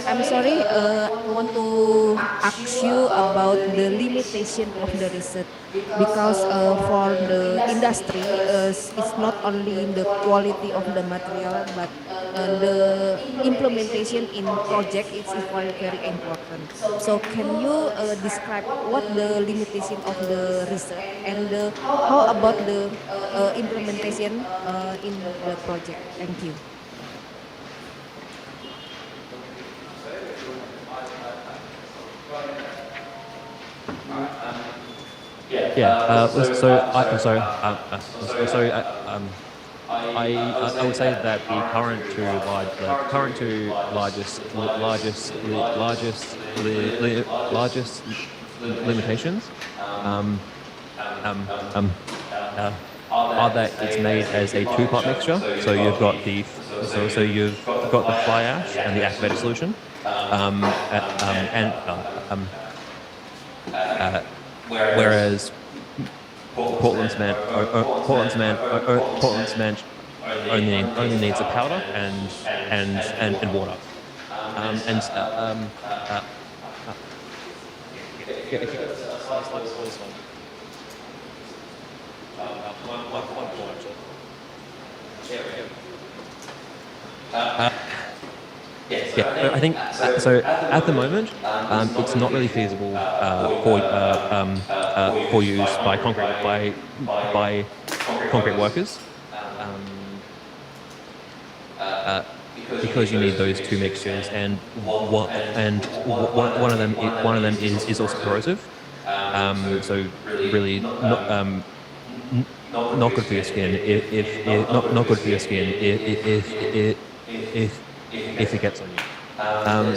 L: I'm sorry, I want to ask you about the limitation of the research because for the industry, it's not only the quality of the material, but the implementation in project is equally very important. So can you describe what the limitation of the research and how about the implementation in the project? Thank you.
N: Yeah. I'm sorry. I would say that the current two largest limitations are that it's made as a two-part mixture. So you've got got the fly ash and the activated solution, whereas Portland cement only needs a powder and water. If you go to this one. One more actually. Yeah, I think so. At the moment, it's not really feasible for use by concrete workers, because you need those two mixtures, and one of them is also corrosive. So really not good for your skin not good for your skin if it gets on you.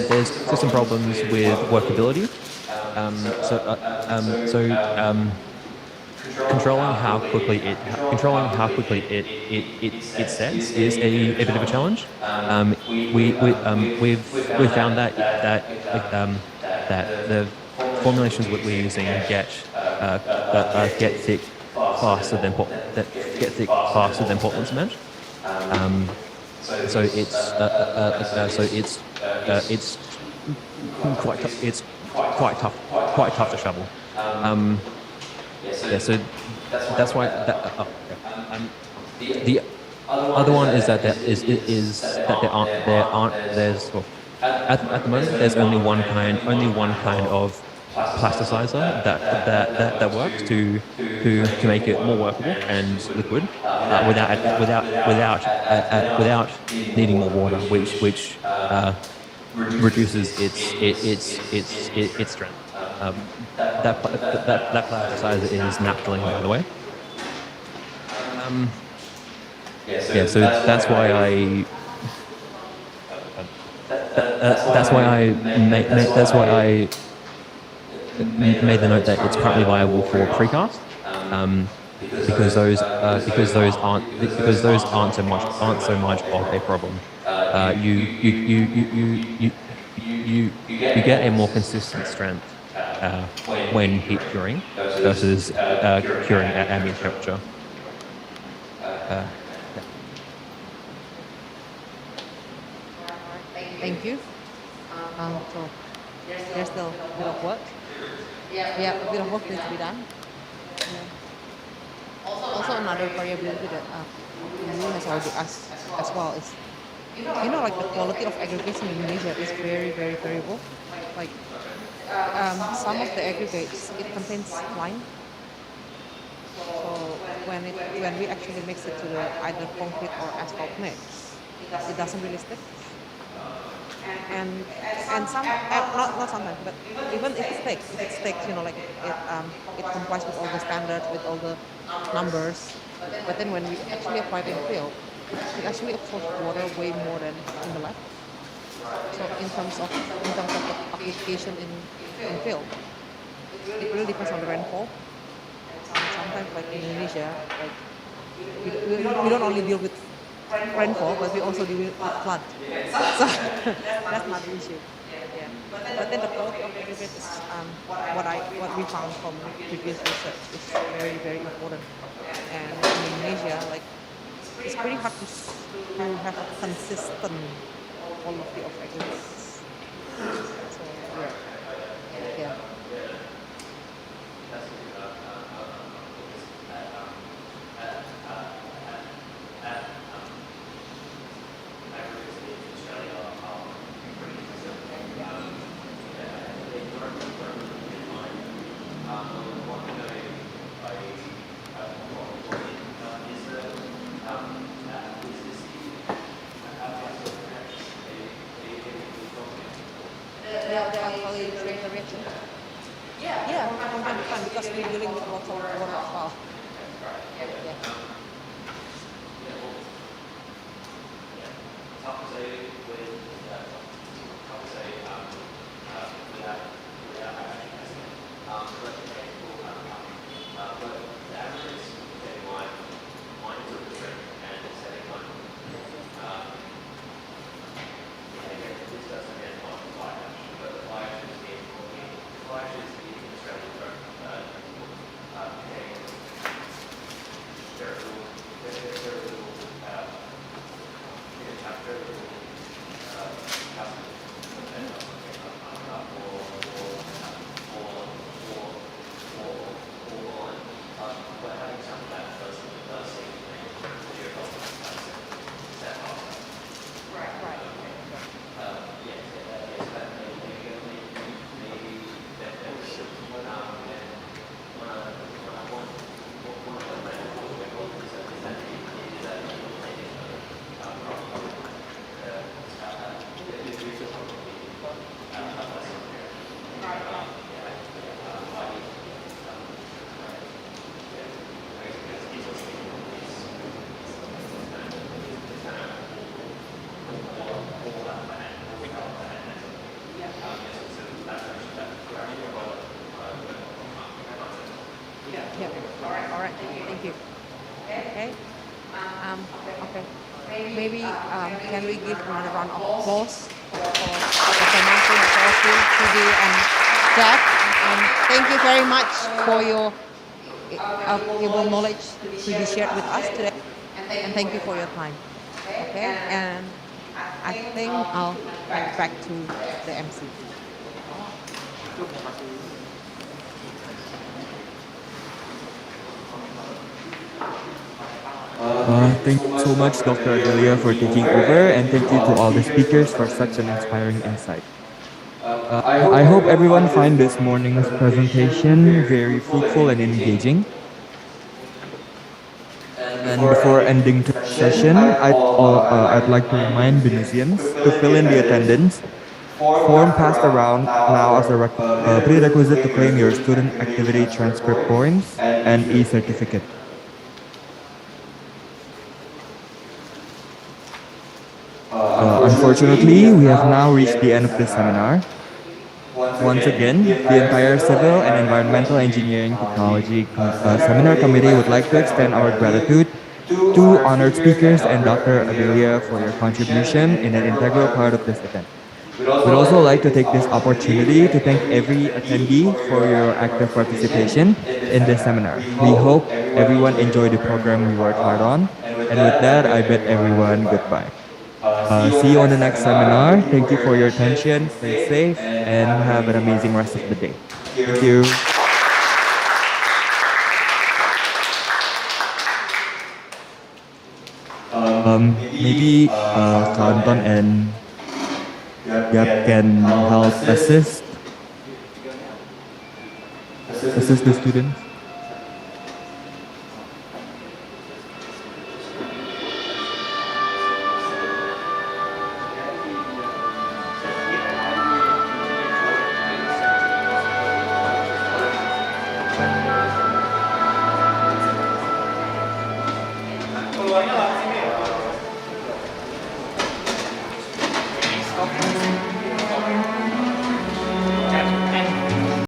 N: There's some problems with workability. Controlling how quickly it sets is a bit of a challenge. We've found that the formulations we're using get thick faster than Portland cement. So it's quite tough to shovel. Yeah, so that's why the other one is that at the moment there's only one kind of plasticizer that works to make it more workable and liquid without needing more water, which reduces its strength. That plasticizer is naphthalene, by the way. Yeah, so that's why I made the note that it's currently viable for precast, because those aren't so much of a problem. You get a more consistent strength when heat curing versus curing at ambient temperature.
J: Thank you. So there's still a bit of work. Yeah, a bit of work needs to be done. Also another variability that you has already asked as well is, like the quality of aggregates in Indonesia is very, very variable. Like some of the aggregates, it contains lime. So when we actually mix it to the either concrete or asphalt mix, it doesn't really stick. And some not sometimes, but even if it sticks, like it complies with all the standards, with all the numbers. But then when we actually apply it in field, it actually absorbs water way more than in the lab. So in terms of the application in field, it really depends on the rainfall. Sometimes, like in Indonesia, like we don't only deal with rainfall, but we also deal with flood. So that's not the issue. Yeah. But then the quality of aggregate is what we found from previous research is very, very important. And in Indonesia, like it's pretty hard to have a consistent quality of aggregates. So yeah. Yeah, from time to time, because we're dealing with lots of water as well. Yeah. maybe can we give another round of applause for Dr. Martin, Dr. Austin, Phoebe, and Jack. Thank you very much for your valuable knowledge to be shared with us today. And thank you for your time. Okay, and I think I'll hand back to the MC.
G: Thank you so much, Dr. Adelia, for taking over, and thank you to all the speakers for such an inspiring insight. I hope everyone find this morning's presentation very fruitful and engaging. And before ending today's session, I'd like to remind Binusians to fill in the attendance form passed around now as a prerequisite to claim your student activity transcript points and e-certificate. Unfortunately, we have now reached the end of this seminar. Once again, the entire Civil and Environmental Engineering Technology Seminar Committee would like to extend our gratitude to honored speakers and Dr. Adelia for your contribution in an integral part of this event. We'd also like to take this opportunity to thank every attendee for your active participation in this seminar. We hope everyone enjoyed the program we worked hard on. And with that, I bid everyone goodbye. See you on the next seminar. Thank you for your attention. Stay safe and have an amazing rest of the day. Thank you. Maybe Anton and Yap can help assist the students.
D: Keluarnya lewat sini ya.